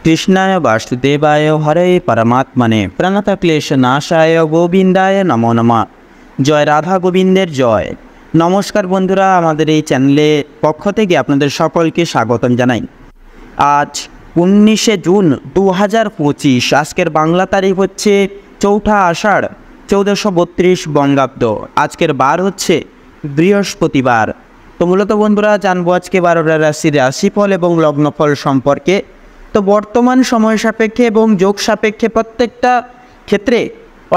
কৃষ্ণায় বাসুদেবায় হরে পরমাত্মনে প্রণতক্লেশনাশায় গোবিন্দায় নমো নমঃ। জয় রাধা গোবিন্দের জয়। নমস্কার বন্ধুরা, আমাদের এই চ্যানেলে পক্ষ থেকে আপনাদের সকলকে স্বাগতম জানাই। আজ 19শে জুন 2025। আজকের বাংলা তারিখ হচ্ছে 4 আষাঢ় 1432 বঙ্গাব্দ। আজকের বার হচ্ছে বৃহস্পতিবার। তো মূলত বন্ধুরা জানবো আজকে 12টা রাশির রাশিফল এবং লগ্নফল সম্পর্কে। তো বর্তমান সময় সাপেক্ষে এবং যোগ সাপেক্ষে প্রত্যেকটা ক্ষেত্রে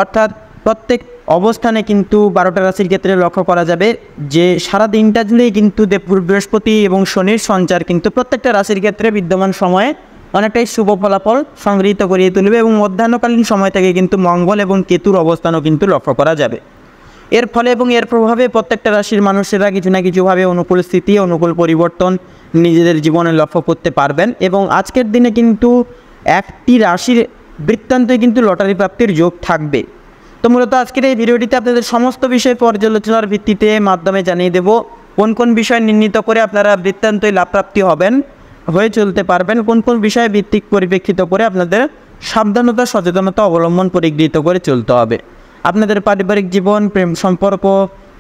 অর্থাৎ প্রত্যেক অবস্থানে কিন্তু 12টা রাশির ক্ষেত্রে লক্ষ্য করা যাবে যে সারা দিনটা জুড়েই কিন্তু বৃহস্পতি এবং শনির সঞ্চার কিন্তু প্রত্যেকটা রাশির ক্ষেত্রে বিদ্যমান সময়ে অনেকটাই শুভ ফলাফল সংগৃহীত করিয়ে তুলবে এবং মধ্যাহ্নকালীন সময় থেকে কিন্তু মঙ্গল এবং কেতুর অবস্থানও কিন্তু লক্ষ্য করা যাবে। এর ফলে এবং এর প্রভাবে প্রত্যেকটা রাশির মানুষেরা কিছু না কিছুভাবে অনুকূল স্থিতি, অনুকূল পরিবর্তন নিজেদের জীবনে লক্ষ্য করতে পারবেন। এবং আজকের দিনে কিন্তু একটি রাশির বৃত্তান্তে কিন্তু লটারি প্রাপ্তির যোগ থাকবে। তো মূলত আজকের এই ভিডিওটিতে আপনাদের সমস্ত বিষয় পর্যালোচনার ভিত্তিতে মাধ্যমে জানিয়ে দেব কোন কোন বিষয় নির্ণীত করে আপনারা বৃত্তান্তই লাভপ্রাপ্তি হয়ে চলতে পারবেন, কোন কোন বিষয়ে ভিত্তিক পরিপ্রেক্ষিত করে আপনাদের সাবধানতা সচেতনতা অবলম্বন পরিগৃহীত করে চলতে হবে। আপনাদের পারিবারিক জীবন, প্রেম সম্পর্ক,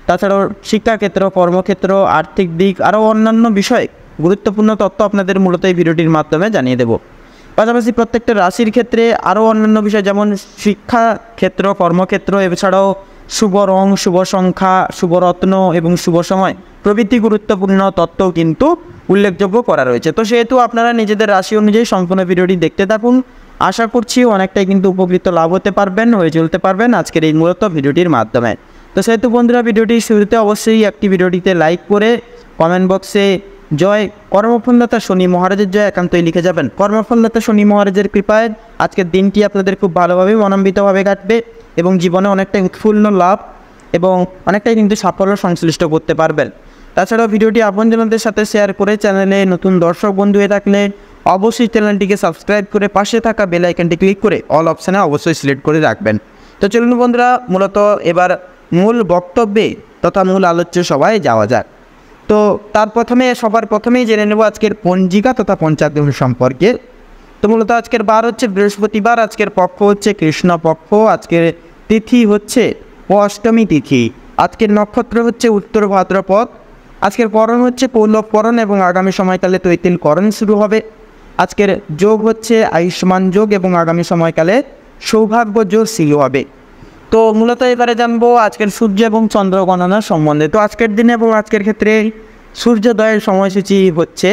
তাছাড়াও শিক্ষাক্ষেত্র, কর্মক্ষেত্র, আর্থিক দিক আরও অন্যান্য বিষয়ে গুরুত্বপূর্ণ তথ্য আপনাদের মূলত এই ভিডিওটির মাধ্যমে জানিয়ে দেব। পাশাপাশি প্রত্যেকটা রাশির ক্ষেত্রে আরও অন্যান্য বিষয় যেমন শিক্ষাক্ষেত্র, কর্মক্ষেত্র, এছাড়াও শুভ রং, শুভ সংখ্যা, শুভ রত্ন এবং শুভ সময় প্রভৃতি গুরুত্বপূর্ণ তথ্য কিন্তু উল্লেখযোগ্য করা রয়েছে। তো সেহেতু আপনারা নিজেদের রাশি অনুযায়ী সম্পূর্ণ ভিডিওটি দেখতে থাকুন। আশা করছি অনেকটাই কিন্তু উপকৃত লাভ হতে পারবেন, হয়ে চলতে পারবেন আজকের এই মূলত ভিডিওটির মাধ্যমে। তো সেহেতু বন্ধুরা ভিডিওটির শুরুতে অবশ্যই একটি ভিডিওটিতে লাইক করে কমেন্ট বক্সে জয় কর্মফলদাতা শনি মহারাজের জয় একান্তই লিখে যাবেন। কর্মফলদাতা শনি মহারাজের কৃপায় আজকের দিনটি আপনাদের খুব ভালোভাবে মনান্বিতভাবে কাটবে এবং জীবনে অনেকটাই উৎফুল্ল লাভ এবং অনেকটাই কিন্তু সাফল্য সংশ্লিষ্ট করতে পারবেন। তাছাড়াও ভিডিওটি আপনজনদের সাথে শেয়ার করে চ্যানেলে নতুন দর্শক বন্ধু হয়ে থাকলে অবশ্যই চ্যানেলটিকে সাবস্ক্রাইব করে পাশে থাকা বেল আইকনটি ক্লিক করে অল অপশানে অবশ্যই সিলেক্ট করে রাখবেন। তো চলুন বন্ধুরা মূলত এবার মূল বক্তব্যে তথা মূল আলোচ্য সভায় যাওয়া যাক। তো সবার প্রথমেই জেনে নেব আজকের পঞ্জিকা তথা পঞ্চাগ্রহ সম্পর্কে। তো মূলত আজকের বার হচ্ছে বৃহস্পতিবার, আজকের পক্ষ হচ্ছে কৃষ্ণপক্ষ, আজকের তিথি হচ্ছে অষ্টমী তিথি, আজকের নক্ষত্র হচ্ছে উত্তর ভাদ্রপদ, আজকের করণ হচ্ছে পৌলভ করণ এবং আগামী সময়কালে তৈতিল করণ শুরু হবে। আজকের যোগ হচ্ছে আয়ুষ্মান যোগ এবং আগামী সময়কালে সৌভাগ্য যোগ শুরু হবে। তো মূলত এবারে জানবো আজকের সূর্য এবং চন্দ্র গণনা সম্বন্ধে। তো আজকের দিনে এবং আজকের ক্ষেত্রে সূর্যোদয়ের সময়সূচি হচ্ছে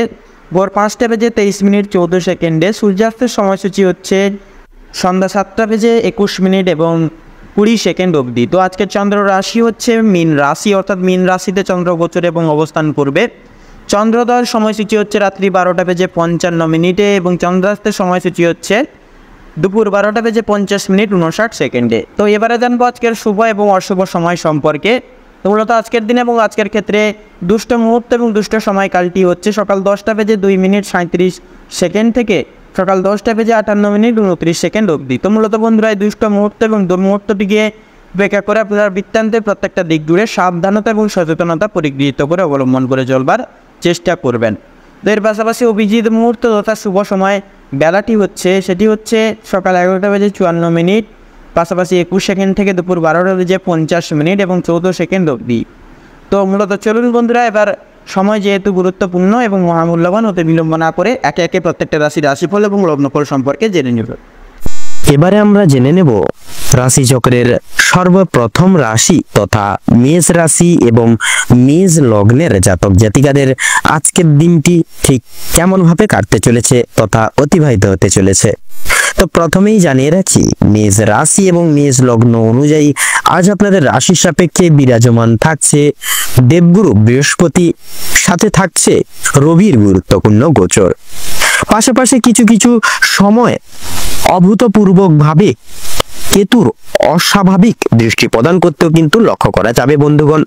ভোর 5:23:14, সূর্যাস্তের সময়সূচি হচ্ছে সন্ধ্যা 7:21 এবং 20 অবধি। তো আজকের চন্দ্র রাশি হচ্ছে মীন রাশি, অর্থাৎ মীন রাশিতে চন্দ্র গোচর এবং অবস্থান করবে। চন্দ্রোদয়ের সময়সূচি হচ্ছে রাত্রি 12:55 এবং চন্দ্রাস্তের সময়সূচি হচ্ছে দুপুর 12:50 তো এবারে জানবো আজকের শুভ এবং অশুভ সময় সম্পর্কে। তো মূলত আজকের দিনে এবং আজকের ক্ষেত্রে দুষ্ট মুহূর্ত এবং দুষ্ট সময়কালটি হচ্ছে সকাল 10:02:37 থেকে সকাল 10:58 অবধি। তো মূলত বন্ধুরা এই দুষ্ট মুহূর্ত এবং দুর্মুহূর্তটিকে ব্যাখ্যা করে আপনারা বৃত্তান্তের প্রত্যেকটা দিক জুড়ে সাবধানতা এবং সচেতনতা পরিগৃহীত করে অবলম্বন করে চলবার চেষ্টা করবেন। তো এর পাশাপাশি অভিজিৎ মুহূর্ত তথা শুভ সময় বেলাটি হচ্ছে সেটি হচ্ছে সকাল 11:54, পাশাপাশি 21 থেকে দুপুর 12:50 এবং 14 অবধি। তো মূলত চলুন বন্ধুরা এবার সময় যেহেতু গুরুত্বপূর্ণ এবং মহামূল্যবান, হতে বিলম্ব না করে একে একে প্রত্যেকটা রাশির রাশিফল এবং লগ্নফল সম্পর্কে জেনে নেব। এবারে আমরা জেনে নেব রাশিচক্রের সর্বপ্রথম রাশি তথা মেষ রাশি এবং মেষ লগ্নের জাতক জাতিকাদের আজকের দিনটি ঠিক কেমন ভাবে কাটতে চলেছে তথা অতিবাহিত হতে চলেছে। তো প্রথমেই জানিয়ে রাখি মেষ রাশি এবং মেষ লগ্ন অনুযায়ী আজ আপনাদের রাশির সাপেক্ষে বিরাজমান থাকছে দেবগুরু বৃহস্পতি, সাথে থাকছে রবির গুরুত্বপূর্ণ গোচর। পাশাপাশি কিছু কিছু সময় অভূতপূর্বকভাবে কেতুর অস্বাভাবিক দৃষ্টি প্রদান করতেও কিন্তু লক্ষ্য করা যাবে বন্ধুগণ।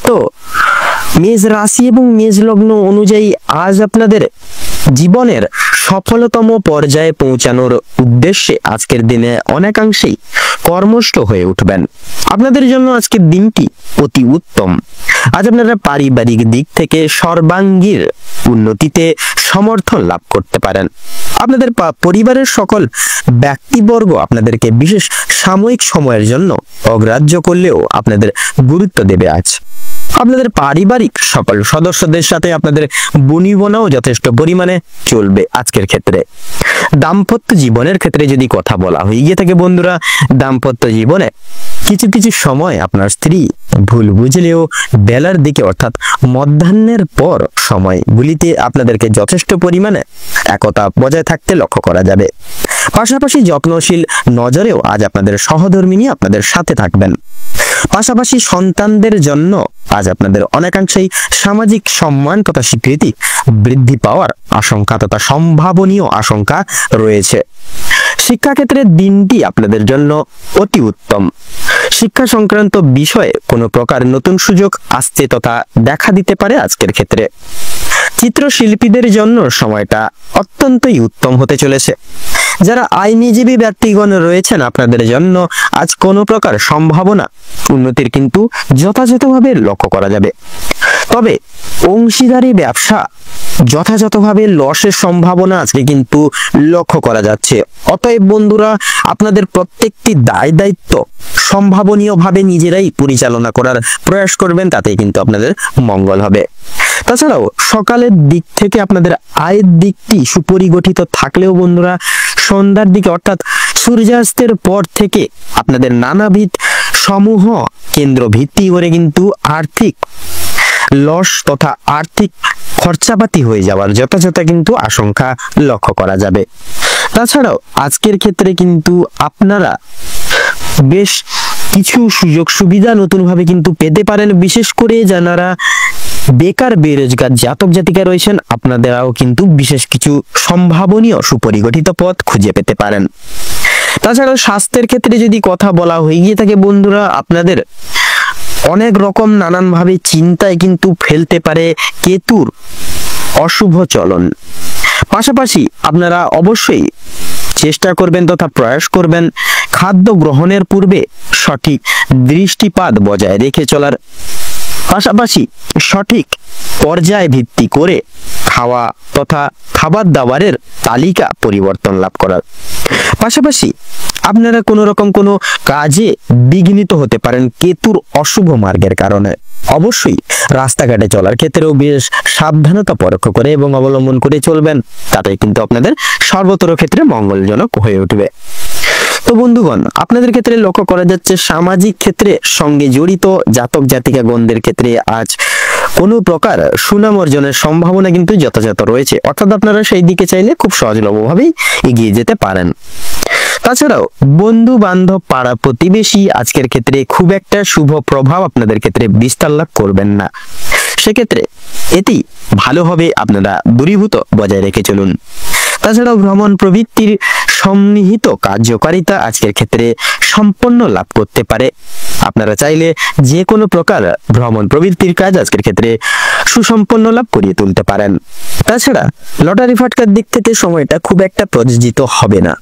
তো মেষ রাশি এবং মেষ লগ্ন অনুযায়ী আজ আপনাদের জীবনের সফলতম পর্যায়ে পৌঁছানোর উদ্দেশ্যে আজকের দিনে অনেকাংশেই কর্মষ্ঠ হয়ে উঠবেন। আপনাদের জন্য আজকের দিনটি অতি উত্তম। আজ আপনারা পারিবারিক দিক থেকে সর্বাঙ্গীন উন্নতিতে সমর্থন লাভ করতে পারেন। আপনাদের পরিবারের সকল ব্যক্তিবর্গ আপনাদেরকে বিশেষ সাময়িক সময়ের জন্য অগ্রাহ্য করলেও আপনাদের গুরুত্ব দেবে আজ। আপনাদের পারিবারিক সকল সদস্যদের সাথে আপনাদের বনিবনাও যথেষ্ট পরিমাণে চলবে আজকের ক্ষেত্রে। দাম্পত্য জীবনের ক্ষেত্রে যদি কথা বলা হয়ে গিয়ে থাকে বন্ধুরা, দাম্পত্য জীবনে কিছু কিছু সময় আপনার স্ত্রী ভুল বুঝলেও বেলার দিকে অর্থাৎ মধ্যাহ্নের পর সময়গুলিতে আপনাদেরকে যথেষ্ট পরিমাণে একতা বজায় থাকতে লক্ষ্য করা যাবে। পাশাপাশি যত্নশীল নজরেও আজ আপনাদের সহধর্মিণী আপনাদের সাথে থাকবেন। পাশাপাশি সন্তানদের জন্য আজ আপনাদের অনেকাংশেই সামাজিক সম্মান তথা স্বীকৃতি বৃদ্ধি পাওয়ার আশঙ্কা তথা সম্ভাবনীয় আশঙ্কা রয়েছে। শিক্ষাক্ষেত্রের দিনটি আপনাদের জন্য অতি উত্তম। শিক্ষা সংক্রান্ত বিষয়ে কোনো প্রকার নতুন সুযোগ আসতে তথা দেখা দিতে পারে আজকের ক্ষেত্রে। চিত্রশিল্পীদের জন্য সময়টা অত্যন্তই উত্তম হতে চলেছে। যারা আইনজীবী ব্যক্তিগণ রয়েছেন আপনাদের জন্য আজ কোনো প্রকার সম্ভাবনা উন্নতির কিন্তু যথাযথভাবে লক্ষ্য করা যাবে। তবে অংশীদারি ব্যবসা যথাযথভাবে লসের সম্ভাবনা আজকে কিন্তু লক্ষ্য করা যাচ্ছে। অতএব বন্ধুরা, আপনাদের প্রত্যেকটি দায় দায়িত্ব সম্ভাবনীয়ভাবে নিজেরাই পরিচালনা করার প্রয়াস করবেন, তাতেই কিন্তু আপনাদের মঙ্গল হবে। তাছাড়াও সকালের দিক থেকে আপনাদের আয়ের দিকটি সুপরিগঠিত থাকলেও বন্ধুরা, সন্ধ্যার দিকে অর্থাৎ সূর্যাস্তের পর থেকে আপনাদের নানাবিধ সমূহ কেন্দ্র ভিত্তি করে কিন্তু আর্থিক লস তথা আর্থিক খরচাপাতি হয়ে যাওয়ার যথাযথ কিন্তু আশঙ্কা লক্ষ্য করা যাবে। তাছাড়াও আজকের ক্ষেত্রে কিন্তু আপনারা বেশ কিছু সুযোগ সুবিধা নতুনভাবে কিন্তু পেতে পারেন। বিশেষ করে যারা বেকার বেরোজগার জাতক জাতিকা রয়েছেন আপনাদেরও কিন্তু বিশেষ কিছু সম্ভাবনীয় সুপরিগঠিত পথ খুঁজে পেতে পারেন। তাছাড়াও স্বাস্থ্যের ক্ষেত্রে যদি কথা বলা হয়ে গিয়ে থাকে বন্ধুরা, আপনাদের অনেক রকম নানানভাবে চিন্তায় কিন্তু ফেলতে পারে কেতুর অশুভ চলন। পাশাপাশি আপনারা অবশ্যই চেষ্টা করবেন তথা প্রয়াস করবেন খাদ্য গ্রহণের পূর্বে সঠিক দৃষ্টিপাত বজায় রেখে চলার, পাশাপাশি সঠিক পর্যায় ভিত্তি করে খাওয়া তথা খাবার দাবারের তালিকা পরিবর্তন লাভ করার। পাশাপাশি আপনারা কোনো রকম কোনো কাজে বিঘ্নিত হতে পারেন কেতুর অশুভ মার্গের কারণে। অবশ্যই রাস্তাঘাটে চলার ক্ষেত্রেও বেশ সাবধানতা পরোক্ষ করে এবং অবলম্বন করে চলবেন, তাতে কিন্তু আপনাদের সর্বতর ক্ষেত্রে মঙ্গলজনক হয়ে উঠবে। তো বন্ধুগণ, আপনাদের ক্ষেত্রে লক্ষ্য করা যাচ্ছে সামাজিক ক্ষেত্রে সঙ্গে জড়িত জাতক জাতিকাগণদের ক্ষেত্রে আজ কোনো প্রকার সুনাম অর্জনের সম্ভাবনা কিন্তু যথাযথ রয়েছে, অর্থাৎ আপনারা সেই দিকে চাইলে খুব সহজলভ্যভাবেই এগিয়ে যেতে পারেন। তাছাড়াও বন্ধু বান্ধব পাড়া প্রতিবেশী আজকের ক্ষেত্রে খুব একটা শুভ প্রভাব আপনাদের ক্ষেত্রে বিস্তার লাভ করবেন না। সেক্ষেত্রে এটি ভালোভাবে আপনারা দূরীভূত বজায় রেখে চলুন। তাছাড়াও ভ্রমণ প্রবৃত্তির সন্নিহিত কার্যকারিতা আজকের ক্ষেত্রে সম্পন্ন লাভ করতে পারে। আপনারা চাইলে যে কোনো প্রকার ভ্রমণ প্রবৃত্তির কাজ আজকের ক্ষেত্রে সুসম্পন্ন লাভ করিয়ে তুলতে পারেন। তাছাড়া লটারি ফাটকার দিক থেকে সময়টা খুব একটা প্রযোজিত হবে না।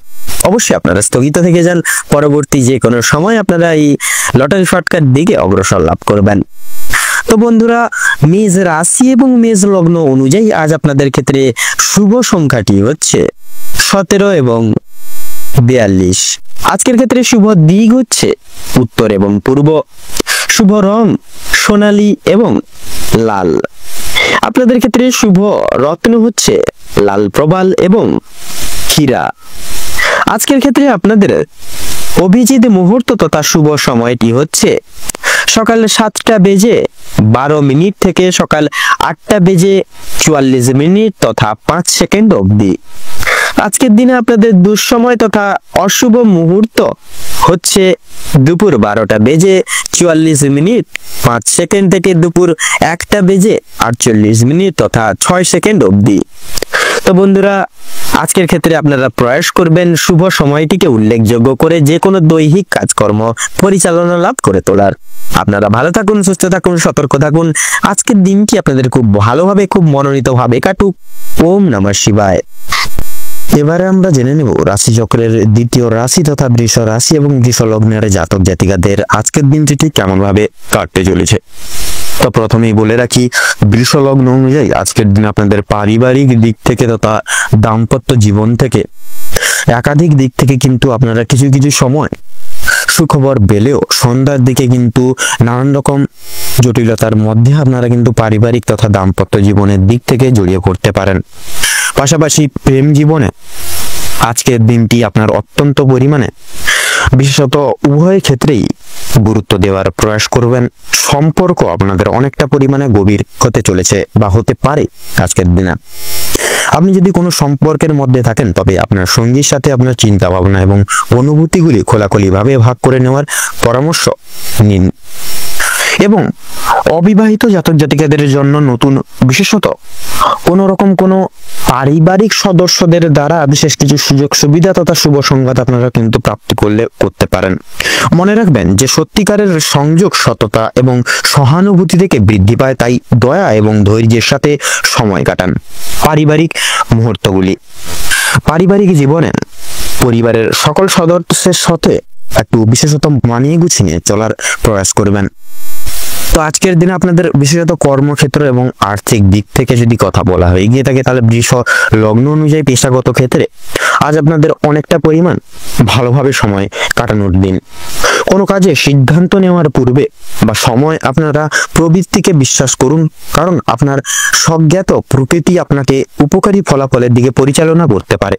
অবশ্যই আপনারা স্থগিত থেকে যান, পরবর্তী যে কোনো সময় আপনারা এই লটারি ফাটকার দিকে অগ্রসর লাভ করবেন। তো বন্ধুরা, মেষ রাশি এবং মেষ লগ্ন অনুযায়ী আজ আপনাদের ক্ষেত্রে শুভ সংখ্যাটি হচ্ছে 17 এবং 42। আজকের ক্ষেত্রে শুভ দিক হচ্ছে উত্তর এবং পূর্ব। শুভ রং সোনালী এবং লাল। আপনাদের ক্ষেত্রে শুভ রত্ন হচ্ছে লাল প্রবাল এবং হীরা। আজকের ক্ষেত্রে আপনাদের অভিজিৎ মুহূর্ত তথা শুভ সময়টি হচ্ছে সকাল 7টা বেজে 12 মিনিট থেকে সকাল 8টা বেজে 44 মিনিট তথা 5 সেকেন্ড অবধি। আজকের দিনে আপনাদের দুঃসময় তথা অশুভ মুহূর্ত হচ্ছে দুপুর 12টা বেজে 44 মিনিট 5 সেকেন্ড থেকে দুপুর 1টা বেজে 48 মিনিট তথা 6 সেকেন্ড অবধি। তো বন্ধুরা, আজকের ক্ষেত্রে আপনারা প্রয়াস করবেন শুভ সময়টিকে উল্লেখযোগ্য করে যে কোনো দৈহিক কাজকর্ম পরিচালনা লাভ করে তোলার। আপনারা ভালো থাকুন, সুস্থ থাকুন, সতর্ক থাকুন। আজকের দিনটি আপনাদের খুব ভালোভাবে খুব মনোনীতভাবে কাটুক। ওম নমঃ শিবায়। এবারে আমরা জেনে নেব রাশিচক্রের দ্বিতীয় রাশি তথা বৃষ রাশি এবং বৃষ লগ্নের জাতক জাতিকাদের আজকের দিনটি ঠিক কেমন ভাবে কাটতে চলেছে। তো প্রথমেই বলে রাখি, বৃষ লগ্ন অনুযায়ী আজকের দিন আপনাদের পারিবারিক দিক থেকে তথা দাম্পত্য জীবন থেকে একাধিক দিক থেকে কিন্তু আপনারা কিছু কিছু সময় সুখবর পেলেও সন্ধ্যার দিকে কিন্তু নানান রকম জটিলতার মধ্যে আপনারা কিন্তু পারিবারিক তথা দাম্পত্য জীবনের দিক থেকে জড়িয়ে পড়তে পারেন। পাশাপাশি প্রেম জীবনে আজকের দিনটি আপনার অত্যন্ত পরিমাণে বিশেষত উভয় ক্ষেত্রেই গুরুত্ব দেওয়ার প্রয়াস করবেন। সম্পর্ক আপনাদের অনেকটা পরিমাণে গভীর হতে চলেছে বা হতে পারে আজকের দিনে। আপনি যদি কোনো সম্পর্কের মধ্যে থাকেন তবে আপনার সঙ্গীর সাথে আপনার চিন্তা ভাবনা এবং অনুভূতিগুলি খোলাখুলিভাবে ভাগ করে নেওয়ার পরামর্শ নিন। এবং অবিবাহিত জাতক জাতিকাদের জন্য নতুন বিশেষত কোনো রকম কোনো পারিবারিক সদস্যদের দ্বারা বিশেষ কিছু সুযোগ সুবিধা তথা শুভ সংবাদ আপনারা কিন্তু প্রাপ্তি করতে পারেন। মনে রাখবেন যে সত্যিকারের সংযোগ সততা এবং সহানুভূতি থেকে বৃদ্ধি পায়, তাই দয়া এবং ধৈর্যের সাথে সময় কাটান। পারিবারিক মুহূর্তগুলি, পারিবারিক জীবনে পরিবারের সকল সদস্যের সাথে একটু বিশেষত মানিয়ে গুছিয়ে চলার প্রয়াস করবেন। তো আজকের দিনে আপনাদের বিশেষত কর্মক্ষেত্র এবং আর্থিক দিক থেকে যদি কথা বলা হয়ে গিয়ে থাকে, তাহলে বৃষ লগ্ন অনুযায়ী পেশাগত ক্ষেত্রে আজ আপনাদের অনেকটা পরিমাণ ভালোভাবে সময় কাটানোর দিন। কোনো কাজে সিদ্ধান্ত নেওয়ার পূর্বে বা সময় আপনারা প্রবৃত্তিকে বিশ্বাস করুন, কারণ আপনার স্বজ্ঞাত প্রকৃতি আপনাকে উপকারী ফলাফলের দিকে পরিচালনা করতে পারে।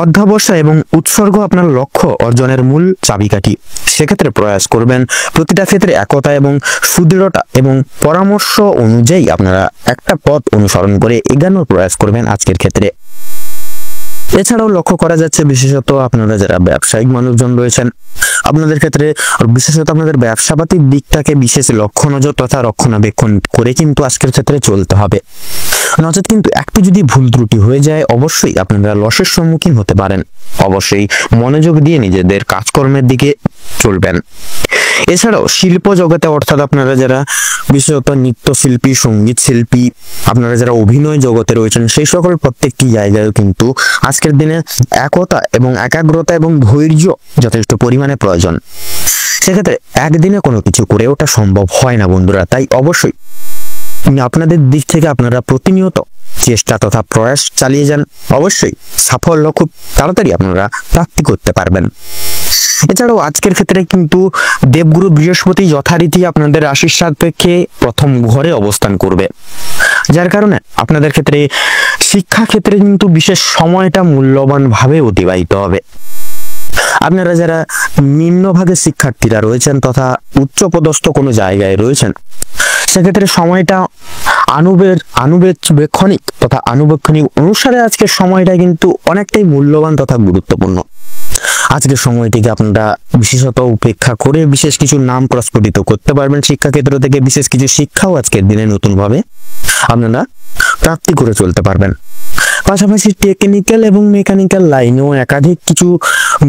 অধ্যবসায় এবং উৎসর্গ আপনার লক্ষ্য অর্জনের মূল চাবিকাঠি। সেক্ষেত্রে প্রয়াস করবেন প্রতিটা ক্ষেত্রে একতা এবং সুদৃঢ়তা এবং পরামর্শ অনুযায়ী আপনারা একটা পথ অনুসরণ করে এগোনোর প্রয়াস করবেন আজকের ক্ষেত্রে। এছাড়াও লক্ষ্য করা যাচ্ছে বিশেষত আপনারা যারা ব্যবসায়িক মানুষজন রয়েছেন, আপনাদের ক্ষেত্রে বিশেষত আপনাদের ব্যবসাপাতির দিকটাকে বিশেষ লক্ষ্য নজর তথা রক্ষণাবেক্ষণ করে কিন্তু আজকের ক্ষেত্রে চলতে হবে। নচেত কিন্তু একটু যদি ভুল ত্রুটি হয়ে যায় অবশ্যই আপনারা লসের সম্মুখীন হতে পারেন। অবশ্যই মনোযোগ দিয়ে নিজেদের কাজকর্মের দিকে চলবেন। এছাড়াও শিল্প জগতে অর্থাৎ আপনারা যারা বিশেষত নৃত্যশিল্পী, সঙ্গীত শিল্পী, আপনারা যারা অভিনয় জগতে রয়েছেন, সেই সকল প্রত্যেকটি জায়গায় কিন্তু আজকের দিনে একতা এবং একাগ্রতা এবং ধৈর্য যথেষ্ট পরিমাণে প্রয়োজন। সেক্ষেত্রে একদিনে কোনো কিছু করে ওটা সম্ভব হয় না বন্ধুরা, তাই অবশ্যই আপনাদের দিক থেকে আপনারা প্রতিনিয়ত চেষ্টা তথা প্রয়াস চালিয়ে যান। অবশ্যই সাফল্য খুব তাড়াতাড়ি আপনারা প্রাপ্তি করতে পারবেন। এছাড়াও আজকের ক্ষেত্রে কিন্তু দেবগুরু বৃহস্পতি যথারীতি আপনাদের রাশির সাপেক্ষে প্রথম ঘরে অবস্থান করবে, যার কারণে আপনাদের ক্ষেত্রে শিক্ষা ক্ষেত্রে কিন্তু বিশেষ সময়টা মূল্যবান ভাবে অতিবাহিত হবে। আপনারা যারা নিম্নভাগের শিক্ষার্থীরা রয়েছেন তথা উচ্চপদস্থ কোনো জায়গায় রয়েছেন, সেক্ষেত্রে সময়টা আনুবেক্ষণিক তথা আনুবেক্ষণিক অনুসারে আজকের সময়টা কিন্তু অনেকটাই মূল্যবান তথা গুরুত্বপূর্ণ। আজকের সময়টিকে আপনারা বিশেষত উপেক্ষা করে বিশেষ কিছু নাম প্রস্ফুটিত করতে পারবেন। শিক্ষাক্ষেত্র থেকে বিশেষ কিছু শিক্ষাও আজকের দিনে নতুনভাবে আপনারা প্রাপ্তি করে চলতে পারবেন। পাশাপাশি টেকনিক্যাল এবং মেকানিক্যাল লাইনেও একাধিক কিছু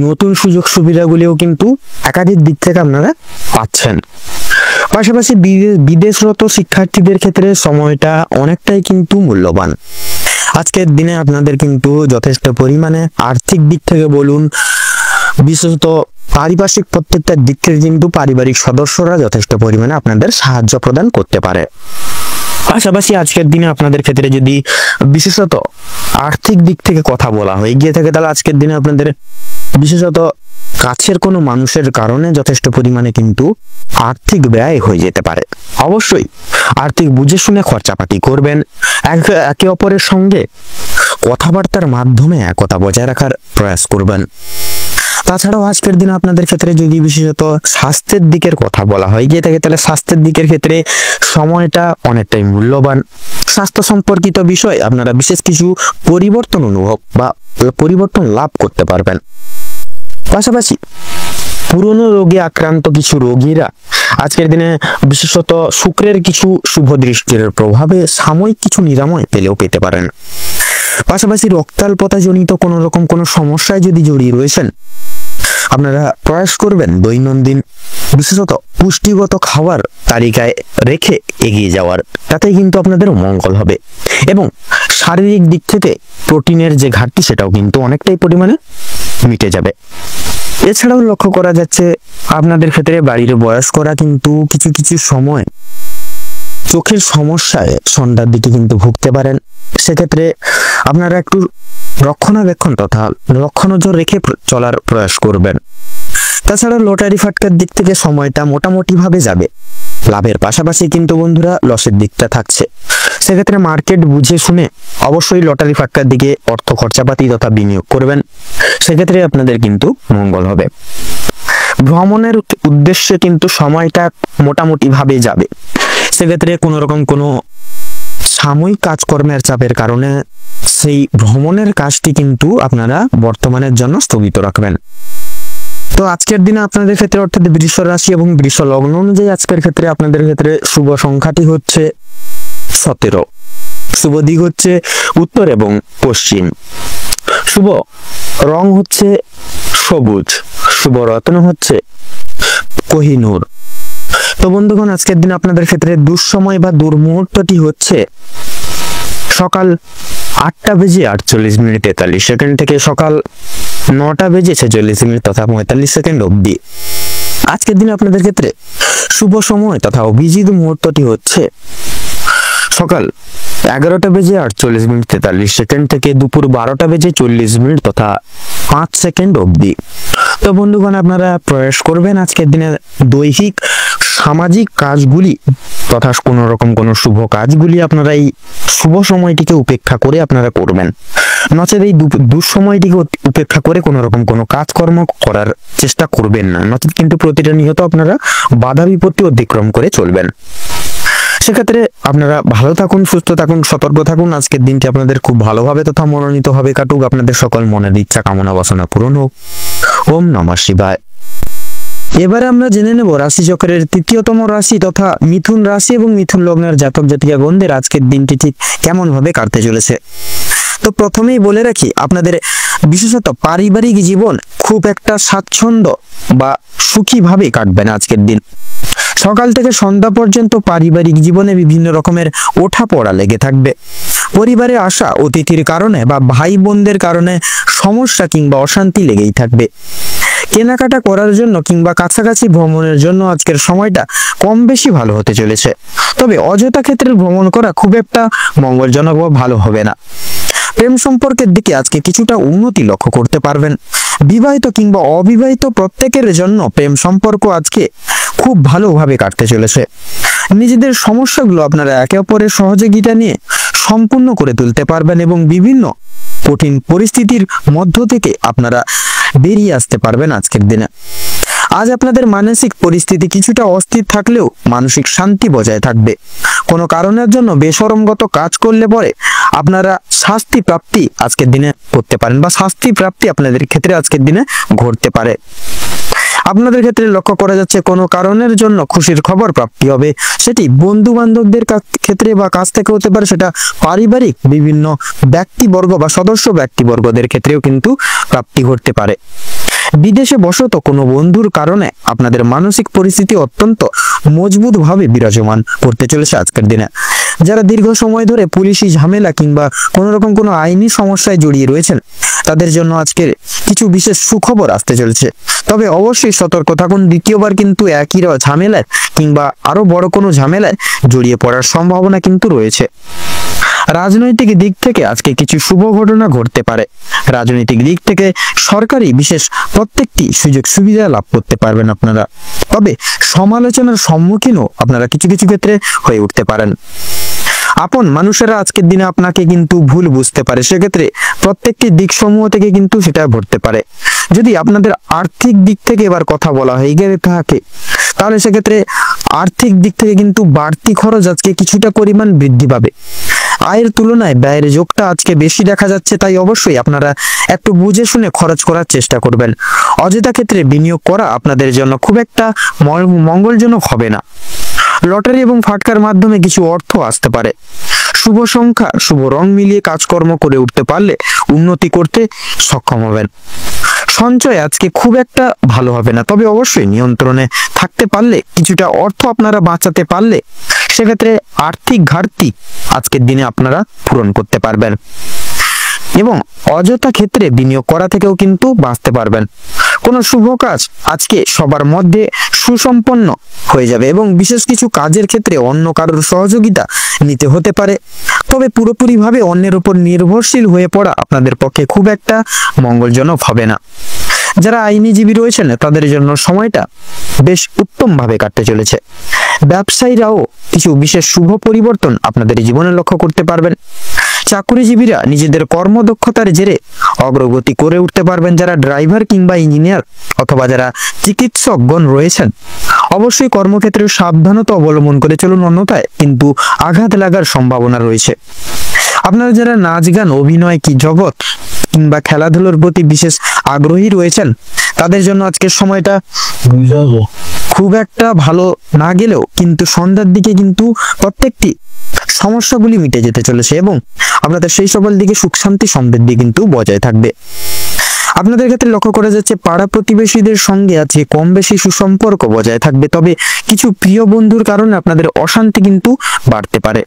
নতুন সুযোগ সুবিধাগুলিও কিন্তু একাধিক দিক থেকে আপনারা পাচ্ছেন। পাশাপাশি বিদেশরত শিক্ষার্থীদের ক্ষেত্রে সময়টা অনেকটাই কিন্তু মূল্যবান। আজকের দিনে আপনাদের কিন্তু যথেষ্ট পরিমাণে আর্থিক দিক থেকে বলুন, বিশেষত পারিপার্শ্বিক প্রত্যেকটা দিক থেকে কিন্তু পারিবারিক সদস্যরা যথেষ্ট পরিমাণে আপনাদের সাহায্য প্রদান করতে পারে। পাশাপাশি আজকের দিনে আপনাদের ক্ষেত্রে যদি বিশেষত আর্থিক দিক থেকে কথা বলা হয়ে গিয়ে থাকে, তাহলে আজকের দিনে আপনাদের বিশেষত কাছের কোনো মানুষের কারণে যথেষ্ট পরিমাণে কিন্তু আর্থিক ব্যয় হয়ে যেতে পারে। অবশ্যই আর্থিক বুঝে শুনে খরচাপাতি করবেন। একে অপরের সঙ্গে কথাবার্তার মাধ্যমে একতা বজায় রাখার প্রয়াস করবেন। তাছাড়াও আজকের দিনে আপনাদের ক্ষেত্রে যদি বিশেষত স্বাস্থ্যের দিকের কথা বলা হয় গিয়ে থাকে, তাহলে স্বাস্থ্যের দিকের ক্ষেত্রে সময়টা অনেকটাই মূল্যবান। স্বাস্থ্য সম্পর্কিত বিষয় আপনারা বিশেষ কিছু পরিবর্তন অনুভব বা পরিবর্তন লাভ করতে পারবেন। পাশাপাশি পুরনো রোগে আক্রান্ত কিছু রোগীরা আজকের দিনে বিশেষত শুক্রের কিছু শুভ দৃষ্টির প্রভাবে সাময়িক কিছু নিরাময় পেতে পারেন। পাশাপাশি রক্তাল্পতা জনিত কোনো সমস্যায় যদি জড়িয়ে রয়েছেন, আপনারা প্রয়াস করবেন দৈনন্দিন বিশেষত পুষ্টিগত খাবার তালিকায় রেখে এগিয়ে যাওয়ার, তাতে কিন্তু আপনাদের মঙ্গল হবে। এবং শারীরিক দিক থেকে প্রোটিনের যে ঘাটতি সেটাও কিন্তু অনেকটাই পরিমাণে মিটে যাবে। এছাড়াও লক্ষ্য করা যাচ্ছে আপনাদের ক্ষেত্রে বাড়ির বয়স্করা কিন্তু কিছু কিছু সময় চোখের সমস্যায় সন্ধ্যার দিকে কিন্তু ভুগতে পারেন। সেক্ষেত্রে আপনারা একটু রক্ষণাবেক্ষণ তথা লক্ষ্য নজর রেখে চলার প্রয়াস করবেন। তাছাড়া লটারি ফাটকার দিক থেকে সময়টা মোটামুটি ভাবে যাবে। লাভের পাশাপাশি কিন্তু বন্ধুরা লসের দিকটা থাকছে। সেক্ষেত্রে মার্কেট বুঝে শুনে অবশ্যই লটারি ফাটকার দিকে অর্থ খরচাপাতি তথা বিনিয়োগ করবেন। সেক্ষেত্রে আপনাদের কিন্তু মঙ্গল হবে। ভ্রমণের উদ্দেশ্যে কিন্তু সময়টা মোটামুটি ভাবে যাবে। সেক্ষেত্রে কোনো রকম কোনো সাময়িক কাজকর্মের চাপের কারণে সেই ভ্রমণের কাজটি কিন্তু আপনারা বর্তমানের জন্য স্থগিত রাখবেন। তো আজকের দিনে আপনাদের ক্ষেত্রে অর্থাৎ বৃষ রাশি এবং বৃষ লগ্ন অনুযায়ী আজকের ক্ষেত্রে আপনাদের ক্ষেত্রে শুভ সংখ্যাটি হচ্ছে 17। শুভ দিক হচ্ছে উত্তর এবং পশ্চিম। শুভ রং হচ্ছে সবুজ। শুভ রত্ন হচ্ছে কোহিনূর। তো বন্ধুগণ, আজকের দিন আপনাদের ক্ষেত্রে দুঃসময় বা দুর্মুহূর্তটি হচ্ছে সকাল 8:48 থেকে সকাল 9:46 তথা 45 অবধি। আজকের দিনে আপনাদের ক্ষেত্রে শুভ সময় তথা অভিজিৎ মুহূর্তটি হচ্ছে সকাল 11:48 থেকে দুপুর 12:40 তথা 5 সেকেন্ড অবধি। তো বন্ধুগণ, আপনারা প্রয়াস করবেন আজকের দিনে দৈহিক সামাজিক কাজগুলি তথা কোনো রকম কোনো শুভ কাজগুলি আপনারা এই শুভ সময়টিকে উপেক্ষা করে আপনারা করবেন। নচেত এই দুঃসময়টিকে উপেক্ষা করে কোনো রকম কোনো কাজকর্ম করার চেষ্টা করবেন না। নচেত কিন্তু প্রতিটা নিহত আপনারা বাধা বিপত্তি অতিক্রম করে চলবেন। সেক্ষেত্রে আপনারা ভালো থাকুন, সুস্থ থাকুন, সতর্ক থাকুন। আজকের দিনটি আপনাদের খুব ভালোভাবে তথা মনোনীতভাবে কাটুক। আপনাদের সকল মনের ইচ্ছা কামনা বাসনা পূরণ হোক। ওম নমঃ শিবায়। এবারে আমরা জেনে নেব রাশি চক্রের তৃতীয়তম রাশি তথা মিথুন রাশি এবং মিথুন লগ্নের জাতক জাতিকাগণদের আজকের দিনটি ঠিক কেমন ভাবে কাটতে চলেছে। তো প্রথমেই বলে রাখি, আপনাদের বিশেষত পারিবারিক জীবন খুব একটা স্বাচ্ছন্দ্য বা সুখী ভাবে কাটবে না আজকের দিন। সকাল থেকে সন্ধ্যা পর্যন্ত পারিবারিক জীবনে বিভিন্ন রকমের ওঠাপড়া লেগে থাকবে। পরিবারে আসা অতিথির কারণে বা ভাই বোনদের কারণে সমস্যা কিংবা অশান্তি লেগেই থাকবে। কেনাকাটা করার জন্য কিংবা কাছাকাছি ভ্রমণের জন্য আজকের সময়টা কম বেশি ভালো হতে চলেছে। তবে অযথা ক্ষেত্রে ভ্রমণ করা খুব একটা মঙ্গলজনক বা ভালো হবে না। প্রেম সম্পর্কের দিকে আজকে কিছুটা উন্নতি লক্ষ্য করতে পারবেন। বিবাহিত কিংবা অবিবাহিত প্রত্যেকের জন্য প্রেম সম্পর্ক আজকে খুব ভালোভাবে কাটতে চলেছে। নিজেদের সমস্যাগুলো আপনারা একে অপরের সহযোগিতা নিয়ে সম্পূর্ণ করে তুলতে পারবেন এবং বিভিন্ন কঠিন পরিস্থিতির মধ্য থেকে আপনারা বেরিয়ে আসতে পারবেন আজকের দিনে। আজ আপনাদের মানসিক পরিস্থিতি কিছুটা অস্থির থাকলেও মানসিক শান্তি বজায় থাকবে। কোনো কারণের জন্য বেশরমগত কাজ করলে পরে আপনারা শাস্তি প্রাপ্তি আজকের দিনে করতে পারেন বা শাস্তি প্রাপ্তি আপনাদের ক্ষেত্রে আজকের দিনে ঘটতে পারে। আপনাদের ক্ষেত্রে লক্ষ্য করা যাচ্ছে কোনো কারণের জন্য খুশির খবর প্রাপ্তি হবে। সেটি বন্ধু বান্ধবদের ক্ষেত্রে বা কাছ থেকে হতে পারে, সেটা পারিবারিক বিভিন্ন ব্যক্তিবর্গ বা সদস্য ব্যক্তিবর্গদের ক্ষেত্রেও কিন্তু প্রাপ্তি ঘটতে পারে। বিদেশে বসত কোনো বন্ধুর কারণে আপনাদের মানসিক পরিস্থিতি অত্যন্ত মজবুত ভাবে বিরাজমান করতে চলেছে আজকের দিনে। যারা দীর্ঘ সময় ধরে পুলিশি ঝামেলা কিংবা কোনো রকম কোনো আইনি সমস্যায় জড়িয়ে রয়েছেন তাদের জন্য আজকের কিছু বিশেষ সুখবর আসতে চলেছে। তবে অবশ্যই সতর্ক থাকুন, দ্বিতীয়বার কিন্তু একই ঝামেলায় কিংবা আরো বড় কোনো ঝামেলায় জড়িয়ে পড়ার সম্ভাবনা কিন্তু রয়েছে। রাজনৈতিক দিক থেকে আজকে কিছু শুভ ঘটনা ঘটতে পারে। রাজনৈতিক দিক থেকে সরকারি বিশেষ প্রত্যেকটি সুযোগ সুবিধা লাভ করতে পারবেন আপনারা। তবে সমালোচনার সম্মুখীনও আপনারা কিছু কিছু ক্ষেত্রে হয়ে উঠতে পারেন। আপন মানুষেরা আজকের দিনে আপনাকে কিন্তু ভুল বুঝতে পারে। সেক্ষেত্রে প্রত্যেকটি দিক সমূহ থেকে কিন্তু সেটা ঘটতে পারে। যদি আপনাদের আর্থিক দিক থেকে এবার কথা বলা হয়ে গিয়ে থাকে তাহলে সেক্ষেত্রে আর্থিক দিক থেকে কিন্তু বাড়তি খরচ আজকে কিছুটা পরিমাণ বৃদ্ধি পাবে। আয়ের তুলনায় ব্যয়ের যোগটা আজকে বেশি দেখা যাচ্ছে, তাই অবশ্যই আপনারা একটু বুঝে শুনে খরচ করার চেষ্টা করবেন। অযথা ক্ষেত্রে বিনিয়োগ করা আপনাদের জন্য খুব একটা মঙ্গলজনক হবে না। লটারি এবং ফাটকার মাধ্যমে কিছু অর্থ আসতে পারে। শুভ সংখ্যা শুভ রং মিলিয়ে কাজকর্ম করে উঠতে পারলে উন্নতি করতে সক্ষম হবেন। সঞ্চয় আজকে খুব একটা ভালো হবে না, তবে অবশ্যই নিয়ন্ত্রণে থাকতে পারলে কিছুটা অর্থ আপনারা বাঁচাতে পারলে সেক্ষেত্রে আর্থিক ঘাটতি আজকের দিনে আপনারা পূরণ করতে পারবেন। এবং অযথা ক্ষেত্রে বিনিয়োগ করা থেকেও কিন্তু বাঁচতে পারবেন। কোনো শুভ কাজ আজকে সবার মধ্যে সুসম্পন্ন হয়ে যাবে এবং বিশেষ কিছু কাজের ক্ষেত্রে অন্য কারোর সহযোগিতা নিতে হতে পারে। তবে পুরোপুরিভাবে অন্যের উপর নির্ভরশীল হয়ে পড়া আপনাদের পক্ষে খুব একটা মঙ্গলজনক হবে না। যারা আইনজীবী রয়েছেন তাদের জন্য সময়টা বেশ উত্তমভাবে কাটতে চলেছে। ব্যবসায়ীরাও কিছু বিশেষ শুভ পরিবর্তন আপনাদের জীবনে লক্ষ্য করতে পারবেন। চাকরিজীবীরা নিজেদের কর্মদক্ষতার জেরে অগ্রগতি করে উঠতে পারবেন। যারা ড্রাইভার কিংবা ইঞ্জিনিয়ার অথবা যারা চিকিৎসকগণ রয়েছেন অবশ্যই কর্মক্ষেত্রে সাবধানতা অবলম্বন করে চলুন, অন্যথায় কিন্তু আঘাত লাগার সম্ভাবনা রয়েছে। আপনারা যারা নাচ গান অভিনয় কি জগৎ কিংবা খেলাধুলার প্রতি বিশেষ আগ্রহী রয়েছেন তাদের জন্য আজকের সময়টা খুব একটা ভালো না গেলেও কিন্তু সন্ধ্যার দিকে কিন্তু প্রত্যেকটি সমস্যাগুলি মিটে যেতে চলেছে এবং আপনাদের সেই সকল দিকে সুখ শান্তি সমৃদ্ধি কিন্তু বজায় থাকবে। আপনাদের ক্ষেত্রে লক্ষ্য করা যাচ্ছে পাড়া প্রতিবেশীদের সঙ্গে আছে কম বেশি সুসম্পর্ক বজায় থাকবে, তবে কিছু প্রিয় বন্ধুর কারণে আপনাদের অশান্তি কিন্তু বাড়তে পারে।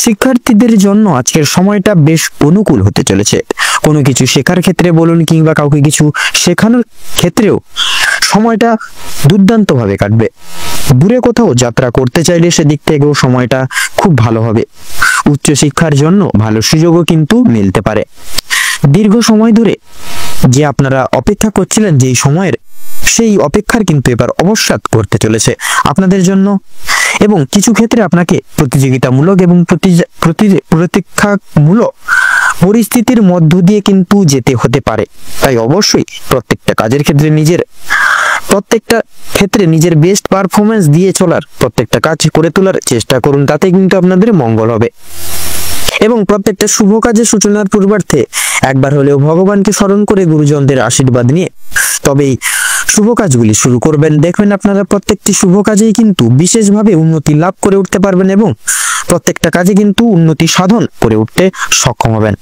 শিক্ষার্থীদের জন্য আজকের সময়টা বেশ অনুকূল হতে চলেছে। কোনো কিছু শেখার ক্ষেত্রে বলুন কিংবা কাউকে কিছু শেখানোর ক্ষেত্রেও সময়টা দুর্দান্তভাবে কাটবে। দূরে কোথাও যাত্রা করতে চাইলে সেদিক থেকেও সময়টা খুব ভালো হবে। উচ্চশিক্ষার জন্য ভালো সুযোগও কিন্তু মিলতে পারে। দীর্ঘ সময় ধরে যে আপনারা অপেক্ষা করছিলেন যেই সময়ের, সেই অপেক্ষার কিন্তু এবার অবসাদ করতে চলেছে আপনাদের জন্য এবং কিছু ক্ষেত্রে আপনাকে প্রতিযোগিতামূলক এবং প্রতীক্ষামূলক পরিস্থিতির মধ্য দিয়ে কিন্তু যেতে হতে পারে। তাই অবশ্যই প্রত্যেকটা ক্ষেত্রে নিজের বেস্ট পারফরমেন্স দিয়ে চলার, প্রত্যেকটা কাজ করে তোলার চেষ্টা করুন, তাতে কিন্তু আপনাদের মঙ্গল হবে। এবং প্রত্যেকটা শুভ কাজের সূচনার পূর্বার্থে একবার হলেও ভগবানকে স্মরণ করে গুরুজনদের আশীর্বাদ নিয়ে তবেই শুভ কাজগুলি শুরু করবেন। দেখবেন আপনারা প্রত্যেকটি শুভ কাজেই কিন্তু বিশেষভাবে উন্নতি লাভ করে উঠতে পারবেন এবং প্রত্যেকটা কাজে কিন্তু উন্নতি সাধন করে উঠতে সক্ষম হবেন।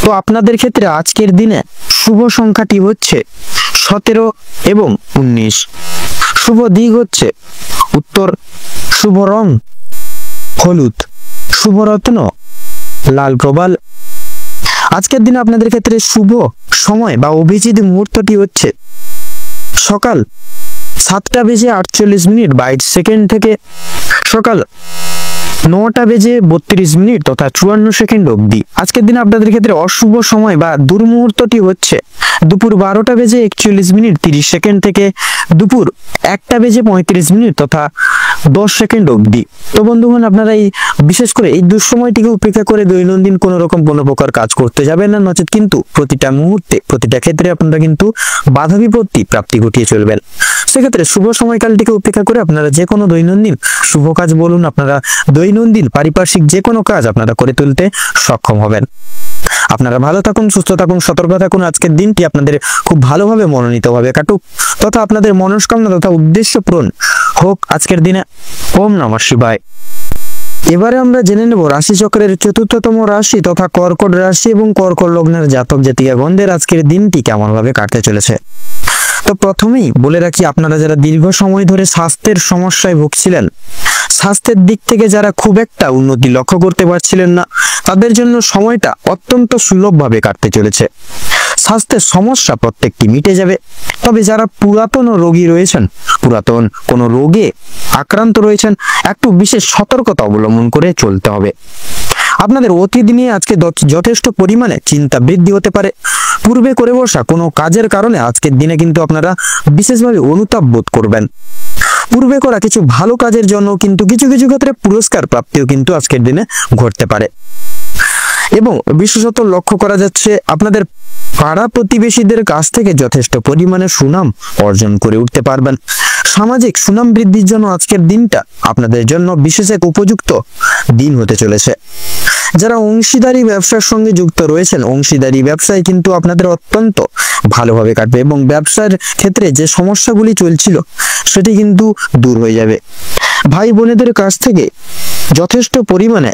তো আপনাদের ক্ষেত্রে আজকের দিনে শুভ সংখ্যাটি হচ্ছে 17 এবং 19। শুভ দিক হচ্ছে উত্তর, শুভ রং হলুদ, শুভ রত্ন লাল প্রবাল। আজকের দিনে আপনাদের ক্ষেত্রে শুভ সময় বা অভিজিৎ মুহূর্তটি হচ্ছে সকাল 7:48 থেকে সকাল 9:32 তথা 54 অবধি। আজকের দিনে আপনাদের ক্ষেত্রে অশুভ সময় বা দুর্মুহূর্তটি হচ্ছে দুপুর 12:41 থেকে দুপুর 1:35 তথা 10 অবধি। তো বন্ধুগণ, আপনারা এই বিশেষ করে এই দুঃসময়টিকে উপেক্ষা করে দৈনন্দিন কোনো প্রকার কাজ করতে যাবেন না, নচেত কিন্তু প্রতিটা মুহূর্তে প্রতিটা ক্ষেত্রে আপনারা কিন্তু বাধা বিপত্তি প্রাপ্তি ঘটিয়ে চলবেন। সেক্ষেত্রে শুভ সময়কালটিকে উপেক্ষা করে আপনারা যে কোনো দৈনন্দিন শুভ কাজ বলুন, আপনারা দৈনন্দিন পারিপার্শ্বিক যে কোনো কাজ আপনারা করে তুলতে সক্ষম হবেন। আপনারা ভালো থাকুন, সুস্থ থাকুন, সতর্ক থাকুন। আজকের দিনটি আপনাদের খুব ভালোভাবে মনোনীতভাবে কাটুক তথা আপনাদের মনস্কামনা তথা উদ্দেশ্য পূরণ হোক আজকের দিনে। ওম নমঃ শিবায়। এবারে আমরা জেনে নেব রাশিচক্রের ৪র্থতম রাশি তথা কর্কট রাশি এবং কর্কট লগ্নের জাতক জাতিকাগণদের আজকের দিনটি কেমন ভাবে কাটতে চলেছে। তো প্রথমেই বলে রাখি, আপনারা যারা দীর্ঘ সময় ধরে স্বাস্থ্যের সমস্যায় ভুগছিলেন, স্বাস্থ্যের দিক থেকে যারা খুব একটা উন্নতি লক্ষ্য করতে পারছিলেন না, তাদের জন্য সময়টা অত্যন্ত সুলভভাবে কাটতে চলেছে। স্বাস্থ্যের সমস্যা প্রত্যেকটি মিটে যাবে। তবে যারা পুরাতন রোগী রয়েছেন, পুরাতন কোনো রোগে আক্রান্ত রয়েছেন, একটু বিশেষ সতর্কতা অবলম্বন করে চলতে হবে। আপনাদের অতীত নিয়ে আজকে যথেষ্ট পরিমাণে চিন্তা বৃদ্ধি হতে পারে। পূর্বে করে বসা কোনো কাজের কারণে আজকের দিনে কিন্তু আপনারা বিশেষভাবে অনুতাপ বোধ করবেন। পূর্বে করা কিছু ভালো কাজের জন্য কিন্তু কিছু কিছু ক্ষেত্রে পুরস্কার প্রাপ্তিও কিন্তু আজকের দিনে ঘটতে পারে। এবং বিশেষত লক্ষ্য করা যাচ্ছে আপনাদের পাড়া প্রতিবেশীদের কাছ থেকে যথেষ্ট পরিমাণে সুনাম অর্জন করে উঠতে পারবেন। সামাজিক সুনাম বৃদ্ধির জন্য আজকের দিনটা আপনাদের জন্য বিশেষ এক উপযুক্ত দিন হতে চলেছে। যারা অংশীদারি ব্যবসার সঙ্গে যুক্ত রয়েছেন, অংশীদারি ব্যবসায় কিন্তু আপনাদের অত্যন্ত ভালোভাবে কাটবে এবং ব্যবসার ক্ষেত্রে যে সমস্যাগুলি চলছিল সেটি কিন্তু দূর হয়ে যাবে। ভাই বোনেদের কাছ থেকে যথেষ্ট পরিমাণে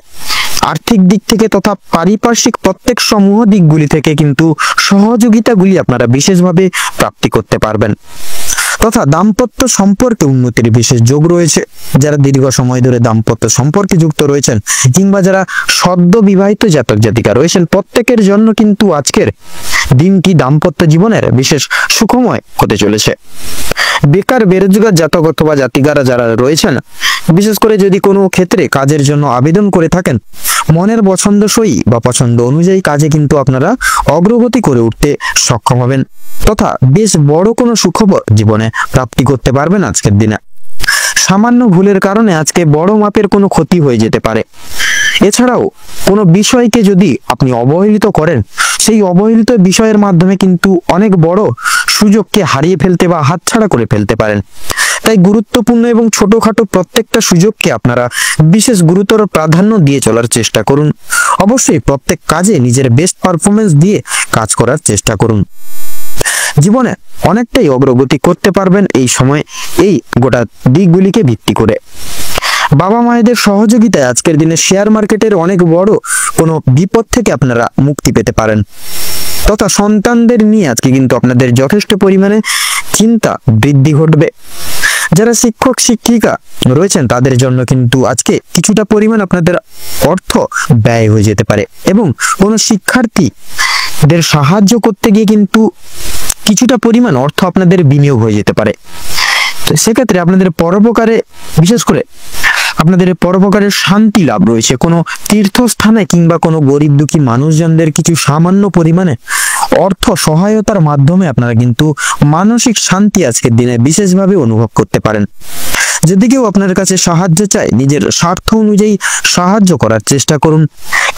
আর্থিক দিক থেকে তথা পারিপার্শ্বিক প্রত্যেক সমূহ দিকগুলি থেকে কিন্তু সহযোগিতাগুলি আপনারা বিশেষভাবে প্রাপ্তি করতে পারবেন। তথা দাম্পত্য সম্পর্কে উন্নতির বিশেষ যোগ রয়েছে। যারা দীর্ঘ সময় ধরে দাম্পত্য সম্পর্কে যুক্ত রয়েছেন কিংবা যারা সদ্য বিবাহিত জাতক জাতিকা রয়েছেন, প্রত্যেকের জন্য কিন্তু আজকের দিনটি দাম্পত্য জীবনের বিশেষ সুখময় হতে চলেছে। বেকার বেরোজগার জাতক অথবা জাতিকারা যারা রয়েছেন, বিশেষ করে যদি কোনো ক্ষেত্রে কাজের জন্য আবেদন করে থাকেন, মনের পছন্দসই বা পছন্দ অনুযায়ী কাজে কিন্তু আপনারা অগ্রগতি করে উঠতে সক্ষম হবেন তথা বেশ বড় কোনো সুখবর জীবনে প্রাপ্তি করতে পারবেন আজকের দিনে। সামান্য ভুলের কারণে আজকে বড় মাপের কোনো ক্ষতি হয়ে যেতে পারে। এছাড়াও কোনো বিষয়কে যদি আপনি অবহেলিত করেন, সেই অবহেলিত বিষয়ের মাধ্যমে কিন্তু অনেক বড় সুযোগকে হারিয়ে ফেলতে বা হাতছাড়া করে ফেলতে পারেন। তাই গুরুত্বপূর্ণ এবং ছোটখাটো প্রত্যেকটা সুযোগকে আপনারা বিশেষ গুরুতর প্রাধান্য দিয়ে চলার চেষ্টা করুন। অবশ্যই প্রত্যেক কাজে নিজের বেস্ট পারফরমেন্স দিয়ে কাজ করার চেষ্টা করুন। জীবনে অনেকটাই অগ্রগতি করতে পারবেন এই সময় এই গোটা দিকগুলিকে ভিত্তি করে। বাবা মায়েদের সহযোগিতায় আজকের দিনে শেয়ার মার্কেটের অনেক বড় কোনো বিপদ থেকে আপনারা মুক্তি পেতে পারেন তথা সন্তানদের নিয়ে আজকে কিন্তু আপনাদের যথেষ্ট পরিমাণে চিন্তা বৃদ্ধি ঘটবে। যারা শিক্ষক শিক্ষিকা রয়েছেন তাদের জন্য কিন্তু আজকে কিছুটা পরিমাণ আপনাদের অর্থ ব্যয় হয়ে যেতে পারে এবং কোনো শিক্ষার্থীদের সাহায্য করতে গিয়ে কিন্তু কিছুটা পরিমাণ অর্থ আপনাদের বিনিয়োগ হয়ে যেতে পারে। তো সেক্ষেত্রে আপনাদের পরোপকারে বিশেষ করে আপনাদের পরোপকারের শান্তি লাভ রয়েছে। কোনো তীর্থস্থানে কিংবা কোনো গরিব দুঃখী মানুষজনদের কিছু সামান্য পরিমাণে অর্থ সহায়তার মাধ্যমে আপনারা কিন্তু মানসিক শান্তি আজকের দিনে বিশেষভাবে অনুভব করতে পারেন। যদি কেউ আপনার কাছে সাহায্য চায়, নিজের স্বার্থ অনুযায়ী সাহায্য করার চেষ্টা করুন,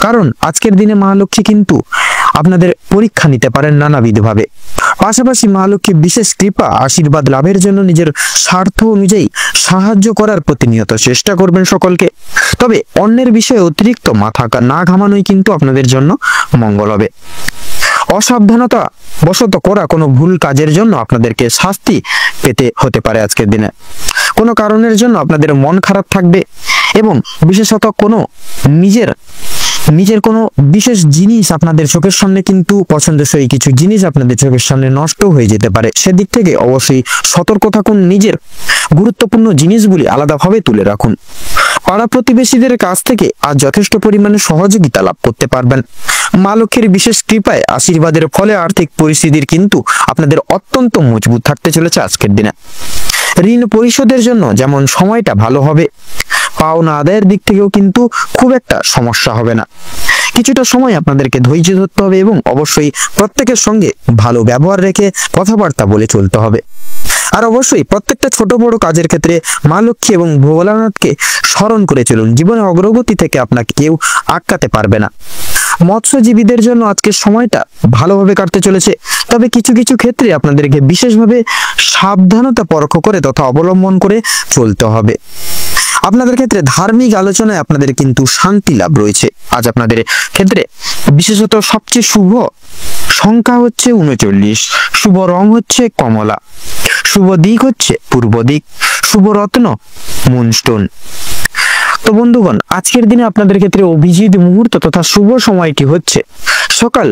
কারণ আজকের দিনে মা লক্ষ্মী কিন্তু আপনাদের পরীক্ষা নিতে পারেন নানাবিধভাবে। পাশাপাশি মা লক্ষ্মীর বিশেষ কৃপা আশীর্বাদ লাভের জন্য নিজের স্বার্থ অনুযায়ী সাহায্য করার প্রতিনিয়ত চেষ্টা করবেন সকলকে। তবে অন্যের বিষয়ে অতিরিক্ত মাথা না ঘামানোই কিন্তু আপনাদের জন্য মঙ্গল হবে। অসাবধানতা বশত করা কোনো ভুল কাজের জন্য আপনাদেরকে শাস্তি পেতে হতে পারে আজকের দিনে। কোনো কারণের জন্য আপনাদের মন খারাপ থাকবে এবং বিশেষত কোনো নিজের কোনো বিশেষ জিনিস আপনাদের চোখের সামনে কিন্তু পছন্দসই কিছু জিনিস আপনাদের চোখের সামনে নষ্ট হয়ে যেতে পারে। সেদিক থেকে অবশ্যই সতর্ক থাকুন। নিজের গুরুত্বপূর্ণ জিনিসগুলি আলাদাভাবে তুলে রাখুন। পাড়া প্রতিবেশীদের কাছ থেকে আজ যথেষ্ট পরিমাণে সহযোগিতা লাভ করতে পারবেন। মা লক্ষ্মীর বিশেষ কৃপায় আশীর্বাদের ফলে আর্থিক পরিস্থিতির কিন্তু আপনাদের অত্যন্ত মজবুত থাকতে চলেছে আজকের দিনে। ঋণ পরিশোধের জন্য যেমন সময়টা ভালো হবে, পাওনা আদায়ের দিক থেকেও কিন্তু খুব একটা সমস্যা হবে না। কিছুটা সময় আপনাদেরকে ধৈর্য ধরতে হবে এবং অবশ্যই প্রত্যেকের সঙ্গে ভালো ব্যবহার রেখে কথাবার্তা বলে চলতে হবে। আর অবশ্যই প্রত্যেকটা ছোট বড় কাজের ক্ষেত্রে মা লক্ষ্মী এবং ভোলানাথকে স্মরণ করে চলুন। জীবনে অগ্রগতি থেকে আপনাকে কেউ আটকাতে পারবে না। মৎস্যজীবীদের জন্য আজকের সময়টা ভালোভাবে কাটতে চলেছে, তবে কিছু কিছু ক্ষেত্রে আপনাদেরকে বিশেষভাবে সাবধানতা পরখ করে তথা অবলম্বন করে চলতে হবে। আপনাদের ক্ষেত্রে ধার্মিক আলোচনায় আপনাদের কিন্তু শান্তি লাভ রয়েছে। আজ আপনাদের ক্ষেত্রে বিশেষত সবচেয়ে শুভ সংখ্যা হচ্ছে 39, শুভ রং হচ্ছে কমলা, শুভ দিক হচ্ছে পূর্ব দিক, শুভ রত্ন মুনস্টোন। তো বন্ধুগণ, আজকের দিনে আপনাদের ক্ষেত্রে অভিজিৎ মুহূর্ত তথা শুভ সময়টি হচ্ছে সকাল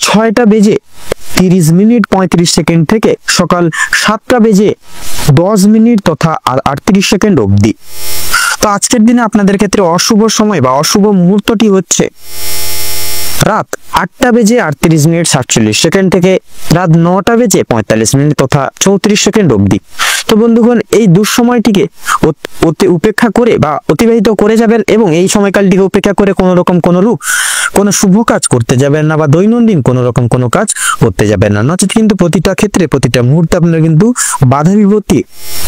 6:30:35 থেকে সকাল 7:10 তথা 38 সেকেন্ড অবধি। তো আজকের দিনে আপনাদের ক্ষেত্রে অশুভ সময় বা অশুভ মুহূর্তটি হচ্ছে রাত 8:38:47 থেকে রাত 9:45 তথা 34 সেকেন্ড অবধি। তো বন্ধুগণ, এই দুঃসময়টিকে উপেক্ষা করে বা অতিবাহিত করে যাবেন এবং এই সময়কালটিকে উপেক্ষা করে কোনো শুভ কাজ করতে যাবেন না বা দৈনন্দিন কোনো রকম কোনো কাজ করতে যাবেন না। নচেত কিন্তু প্রতিটা ক্ষেত্রে প্রতিটা মুহূর্তে আপনারা কিন্তু বাধা বিপত্তি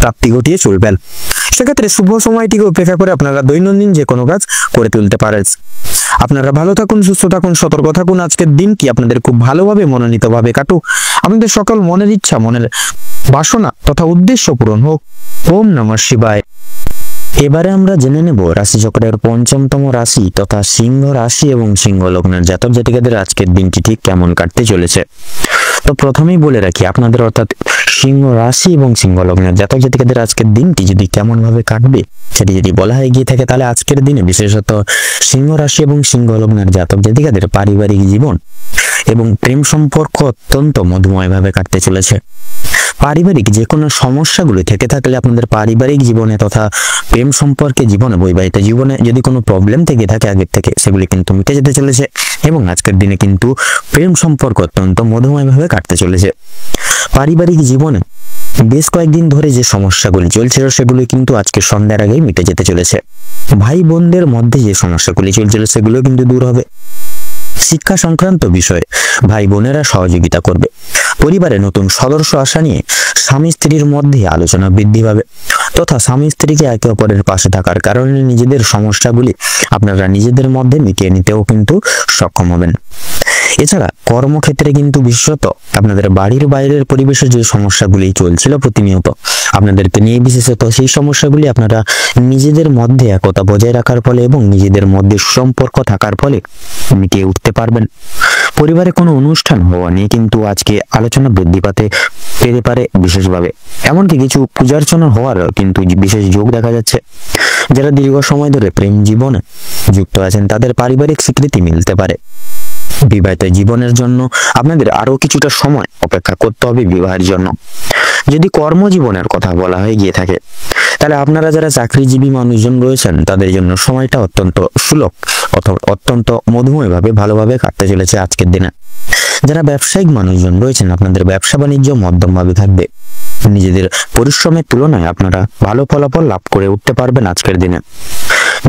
প্রাপ্তি ঘটিয়ে চলবেন। সেক্ষেত্রে শুভ সময়টিকে উপেক্ষা করে আপনারা দৈনন্দিন যে কোনো কাজ করে তুলতে পারেন। আপনারা ভালো থাকুন, সুস্থ থাকুন, সতর্ক থাকুন। আজকের দিনটি আপনাদের খুব ভালোভাবে মনোনীতভাবে কাটুক। আপনাদের সকল মনের ইচ্ছা, মনের বাসনা তথা উদ্দেশ্য পূরণ হোক। ওম নমঃ শিবায়। এবারে আমরা জেনে নেব রাশিচক্রের ৫ম রাশি তথা সিংহ রাশি এবং সিংহ লগ্নের জাতক জাতিকাদের আজকের দিনটি ঠিক কেমন কাটতে চলেছে। তো প্রথমেই বলে রাখি, আপনাদের অর্থাৎ সিংহ রাশি এবং সিংহ লগ্নের জাতক জাতিকাদের আজকের দিনটি যদি কেমন ভাবে কাটবে সেটি যদি বলা হয়ে গিয়ে থাকে, তাহলে আজকের দিনে বিশেষত সিংহ রাশি এবং সিংহ লগ্নের জাতক জাতিকাদের পারিবারিক জীবন এবং প্রেম সম্পর্ক অত্যন্ত মধুময়ভাবে কাটতে চলেছে। পারিবারিক যে কোনো সমস্যাগুলি থেকে থাকলে আপনাদের পারিবারিক জীবনে তথা প্রেম সম্পর্কে জীবনে, বৈবাহিক জীবনে যদি কোনো প্রবলেম থেকে থাকে আগের থেকে, সেগুলি কিন্তু মিটে যেতে চলেছে এবং আজকের দিনে কিন্তু প্রেম সম্পর্ক অত্যন্ত মধুময়ভাবে কাটতে চলেছে। পারিবারিক জীবনে বেশ কয়েকদিন ধরে যে সমস্যাগুলি চলছিল সেগুলি কিন্তু আজকে সন্ধ্যার আগেই মিটে যেতে চলেছে। ভাই বোনদের মধ্যে যে সমস্যাগুলি চলছিল সেগুলো কিন্তু দূর হবে। শিক্ষা সংক্রান্ত বিষয়ে ভাই বোনেরা সহযোগিতা করবে। পরিবারে নতুন সদস্য আসা নিয়ে স্বামী স্ত্রীর মধ্যে আলোচনা বৃদ্ধি পাবে তথা স্বামী স্ত্রীকে একে অপরের পাশে থাকার কারণে নিজেদের সমস্যাগুলি আপনারা নিজেদের মধ্যে মিটিয়ে নিতেও কিন্তু সক্ষম হবেন। এছাড়া কর্মক্ষেত্রে কিন্তু বিশেষত আপনাদের বাড়ির বাইরের পরিবেশে যে সমস্যাগুলি চলছিল প্রতিনিয়ত আপনাদেরকে নিয়ে, বিশেষত সেই সমস্যাগুলি আপনারা নিজেদের মধ্যে একতা বজায় রাখার ফলে এবং নিজেদের মধ্যে সুসম্পর্ক থাকার ফলে মিটিয়ে উঠতে পারবেন। পরিবারে কোনো অনুষ্ঠান হওয়া নিয়ে কিন্তু আজকে আলোচনা বৃদ্ধি পেতে পারে বিশেষভাবে। এমনকি কিছু পূজার্চনা হওয়ার কিন্তু বিশেষ যোগ দেখা যাচ্ছে। যারা দীর্ঘ সময় ধরে প্রেম জীবনে যুক্ত আছেন তাদের পারিবারিক স্বীকৃতি মিলতে পারে। বিবাহিত জীবনের জন্য আপনাদের আরো কিছুটা সময় অপেক্ষা করতে হবে বিবাহের জন্য। যদি কর্মজীবনের কথা বলা হয়ে গিয়ে থাকে তাহলে আপনারা যারা চাকরিজীবী মানুষজন রয়েছেন তাদের জন্য সময়টা অত্যন্ত সুলভ অথবা অত্যন্ত মধুময়ভাবে ভালোভাবে কাটতে চলেছে আজকের দিনে। যারা ব্যবসায়িক মানুষজন রয়েছেন আপনাদের ব্যবসা বাণিজ্য মধ্যমভাবে থাকবে। নিজেদের পরিশ্রমের তুলনায় আপনারা ভালো ফলাফল লাভ করে উঠতে পারবেন আজকের দিনে।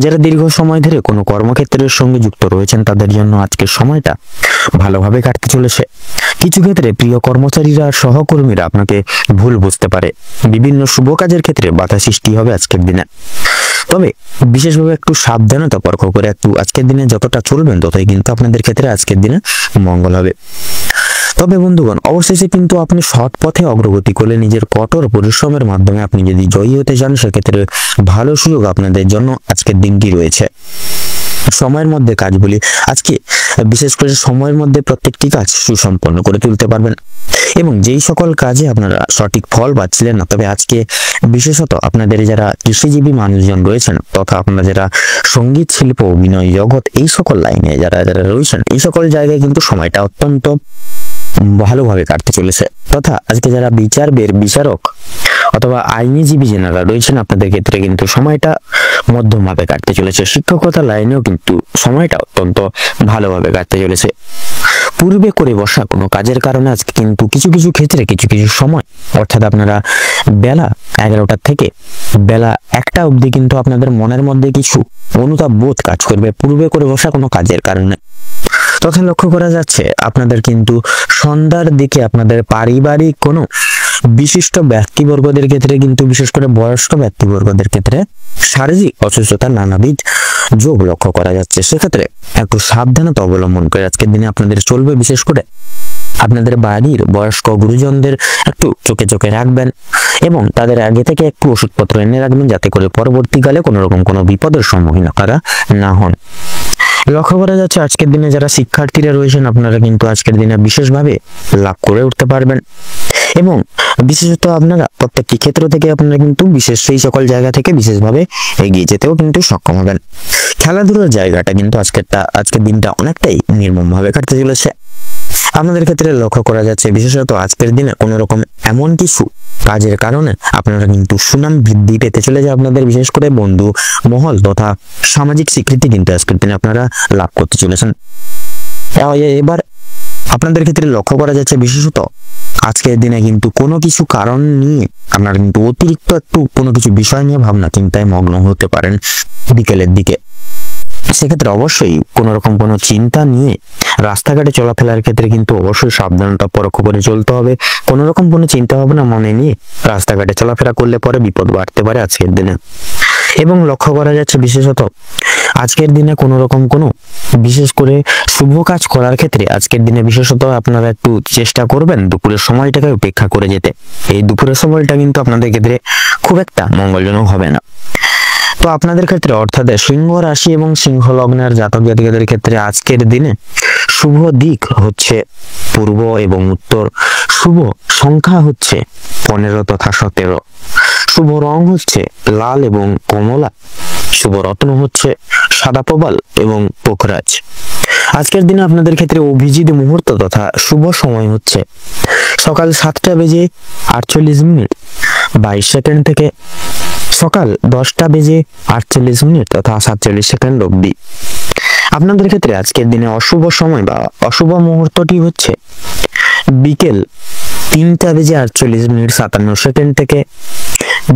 যারা দীর্ঘ সময় ধরে কোনো কর্মক্ষেত্রের সঙ্গে যুক্ত রয়েছেন তাদের জন্য আজকের সময়টা ভালোভাবে কাটতে চলেছে। কিছু ক্ষেত্রে প্রিয় কর্মচারীরা আর সহকর্মীরা আপনাকে ভুল বুঝতে পারে। বিভিন্ন শুভ কাজের ক্ষেত্রে বাধা সৃষ্টি হবে আজকের দিনে। তবে বিশেষভাবে একটু সাবধানতা পরখ করে একটু আজকের দিনে যতটা চলবেন ততই কিন্তু আপনাদের ক্ষেত্রে আজকের দিনে মঙ্গল হবে। তবে বন্ধুগণ, অবশেষে কিন্তু আপনি সৎ পথে অগ্রগতি করলে নিজের কঠোর পরিশ্রমের মাধ্যমে আপনি যদি জয়ী হতে চান সেক্ষেত্রে ভালো সুযোগ আপনাদের জন্য আজকের দিনটি রয়েছে। সময়ের মধ্যে কাজগুলি আজকে বিশেষ করে সময়ের মধ্যে প্রত্যেকটি কাজ সুসম্পন্ন করে তুলতে পারবেন এবং যেই সকল কাজে আপনারা সঠিক ফল পাচ্ছিলেন না, তবে আজকে বিশেষত আপনাদের যারা কৃষিজীবী মানুষজন রয়েছেন তথা আপনারা যারা সঙ্গীত শিল্প, অভিনয় জগৎ এই সকল লাইনে যারা যারা রয়েছেন এই সকল জায়গায় কিন্তু সময়টা অত্যন্ত ভালোভাবে কাটতে চলেছে। তথা আজকে যারা বিচারক অথবা আইনজীবী যারা রয়েছেন আপনাদের ক্ষেত্রে কিন্তু সময়টা মধ্যমভাবে কাটতে চলেছে। শিক্ষকতা লাইনেও কিন্তু সময়টা অত্যন্ত ভালোভাবে কাটতে চলেছে। পূর্বে করে বসা কোনো কাজের কারণে আজকে কিন্তু কিছু কিছু ক্ষেত্রে কিছু কিছু সময় অর্থাৎ আপনারা বেলা 11টা থেকে বেলা 1টা অবধি কিন্তু আপনাদের মনের মধ্যে কিছু অনুতাপ বোধ কাজ করবে পূর্বে করে বসা কোনো কাজের কারণে। তথা লক্ষ্য করা যাচ্ছে আপনাদের কিন্তু সন্ধ্যার দিকে আপনাদের পারিবারিক কোনো বিশিষ্ট ব্যক্তিবর্গদের ক্ষেত্রে কিন্তু বিশেষ করে বয়স্ক ব্যক্তিবর্গদের ক্ষেত্রে শারীরিক অসুস্থতার নানাবিধ যোগ লক্ষ্য করা যাচ্ছে। সেক্ষেত্রে একটু সাবধানতা অবলম্বন করে আজকের দিনে আপনাদের চলবে। বিশেষ করে আপনাদের বাড়ির বয়স্ক গুরুজনদের একটু চোখে রাখবেন এবং তাদের আগে থেকে একটু ওষুধপত্র এনে রাখবেন যাতে করে পরবর্তীকালে কোনো রকম কোনো বিপদের সম্মুখীন আপনারা না হন। লক্ষ্য করা যাচ্ছে আজকের দিনে যারা শিক্ষার্থীরা রয়েছেন আপনারা কিন্তু আজকের দিনে বিশেষভাবে লাভ করে উঠতে পারবেন এবং বিশেষত আপনারা প্রত্যেকটি ক্ষেত্র থেকে আপনারা কিন্তু বিশেষ সেই সকল জায়গা থেকে বিশেষভাবে এগিয়ে যেতেও কিন্তু সক্ষম হবেন। খেলাধুলার জায়গাটা কিন্তু আজকের দিনটা অনেকটাই নির্মমভাবে কাটতে চলেছে। আপনাদের ক্ষেত্রে লক্ষ্য করা যাচ্ছে বিশেষত আজকের দিনে কোনো রকম এমন কিছু কাজের কারণে আপনারা কিন্তু সুনাম বৃদ্ধি পেতে চলেছে। আপনাদের বিশেষ করে বন্ধু মহল তথা সামাজিক স্বীকৃতি কিন্তু আজকের দিনে আপনারা লাভ করতে চলেছেন। এবার আপনাদের ক্ষেত্রে লক্ষ্য করা যাচ্ছে বিশেষত আজকের দিনে কিন্তু কোনো কিছু কারণ নিয়ে আপনারা কিন্তু অতিরিক্ত একটু কোনো কিছু বিষয় নিয়ে ভাবনা চিন্তায় মগ্ন হতে পারেন বিকেলের দিকে। সেক্ষেত্রে অবশ্যই কোনো রকম কোনো চিন্তা নিয়ে রাস্তাঘাটে চলাফেরার ক্ষেত্রে কিন্তু অবশ্যই সাবধানতা পরখ করে চলতে হবে। কোনো রকম কোনো চিন্তা ভাবনা মনে নিয়ে রাস্তাঘাটে চলাফেরা করলে পরে বিপদ বাড়তে পারে আজকের দিনে। এবং লক্ষ্য করা যাচ্ছে বিশেষত আজকের দিনে কোনো রকম কোনো বিশেষ করে শুভ কাজ করার ক্ষেত্রে আজকের দিনে বিশেষত আপনারা একটু চেষ্টা করবেন দুপুরের সময়টাকে উপেক্ষা করে যেতে। এই দুপুরের সময়টা কিন্তু আপনাদের ক্ষেত্রে খুব একটা মঙ্গলজনক হবে না। তো আপনাদের ক্ষেত্রে অর্থাৎ সিংহ রাশি এবং সিংহ লগ্নের জাতক জাতিকাদের ক্ষেত্রে আজকের দিনে শুভ দিক হচ্ছে পূর্ব এবং উত্তর। শুভ সংখ্যা হচ্ছে 15 তথা 17। শুভ রং হচ্ছে লাল এবং কমলা। শুভ রত্ন হচ্ছে সাদা প্রবাল এবং পোখরাজ। আজকের দিনে আপনাদের ক্ষেত্রে অভিজিৎ মুহূর্ত তথা শুভ সময় হচ্ছে সকাল 7:48 থেকে সকাল 10:48 তথা 47 অবধি। আপনাদের ক্ষেত্রে আজকের দিনে অশুভ সময় বা অশুভ মুহূর্তটি হচ্ছে বিকেল 3:48 থেকে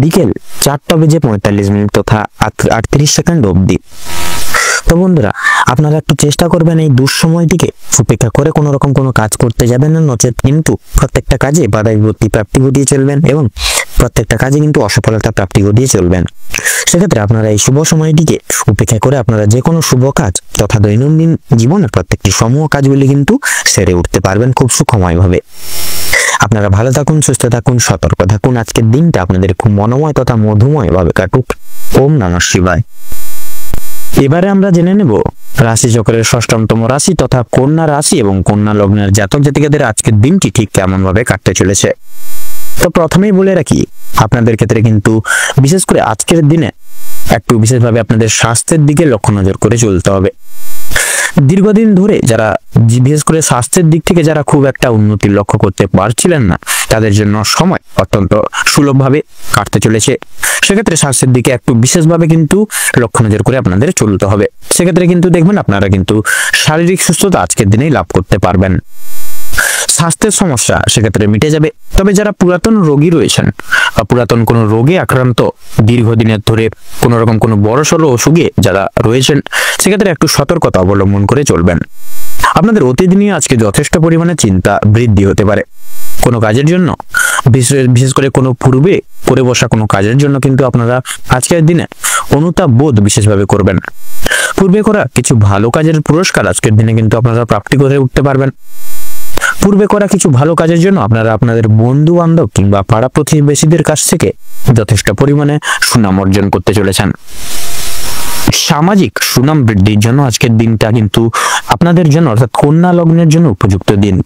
বিকেল 4:45 তথা 38 অবধি। তো বন্ধুরা, আপনারা একটু চেষ্টা করবেন এই দুঃসময়টিকে উপেক্ষা করে কোনো রকম কোনো কাজ করতে যাবেন না, নচেত কিন্তু প্রত্যেকটা কাজে বাধা বিপত্তি প্রাপ্তি ঘটিয়ে চলবেন এবং প্রত্যেকটা কাজে কিন্তু অসফলতা প্রাপ্তি ঘটিয়ে চলবেন। সেক্ষেত্রে আপনারা এই শুভ সময়টিকে উপেক্ষা করে আপনারা যে কোনো শুভ কাজ তথা দৈনন্দিন জীবনের প্রত্যেকটি সমূহ কাজগুলি কিন্তু সেরে উঠতে পারবেন খুব সুখময়ভাবে। আপনারা ভালো থাকুন, সুস্থ থাকুন, সতর্ক থাকুন। আজকের দিনটা আপনাদের খুব মনোময় তথা মধুময় ভাবে কাটুক। ওম নমঃ শিবায়। এবারে আমরা জেনে নেব রাশিচক্রের ষষ্ঠতম রাশি তথা কন্যা রাশি এবং কন্যা লগ্নের জাতক জাতিকাদের আজকের দিনটি ঠিক কেমন ভাবে কাটতে চলেছে। তো প্রথমেই বলে রাখি, আপনাদের ক্ষেত্রে কিন্তু বিশেষ করে আজকের দিনে একটু বিশেষভাবে আপনাদের স্বাস্থ্যের দিকে লক্ষ্য নজর করে চলতে হবে। দীর্ঘদিন ধরে যারা বিশেষ করে স্বাস্থ্যের দিক থেকে যারা খুব একটা উন্নতির লক্ষ্য করতে পারছিলেন না, তাদের জন্য সময় অত্যন্ত সুলভভাবে কাটতে চলেছে। সেক্ষেত্রে স্বাস্থ্যের দিকে একটু বিশেষভাবে কিন্তু লক্ষ্য নজর করে আপনাদের চলতে হবে। সেক্ষেত্রে কিন্তু দেখবেন আপনারা কিন্তু শারীরিক সুস্থতা আজকের দিনেই লাভ করতে পারবেন। স্বাস্থ্যের সমস্যা সেক্ষেত্রে মিটে যাবে। তবে যারা পুরাতন রোগী রয়েছেন বা পুরাতন কোনো রোগে আক্রান্ত দীর্ঘদিনের ধরে কোনো রকম কোনো বড়সড় অসুখে যারা রয়েছেন, সেক্ষেত্রে একটু সতর্কতা অবলম্বন করে চলবেন। আপনাদের অতীত নিয়ে আজকে যথেষ্ট পরিমাণে চিন্তা বৃদ্ধি হতে পারে। কোনো কাজের জন্য বিশেষ করে কোনো পূর্বে করে বসা কোনো কাজের জন্য কিন্তু আপনারা আজকের দিনে অনুতাপ বোধ বিশেষভাবে করবেন। পূর্বে করা কিছু ভালো কাজের পুরস্কার আজকের দিনে কিন্তু আপনারা প্রাপ্তি করে উঠতে পারবেন। পূর্বে করা কিছু ভালো কাজের জন্য আপনারা আপনাদের বন্ধু বান্ধব কিংবা পাড়া প্রতিবেশীদের কাছ থেকে যথেষ্ট পরিমাণে সুনাম অর্জন করতে চলেছেন। সামাজিক সুনাম বৃদ্ধির জন্য আজকের দিনটা কিন্তু আপনাদের জন্য অর্থাৎ কন্যা লগ্নের জন্য উপযুক্ত দিন।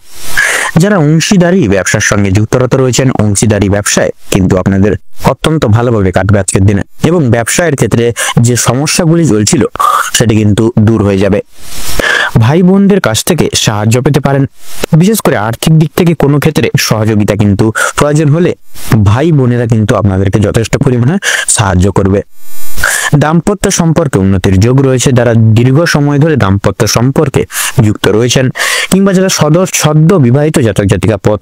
যারা অংশীদারি ব্যবসার সঙ্গে যুক্তরত রয়েছেন, অংশীদারি ব্যবসায় কিন্তু আপনাদের অত্যন্ত ভালোভাবে কাটবে আজকের দিনে এবং ব্যবসায়ের ক্ষেত্রে যে সমস্যাগুলি চলছিল সেটি কিন্তু দূর হয়ে যাবে। ভাই বোনদের কাছ থেকে সাহায্য পেতে পারেন। বিশেষ করে আর্থিক দিক থেকে কোনো ক্ষেত্রে সহযোগিতা কিন্তু প্রয়োজন হলে ভাই বোনেরা কিন্তু আপনাদেরকে যথেষ্ট পরিমাণে সাহায্য করবে। দাম্পত্য সম্পর্কে উন্নতির যোগ রয়েছে। যারা দীর্ঘ সময় ধরে দাম্পত্য সম্পর্কে যুক্ত রয়েছেন কিংবা যারা সদ্য বিবাহিত জাতক জাতিকা পথ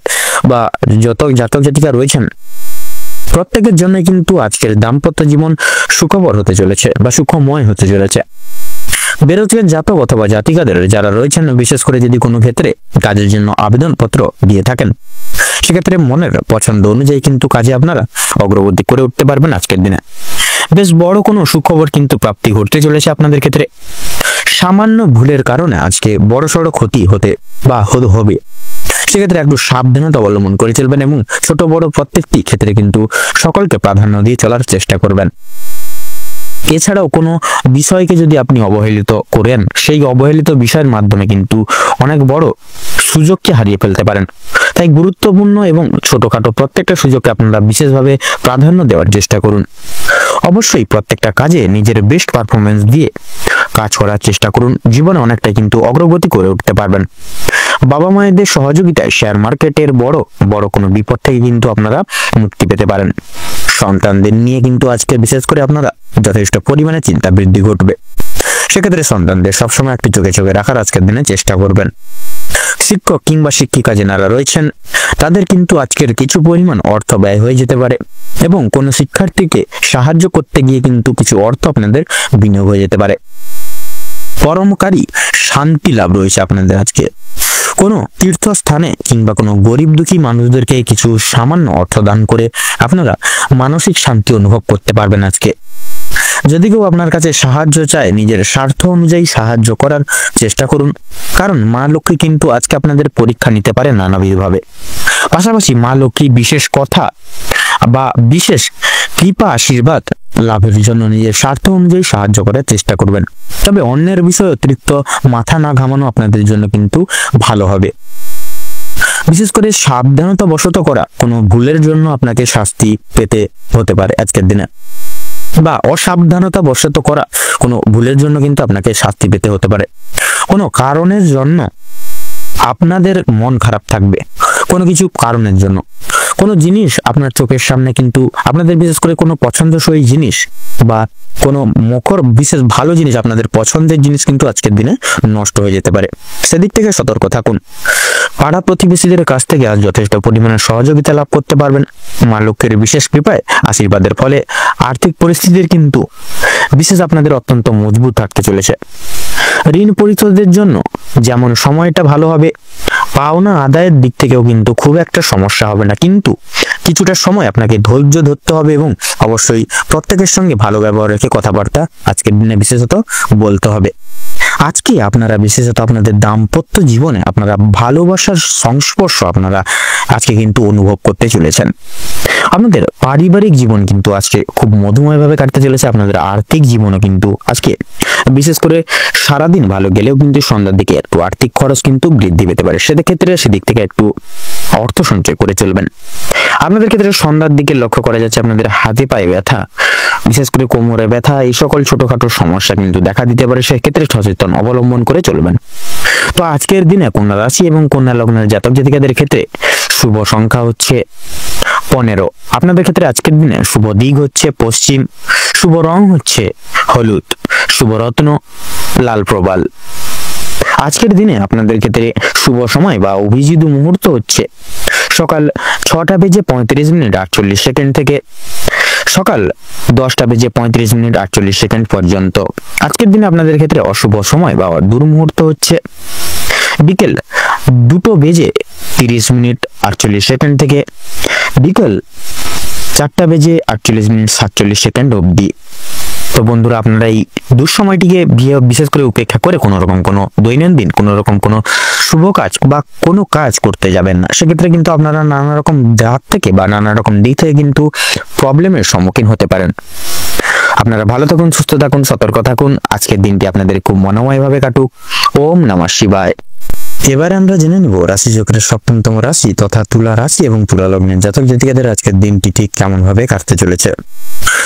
বা যত জাতক জাতিকা রয়েছেন, প্রত্যেকের জন্য কিন্তু আজকের দাম্পত্য জীবন সুখবর হতে চলেছে বা সুখময় হতে চলেছে। বেরোজগার জাতক অথবা জাতিকাদের যারা রয়েছেন, বিশেষ করে যদি কোনো ক্ষেত্রে কাজের জন্য আবেদনপত্র দিয়ে থাকেন, সেক্ষেত্রে মনের পছন্দ অনুযায়ী কিন্তু কাজে আপনারা অগ্রগতি করে উঠতে পারবেন আজকের দিনে। বেশ বড় কোনো সুখবর কিন্তু প্রাপ্তি ঘটতে চলেছে আপনাদের ক্ষেত্রে। সামান্য ভুলের কারণে আজকে বড়সড় ক্ষতি হতে হবে। সেক্ষেত্রে একটু সাবধানতা অবলম্বন করে চলবেন এবং ছোট বড় প্রত্যেকটি ক্ষেত্রে কিন্তু সকলকে প্রাধান্য দিয়ে চলার চেষ্টা করবেন। এছাড়াও কোনো বিষয়কে যদি আপনি অবহেলিত করেন, সেই অবহেলিত বিষয়ের মাধ্যমে কিন্তু অনেক বড় সুযোগকে হারিয়ে ফেলতে পারেন। তাই গুরুত্বপূর্ণ এবং ছোটখাটো প্রত্যেকটা সুযোগকে আপনারা বিশেষভাবে প্রাধান্য দেওয়ার চেষ্টা করুন। অবশ্যই প্রত্যেকটা কাজে নিজের বেস্ট পারফরমেন্স দিয়ে কাজ করার চেষ্টা করুন। জীবনে অনেকটা কিন্তু অগ্রগতি করে উঠতে পারবেন। বাবা মায়েদের সহযোগিতায় শেয়ার মার্কেটের বড় কোনো বিপদ থেকে কিন্তু আপনারা মুক্তি পেতে পারেন। সন্তানদের নিয়ে কিন্তু আজকে বিশেষ করে আপনারা যথেষ্ট পরিমাণে চিন্তা বৃদ্ধি ঘটবে। সেক্ষেত্রে সন্তানদের সবসময় একটু চোখে চোখে রাখার আজকের দিনে চেষ্টা করবেন। শিক্ষক কিংবা শিক্ষিকা যারা রয়েছেন, তাদের কিন্তু আজকের কিছু পরিমাণ অর্থ ব্যয় হয়ে যেতে পারে এবং কোনো শিক্ষার্থীকে সাহায্য করতে গিয়ে কিন্তু কিছু অর্থ আপনাদের বিনিয়োগ হয়ে যেতে পারে। পরমকারী শান্তি লাভ রয়েছে আপনাদের আজকে। কোনো তীর্থস্থানে কিংবা কোনো গরিব দুঃখী মানুষদেরকে কিছু সামান্য অর্থ দান করে আপনারা মানসিক শান্তি অনুভব করতে পারবেন আজকে। যদি কেউ আপনার কাছে সাহায্য চায়, নিজের স্বার্থ অনুযায়ী সাহায্য করার চেষ্টা করুন, কারণ মা লক্ষ্মী কিন্তু আজকে আপনাদের পরীক্ষা নিতে পারে নানাবিধভাবে। পাশাপাশি মা লক্ষ্মী বিশেষ কথা বা বিশেষ কৃপা আশীর্বাদ লাভের জন্য নিজের স্বার্থ অনুযায়ী সাহায্য করার চেষ্টা করবেন। তবে অন্যের বিষয়ে অতিরিক্ত মাথা না ঘামানো আপনাদের জন্য কিন্তু ভালো হবে। বিশেষ করে সাবধানতা বশত করা কোনো ভুলের জন্য আপনাকে শাস্তি পেতে হতে পারে আজকের দিনে। বা অসাবধানতা বশত করা কোনো ভুলের জন্য কিন্তু আপনাকে শাস্তি পেতে হতে পারে। কোনো কারণের জন্য আপনাদের মন খারাপ থাকবে, কোনো কিছু কারণের জন্য কোনো জিনিস আপনার চোখের সামনে কিন্তু আপনাদের বিশেষ করে কোনো পছন্দসই জিনিস বা কোনো বিশেষ ভালো জিনিস, আপনাদের পছন্দের জিনিস কিন্তু আজকের দিনে নষ্ট হয়ে যেতে পারে। সেদিক থেকে সতর্ক থাকুন। পাড়া প্রতিবেশীদের কাছ থেকে আজ যথেষ্ট পরিমাণে সহযোগিতা লাভ করতে পারবেন। মা লক্ষ্মীর বিশেষ কৃপায় আশীর্বাদের ফলে আর্থিক পরিস্থিতির কিন্তু বিশেষ আপনাদের অত্যন্ত মজবুত থাকতে চলেছে। ঋণ পরিশোধের জন্য যেমন সময়টা ভালো হবে, পাওনা আদায়ের দিক থেকেও কিন্তু খুব একটা সমস্যা হবে না, কিন্তু কিছুটা সময় আপনাকে ধৈর্য ধরতে হবে এবং অবশ্যই প্রত্যেকের সঙ্গে ভালো ব্যবহার রেখে কথাবার্তা আজকের দিনে বিশেষত বলতে হবে। আজকে আপনারা বিশেষত আপনাদের দাম্পত্য জীবনে আপনারা ভালোবাসার সংস্পর্শ আপনারা আজকে কিন্তু অনুভব করতে চলেছেন। আপনাদের পারিবারিক জীবন কিন্তু আজকে খুব মধুময়ভাবে কাটতে চলেছে। আপনাদের আর্থিক জীবনও কিন্তু আজকে বিশেষ করে সারাদিন ভালো গেলেও কিন্তু সন্ধ্যার দিকে একটু আর্থিক খরচ কিন্তু বৃদ্ধি পেতে পারে, সেদিক থেকে একটু অর্থ সঞ্চয় করে চলবেন। আপনাদের ক্ষেত্রে সন্ধ্যার দিকে লক্ষ্য করা যাচ্ছে আপনাদের হাতে পায়ে ব্যথা, বিশেষ করে কোমরে ব্যথা, এই সকল ছোটখাটো সমস্যা কিন্তু দেখা দিতে পারে, সেক্ষেত্রে সচেতন অবলম্বন করে চলবেন। তো আজকের দিনে কন্যা রাশি এবং কন্যা লগ্নের জাতক জাতিকাদের ক্ষেত্রে শুভ সংখ্যা হচ্ছে 15। আপনাদের ক্ষেত্রে আজকের দিনে শুভ দিক হচ্ছে পশ্চিম, শুভ রং হচ্ছে হলুদ, শুভ রত্ন লাল প্রবাল। আজকের দিনে আপনাদের ক্ষেত্রে শুভ সময় বা অভিজিৎ মুহূর্ত হচ্ছে সকাল 6:35 থেকে সকাল 10:35 পর্যন্ত। আজকের দিনে আপনাদের ক্ষেত্রে অশুভ সময় বা দুর্মুহূর্ত হচ্ছে বিকেল 2:30 থেকে বিকেল 4:48 অবধি। তো বন্ধুরা, আপনারা এই দুঃসময়টিকে বিশেষ করে উপেক্ষা করে কোনো রকম কোনো দৈনন্দিন কোনো রকম কোনো শুভ কাজ বা কোনো কাজ করতে যাবেন না। সেক্ষেত্রে কিন্তু আপনারা নানা রকম হাত থেকে বা নানা রকম দিক থেকে কিন্তু প্রবলেমের সম্মুখীন হতে পারেন। আপনারা ভালো থাকুন, সুস্থ থাকুন, সতর্ক থাকুন। আজকের দিনটি আপনাদের খুব মনোময়ভাবে কাটুক। ওম নমঃ শিবায়। এবারে আমরা জেনে নেব রাশি চক্রের 7তম রাশি তথা তুলা রাশি এবং তুলা লগ্নের জাতক জাতিকাদের আজকের দিনটি ঠিক কেমন ভাবে কাটতে চলেছে।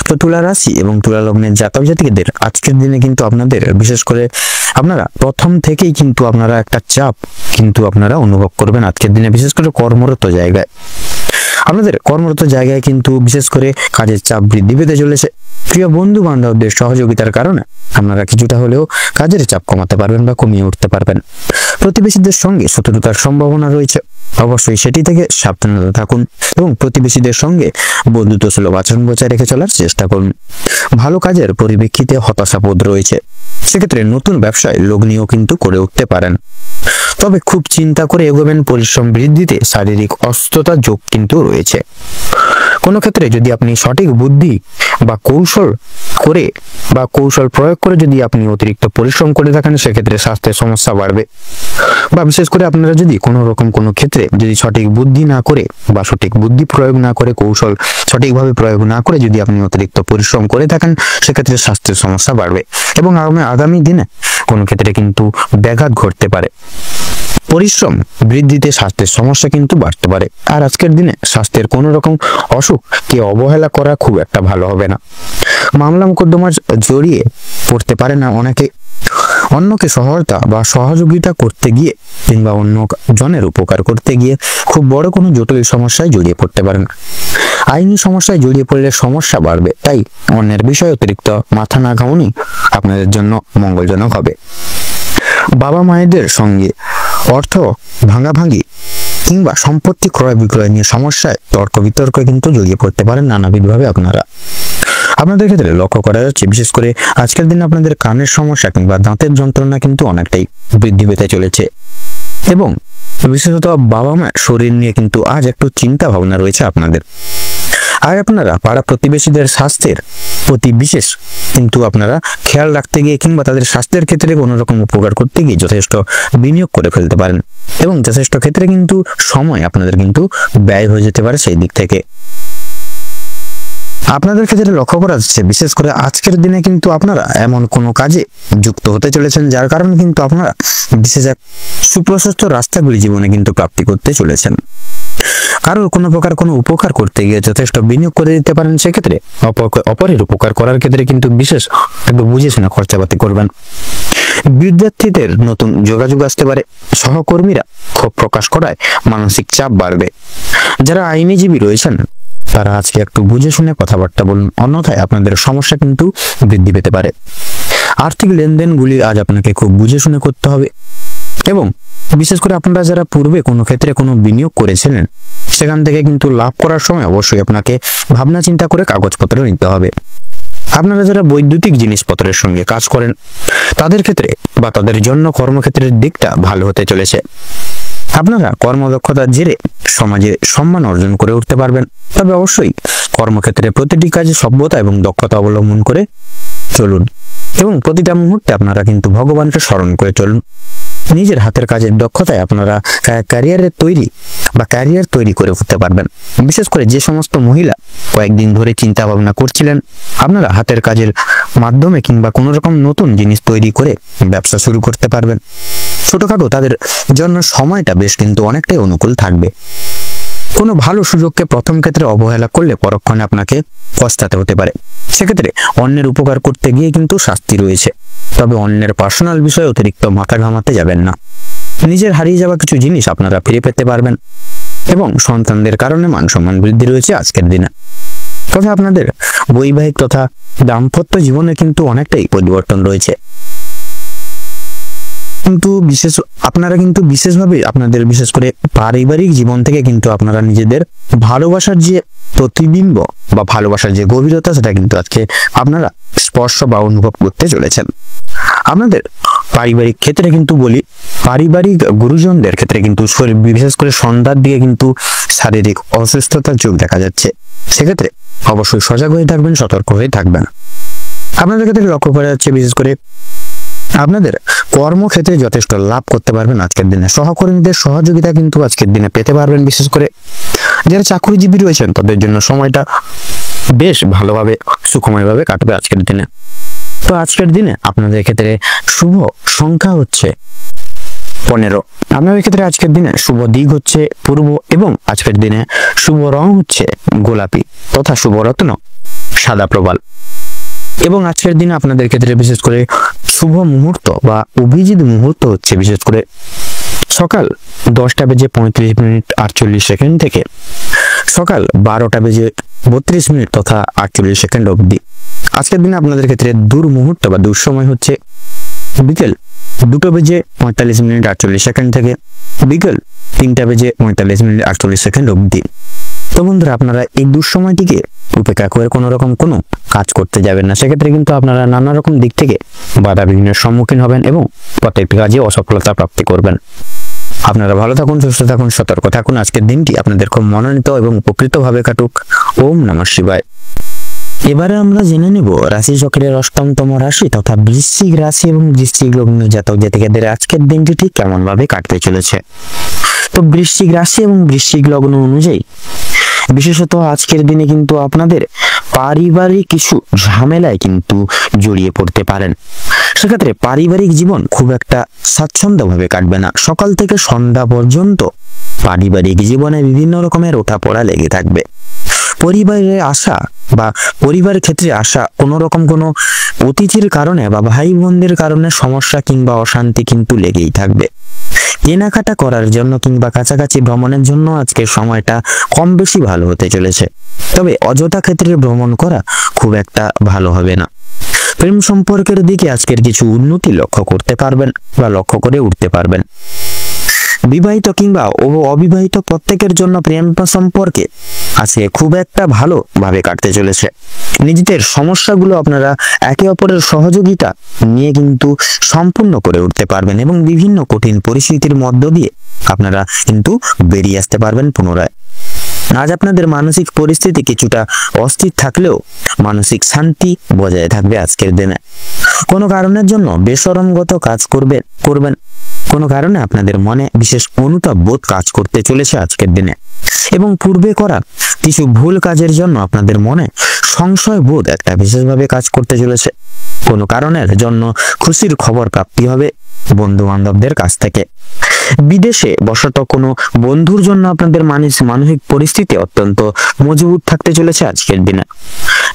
তো তুলা রাশি এবং তুলা লগ্নের জাতক জাতিকাদের আজকের দিনে কিন্তু আপনাদের বিশেষ করে আপনারা প্রথম থেকেই কিন্তু আপনারা একটা চাপ কিন্তু আপনারা অনুভব করবেন আজকের দিনে, বিশেষ করে কর্মরত জায়গায়। আপনাদের কর্মরত জায়গায় কিন্তু বিশেষ করে কাজের চাপ বৃদ্ধি পেতে চলেছে। প্রিয় বন্ধু বান্ধবদের সহযোগিতার কারণে আপনারা কিছুটা হলেও কাজের চাপ কমাতে পারবেন বা কমিয়ে উঠতে পারবেন। প্রতিবেশীদের সঙ্গে শত্রুতার সম্ভাবনা রয়েছে, অবশ্যই সেটি থেকে সাবধানতা থাকুন এবং প্রতিবেশীদের সঙ্গে বন্ধুত্ব সুলভ আচরণ বজায় রেখে চলার চেষ্টা করুন। ভালো কাজের পরিপ্রেক্ষিতে হতাশাবোধ রয়েছে, সেক্ষেত্রে নতুন ব্যবসায় লগ্নিও কিন্তু করে উঠতে পারেন। তবে খুব চিন্তা করে এগোবেন, পরিশ্রম বৃদ্ধিতে শারীরিক অসুস্থতা যোগ কিন্তু রয়েছে। কোনো ক্ষেত্রে যদি আপনি সঠিক বুদ্ধি বা কৌশল প্রয়োগ করে যদি আপনি অতিরিক্ত পরিশ্রম করে থাকেন, সেক্ষেত্রে স্বাস্থ্যের সমস্যা বাড়বে। বা বিশেষ করে আপনারা যদি কোনো রকম কোনো ক্ষেত্রে যদি সঠিক বুদ্ধি না করে বা সঠিক বুদ্ধি প্রয়োগ না করে, কৌশল সঠিকভাবে প্রয়োগ না করে যদি আপনি অতিরিক্ত পরিশ্রম করে থাকেন, সেক্ষেত্রে স্বাস্থ্যের সমস্যা বাড়বে এবং আগামী দিনে কোনো ক্ষেত্রে কিন্তু ব্যাঘাত ঘটতে পারে। পরিশ্রম বৃদ্ধিতে স্বাস্থ্যের সমস্যা কিন্তু বাড়তে পারে। আর আজকের দিনে স্বাস্থ্যের কোনো রকম অসুখকে অবহেলা করা খুব একটা ভালো হবে না। মামলা মোকদ্দমা জড়িয়ে পড়তে পারে না অনেকে। অন্যকে সহায়তা বা সহযোগিতা করতে গিয়ে কিংবা অন্য জনের উপকার করতে গিয়ে খুব বড় কোনো জটিল সমস্যায় জড়িয়ে পড়তে পারেন। আইনি সমস্যায় জড়িয়ে পড়লে সমস্যা বাড়বে, তাই অন্যের বিষয়ে অতিরিক্ত মাথা না ঘামানোই আপনাদের জন্য মঙ্গলজনক হবে। বাবা মায়েদের সঙ্গে অর্থ ভাঙাভাঙি কিংবা সম্পত্তি ক্রয় বিক্রয় নিয়ে সমস্যায় তর্ক বিতর্কে কিন্তু জড়িয়ে পড়তে পারেন নানাবিধভাবে। আপনাদের ক্ষেত্রে লক্ষ্য করা যাচ্ছে বিশেষ করে আজকের দিনে আপনাদের কানের সমস্যা কিংবা দাঁতের যন্ত্রণা কিন্তু অনেকটাই বৃদ্ধি পেতে চলেছে এবং বিশেষত বাবা মায়ের শরীর নিয়ে কিন্তু আজ একটু চিন্তা ভাবনা রয়েছে আপনাদের। আর আপনারা পাড়া প্রতিবেশীদের স্বাস্থ্যের প্রতি বিশেষ কিন্তু আপনারা খেয়াল রাখতে গিয়ে কিংবা তাদের স্বাস্থ্যের ক্ষেত্রে কোনো রকম উপকার করতে গিয়ে যথেষ্ট বিনিয়োগ করে ফেলতে পারেন এবং যথেষ্ট ক্ষেত্রে কিন্তু সময় আপনাদের কিন্তু ব্যয় হয়ে যেতে পারে। সেই দিক থেকে আপনাদের ক্ষেত্রে লক্ষ্য করা যাচ্ছে বিশেষ করে আজকের দিনে কিন্তু আপনারা এমন কোনো কাজে যুক্ত হতে চলেছেন যার কারণে কিন্তু আপনারা বিশেষ এক সুপ্রশস্ত রাস্তাগুলি জীবনে কিন্তু প্রাপ্তি করতে চলেছেন। কারোর কোনো প্রকার কোনো উপকার করতে গিয়ে যথেষ্ট বিনিয়োগ করে দিতে পারেন, সেক্ষেত্রে অপরের উপকার করার ক্ষেত্রে কিন্তু বিশেষ একটু বুঝে শুনে খরচাপাতি করবেন। বিদ্যার্থীদের নতুন যোগাযোগ আসতে পারে, সহকর্মীরা ক্ষোভ প্রকাশ করায় মানসিক চাপ বাড়বে। যারা আইনজীবী রয়েছেন তারা আজকে একটু বুঝে শুনে কথাবার্তা বলুন, অন্যথায় আপনাদের সমস্যা কিন্তু বৃদ্ধি পেতে পারে। আর্থিক লেনদেনগুলি আজ আপনাকে খুব বুঝে শুনে করতে হবে এবং বিশেষ করে আপনারা যারা পূর্বে কোনো ক্ষেত্রে কোনো বিনিয়োগ করেছিলেন সেখান থেকে কিন্তু লাভ করার সময় অবশ্যই আপনাকে ভাবনা চিন্তা করে কাগজপত্র নিতে হবে। আপনারা যারা বৈদ্যুতিক জিনিসপত্রের সঙ্গে কাজ করেন তাদের ক্ষেত্রে বা তাদের জন্য কর্মক্ষেত্রের দিকটা ভালো হতে চলেছে। আপনারা কর্মদক্ষতার জেরে সমাজে সম্মান অর্জন করে উঠতে পারবেন, তবে অবশ্যই কর্মক্ষেত্রে প্রতিটি কাজে সভ্যতা এবং দক্ষতা অবলম্বন করে চলুন এবং প্রতিটা মুহূর্তে আপনারা কিন্তু ভগবানকে স্মরণ করে চলুন। নিজের হাতের কাজের দক্ষতায় আপনারা ক্যারিয়ার তৈরি করে উঠতে পারবেন। বিশেষ করে যে সমস্ত মহিলা কয়েকদিন ধরে চিন্তা ভাবনা করছিলেন আপনারা হাতের কাজের মাধ্যমে কিংবা কোনো রকম নতুন জিনিস তৈরি করে ব্যবসা শুরু করতে পারবেন। ছোটখাটো তাদের জন্য সময়টা বেশ কিন্তু অনেকটাই অনুকূল থাকবে। কোনো ভালো সুযোগকে প্রথম ক্ষেত্রে অবহেলা করলে পরক্ষণে আপনাকে পস্তাতে হতে পারে, সেক্ষেত্রে অন্যের উপকার করতে গিয়ে কিন্তু শাস্তি রয়েছে। তবে অন্যের পার্সোনাল বিষয়ে অতিরিক্ত মাথা ঘামাতে যাবেন না। নিজের হারিয়ে যাওয়া কিছু জিনিস আপনারা ফিরে পেতে পারবেন এবং সন্তানদের কারণে মান সম্মান বৃদ্ধি রয়েছে আজকের দিনে। তবে আপনাদের বৈবাহিক তথা দাম্পত্য জীবনে কিন্তু অনেকটাই পরিবর্তন রয়েছে, কিন্তু আপনারা কিন্তু বিশেষভাবে আপনাদের বিশেষ করে পারিবারিক জীবন থেকে কিন্তু আপনারা নিজেদের ভালোবাসার যে প্রতিবিম্ব বা ভালোবাসার যে গভীরতা সেটা কিন্তু আজকে আপনারা স্পর্শ বা অনুভব করতে চলেছেন। আপনাদের পারিবারিক ক্ষেত্রে কিন্তু বলি, পারিবারিক গুরুজনদের ক্ষেত্রে কিন্তু বিশেষ করে সন্ধ্যার দিকে কিন্তু শারীরিক অসুস্থতার যোগ দেখা যাচ্ছে, সেক্ষেত্রে অবশ্যই সজাগ হয়ে থাকবেন, সতর্ক হয়ে থাকবেন। আপনাদের ক্ষেত্রে লক্ষ্য করা যাচ্ছে বিশেষ করে আপনাদের কর্মক্ষেত্রে যথেষ্ট লাভ করতে পারবেন আজকের দিনে। সহকর্মীদের সহযোগিতা কিন্তু আজকের দিনে পেতে পারবেন। বিশেষ করে যারা চাকরিজীবী রয়েছেন তাদের জন্য সময়টা বেশ ভালোভাবে সুখময়ভাবে কাটবে আজকের দিনে। তো আজকের দিনে আপনাদের ক্ষেত্রে শুভ সংখ্যা হচ্ছে 15। আপনাদের ক্ষেত্রে আজকের দিনে শুভ দিক হচ্ছে পূর্ব এবং আজকের দিনে শুভ রং হচ্ছে গোলাপি তথা শুভ রত্ন সাদা প্রবাল। এবং আজকের দিনে আপনাদের ক্ষেত্রে বিশেষ করে শুভ মুহূর্ত বা অভিজিৎ মুহূর্ত হচ্ছে বিশেষ করে সকাল 10:35 থেকে সকাল 12:32 তথা 48 অবধি। আজকের দিনে আপনাদের ক্ষেত্রে দুর্মুহূর্ত বা দুঃসময় হচ্ছে বিকেল 2:45 থেকে বিকেল 3:45 অবধি। তো বন্ধুরা, আপনারা এই দুঃসময়টিকে উপেক্ষা করে কোনো রকম কোনো কাজ করতে যাবেন না, সেক্ষেত্রে কিন্তু আপনারা নানা রকম দিক থেকে বাধা বিঘ্নের সম্মুখীন হবেন এবং প্রত্যেকটি কাজে অসফলতা প্রাপ্তি করবেন। আপনারা ভালো থাকুন, সুস্থ থাকুন, সতর্ক থাকুন। আজকের দিনটি আপনাদের খুব মনোনীত এবং উপকৃতভাবে কাটুক। ওম নমঃ শিবায়। এবারে আমরা জেনে নেব রাশি চক্রের অষ্টমতম রাশি তথা বৃশ্চিক রাশি এবং বৃশ্চিক লগ্ন জাতক জাতিকাদের আজকের দিনটি ঠিক কেমন ভাবে কাটতে চলেছে। তো বৃশ্চিক রাশি এবং বৃশ্চিক লগ্ন অনুযায়ী বিশেষত আজকের দিনে কিন্তু আপনাদের পারিবারিক কিছু ঝামেলায় কিন্তু জড়িয়ে পড়তে পারেন, সেক্ষেত্রে পারিবারিক জীবন খুব একটা স্বাচ্ছন্দ্যভাবে কাটবে না। সকাল থেকে সন্ধ্যা পর্যন্ত পারিবারিক জীবনে বিভিন্ন রকমের ওঠাপড়া লেগে থাকবে। পরিবারের আশা বা পরিবারের ক্ষেত্রে আসা কোনো রকম কোনো অতিথির কারণে বা ভাই বোনদের কারণে সমস্যা কিংবা অশান্তি কিন্তু লেগেই থাকবে। কেনাকাটা করার জন্য কিংবা কাছাকাছি ভ্রমণের জন্য আজকের সময়টা কম বেশি ভালো হতে চলেছে, তবে অযথা ক্ষেত্রে ভ্রমণ করা খুব একটা ভালো হবে না। প্রেম সম্পর্কের দিকে আজকের কিছু উন্নতি লক্ষ্য করতে পারবেন বা লক্ষ্য করে উঠতে পারবেন। বিবাহিত কিংবা অবিবাহিত প্রত্যেকের জন্য প্রেম সম্পর্কে আজকে খুব একটা ভালোভাবে কাটতে চলেছে। নিজেদের সমস্যাগুলো আপনারা একে অপরের সহযোগিতা নিয়ে কিন্তু সম্পূর্ণ করে উঠতে পারবেন এবং বিভিন্ন কঠিন পরিস্থিতির মধ্য দিয়ে আপনারা কিন্তু বেরিয়ে আসতে পারবেন পুনরায়। আজ আপনাদের মানসিক পরিস্থিতি কিছুটা অস্থির থাকলেও মানসিক শান্তি বজায় থাকবে আজকের দিনে। কোনো কারণের জন্য বেশরমগত কাজ করবেন, কোনো কারণে আপনাদের মনে বিশেষ অনুতাপ বোধ কাজ করতে চলেছে আজকের দিনে এবং পূর্বে করা কিছু ভুল কাজের জন্য আপনাদের মনে সংশয় বোধ একটা বিশেষভাবে কাজ করতে চলেছে। কোনো কারণের জন্য খুশির খবর প্রাপ্তি হবে বন্ধু বান্ধবদের কাছ থেকে। বিদেশে বসত কোনো বন্ধুর জন্য আপনাদের মানসিক পরিস্থিতি অত্যন্ত মজবুত থাকতে চলেছে আজকের দিনে।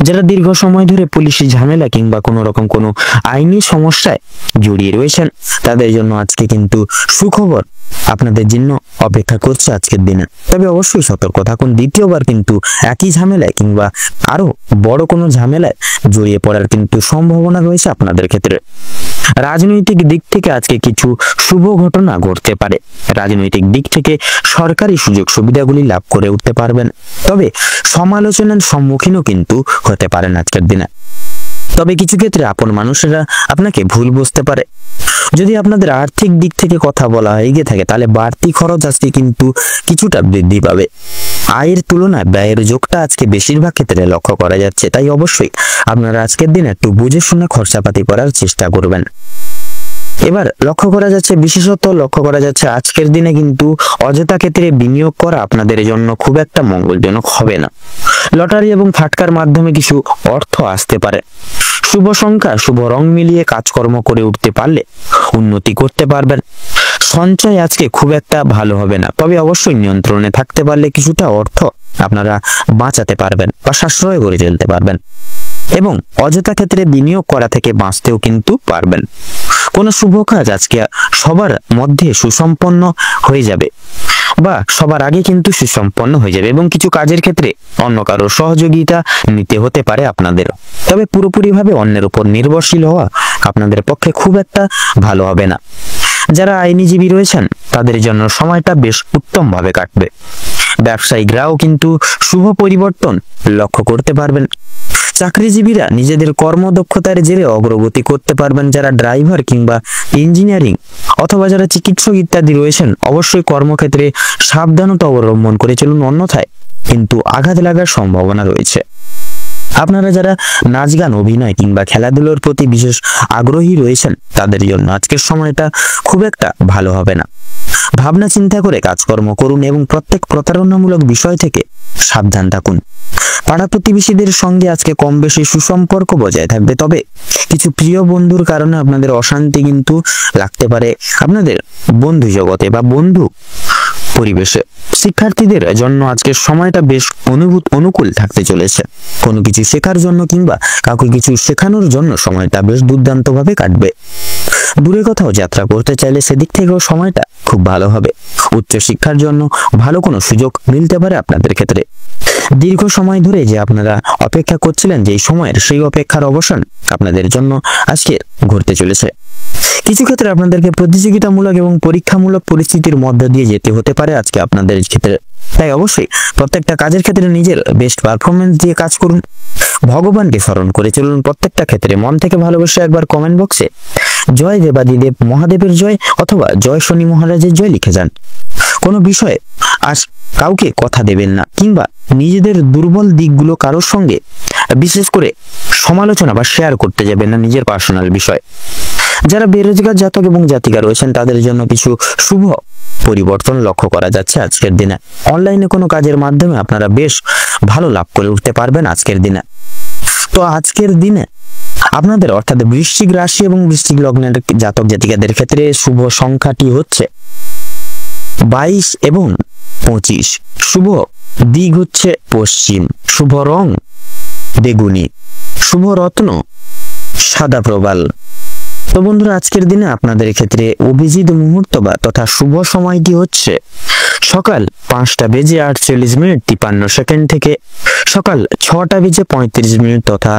যারা দীর্ঘ সময় ধরে পুলিশি ঝামেলা কিংবা কোনো রকম কোনো আইনি সমস্যায় জড়িয়ে রয়েছেন, তাদের জন্য আজকে কিন্তু সুখবর আপনাদের জন্য অপেক্ষা করছে আজকের দিনে। তবে অবশ্যই সতর্ক থাকুন, দ্বিতীয়বার কিন্তু একই ঝামেলায় কিংবা আরো বড় কোনো ঝামেলায় জড়িয়ে পড়ার কিন্তু সম্ভাবনা রয়েছে আপনাদের ক্ষেত্রে। রাজনৈতিক দিক থেকে আজকে কিছু শুভ ঘটনা ঘটতে পারে। রাজনৈতিক দিক থেকে সরকারি সুযোগ সুবিধাগুলি লাভ করে উঠতে পারবেন, তবে সমালোচনার সম্মুখীনও কিন্তু হতে পারেন আজকের দিনে। তবে কিছু ক্ষেত্রে আপন মানুষেরা আপনাকে ভুল বুঝতে পারে। যদি আপনাদের আর্থিক দিক থেকে কথা বলা হয়ে গিয়ে থাকে, তাহলে বাড়তি খরচ আজকে কিন্তু কিছুটা বৃদ্ধি পাবে। আয়ের তুলনায় ব্যয়ের যোগটা আজকে বেশিরভাগ ক্ষেত্রে লক্ষ্য করা যাচ্ছে, তাই অবশ্যই আপনারা আজকের দিনে একটু বুঝে শুনে খরচাপাতি করার চেষ্টা করবেন। এবার বিশেষত লক্ষ্য করা যাচ্ছে আজকের দিনে কিন্তু অযথা ক্ষেত্রে বিনিয়োগ করা আপনাদের জন্য খুব একটা মঙ্গলজনক হবে না। লটারি এবং ফাটকার মাধ্যমে কিছু অর্থ আসতে পারে। শুভ সংখ্যা, শুভ রং মিলিয়ে কাজকর্ম করে উঠতে পারলে উন্নতি করতে পারবেন। সঞ্চয় আজকে খুব একটা ভালো হবে না, তবে অবশ্যই নিয়ন্ত্রণে থাকতে পারলে কিছুটা অর্থ আপনারা বাঁচাতে পারবেন বা সাশ্রয় করে চলতে পারবেন এবং অযথা ক্ষেত্রে বিনিয়োগ করা থেকে বাঁচতেও কিন্তু পারবেন। কোন শুভ কাজ আজকে সবার মধ্যে সুসম্পন্ন হয়ে যাবে বা সবার আগে কিন্তু সুসম্পন্ন হয়ে যাবে এবং কিছু কাজের ক্ষেত্রে অন্য কারোর সহযোগিতা নিতে হতে পারে আপনাদের। তবে পুরোপুরিভাবে অন্যের উপর নির্ভরশীল হওয়া আপনাদের পক্ষে খুব একটা ভালো হবে না। যারা আইনজীবী রয়েছেন তাদের জন্য সময়টা বেশ উত্তমভাবে কাটবে। ব্যবসায়িকরাও কিন্তু শুভ পরিবর্তন লক্ষ্য করতে পারবেন। চাকরিজীবীরা নিজেদের কর্মদক্ষতার জেরে অগ্রগতি করতে পারবেন। যারা ড্রাইভার কিংবা ইঞ্জিনিয়ারিং অথবা যারা চিকিৎসক ইত্যাদি রয়েছেন, অবশ্যই কর্মক্ষেত্রে সাবধানতা অবলম্বন করে চলুন, অন্যথায় কিন্তু আঘাত লাগার সম্ভাবনা রয়েছে। আপনারা যারা নাচ গান, অভিনয় কিংবা খেলাধুলার প্রতি বিশেষ আগ্রহী রয়েছেন, তাদের জন্য আজকের সময়টা খুব একটা ভালো হবে না। ভাবনা চিন্তা করে কাজকর্ম করুন এবং প্রত্যেক প্রতারণামূলক বিষয় থেকে সাবধান থাকুন। পাড়া প্রতিবেশীদের সঙ্গে আজকে কম বেশি সুসম্পর্ক বজায় থাকবে, তবে কিছু প্রিয় বন্ধুর কারণে আপনাদের অশান্তি কিন্তু লাগতে পারে আপনাদের বন্ধু জগতে বা বন্ধু পরিবেশে। শিক্ষার্থীদের জন্য আজকের সময়টা বেশ অনুকূল থাকতে চলেছে। কোনো কিছু শেখার জন্য কিংবা কাউকে কিছু শেখানোর জন্য সময়টা বেশ দুর্দান্তভাবে কাটবে। দূরে কোথাও যাত্রা করতে চাইলে সেদিক থেকেও সময়টা খুব ভালো হবে। উচ্চশিক্ষার জন্য ভালো কোনো সুযোগ মিলতে পারে আপনাদের ক্ষেত্রে। দীর্ঘ সময় ধরে যে আপনারা অপেক্ষা করছিলেন, যে সময়ের সেই অপেক্ষার অবসান আপনাদের জন্য আজকে ঘটতে চলেছে। কিছু ক্ষেত্রে আপনাদেরকে প্রতিযোগিতামূলক এবং পরীক্ষামূলক পরিস্থিতির মধ্য দিয়ে যেতে হতে পারে আজকে আপনাদের ক্ষেত্রে। তাই অবশ্যই প্রত্যেকটা কাজের ক্ষেত্রে নিজের বেস্ট পারফরমেন্স দিয়ে কাজ করুন। ভগবানকে স্মরণ করে চলুন প্রত্যেকটা ক্ষেত্রে। মন থেকে ভালোবেসে একবার কমেন্ট বক্সে জয় দেবাদিদেব মহাদেবের জয় অথবা জয় শনি মহারাজের জয় লিখে যান। কোনো বিষয়ে কাউকে কথা দেবেন না কিংবা নিজেদের দুর্বল দিকগুলো কারোর সঙ্গে বিশেষ করে সমালোচনা বা শেয়ার করতে যাবেন না নিজের পার্সোনাল বিষয়। যারা বেরোজগার জাতক এবং জাতিকা রয়েছেন, তাদের জন্য কিছু শুভ পরিবর্তন লক্ষ্য করা যাচ্ছে আজকের দিনে। অনলাইনে কোনো কাজের মাধ্যমে আপনারা বেশ ভালো লাভ করে উঠতে পারবেন আজকের দিনে। তো আজকের দিনে আপনাদের অর্থাৎ বৃশ্চিক রাশি এবং বৃশ্চিক লগ্নের জাতক জাতিকাদের ক্ষেত্রে শুভ সংখ্যাটি হচ্ছে 22 এবং 25। শুভ দিক হচ্ছে পশ্চিম। শুভ রং বেগুনি। শুভ রত্ন সাদা প্রবাল। তো বন্ধুরা, আজকের দিনে আপনাদের ক্ষেত্রে অভিজিৎ মুহূর্ত বা তথা শুভ সময়টি হচ্ছে সকাল 5:48 থেকে সকাল 6:35 তথা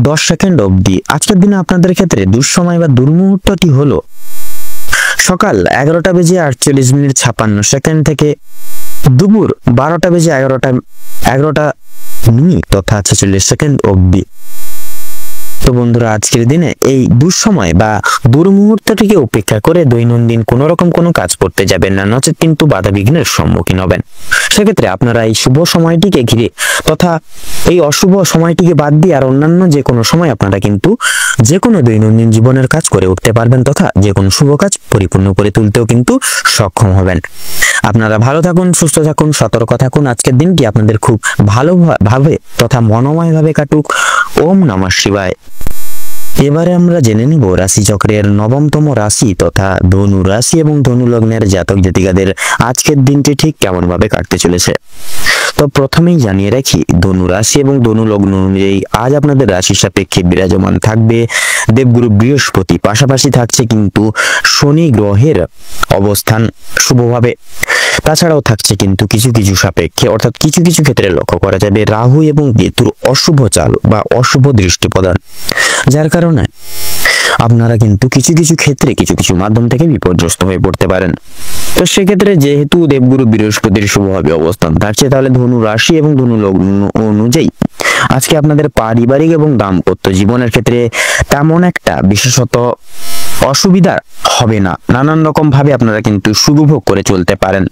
10 সেকেন্ড অবধি। আজকের দিনে আপনাদের ক্ষেত্রে দুঃসময় বা দুর্মুহূর্তটি হলো সকাল 11:48 থেকে দুপুর 12:11 তথা 46 সেকেন্ড অবধি। তো বন্ধুরা, আজকের দিনে এই দুঃসময় বা দুর্মুহূর্তটিকে উপেক্ষা করে দৈনন্দিন কোনো রকম কোনো কাজ করতে যাবেন না, নচেত কিন্তু বাধা বিঘ্নের সম্মুখীন হবেন। সেক্ষেত্রে আপনারা এই শুভ সময়টিকে ঘিরে তথা এই অশুভ সময়টিকে বাদ দিয়ে আর অন্যান্য যে কোনো সময় আপনারা কিন্তু যে কোনো দৈনন্দিন জীবনের কাজ করে উঠতে পারবেন তথা যে কোনো শুভ কাজ পরিপূর্ণ করে তুলতেও কিন্তু সক্ষম হবেন। আপনারা ভালো থাকুন, সুস্থ থাকুন, সতর্ক থাকুন। আজকের দিনটি আপনাদের খুব ভালোভাবে তথা মনোময়ভাবে কাটুক। ওম নমঃ শিবায়। এবারে আমরা জেনে নিব রাশিচক্রের নবমতম রাশি তথা ধনু রাশি এবং ধনু লগ্নের জাতক জাতিকাদের আজকের দিনটি ঠিক কেমন ভাবে কাটতে চলেছে। তো প্রথমেই জানিয়ে রাখি, ধনু রাশি এবং ধনু লগ্ন অনুযায়ী আজ আপনাদের রাশির সাপেক্ষে বিরাজমান থাকবে দেবগুরু বৃহস্পতি, পাশাপাশি থাকছে কিন্তু শনি গ্রহের অবস্থান শুভভাবে। তাছাড়াও থাকছে কিন্তু কিছু কিছু সাপেক্ষে অর্থাৎ কিছু কিছু ক্ষেত্রে লক্ষ্য করা যাবে রাহু এবং কেতুর অশুভ চাল বা অশুভ দৃষ্টি প্রদান, যার কারণে আপনারা কিন্তু কিছু কিছু ক্ষেত্রে কিছু কিছু মাধ্যম থেকে বিপর্যস্ত হয়ে পড়তে পারেন। তো সেক্ষেত্রে যেহেতু দেবগুরু বৃহস্পতির শুভভাবে অবস্থান থাকছে, তাহলে ধনু রাশি এবং ধনু লগ্ন অনুযায়ী আজকে আপনাদের পারিবারিক এবং দাম্পত্য জীবনের ক্ষেত্রে তেমন একটা বিশেষত অসুবিধা হবে না। নানান রকম ভাবে আপনারা কিন্তু সুখভোগ করে চলতে পারেন,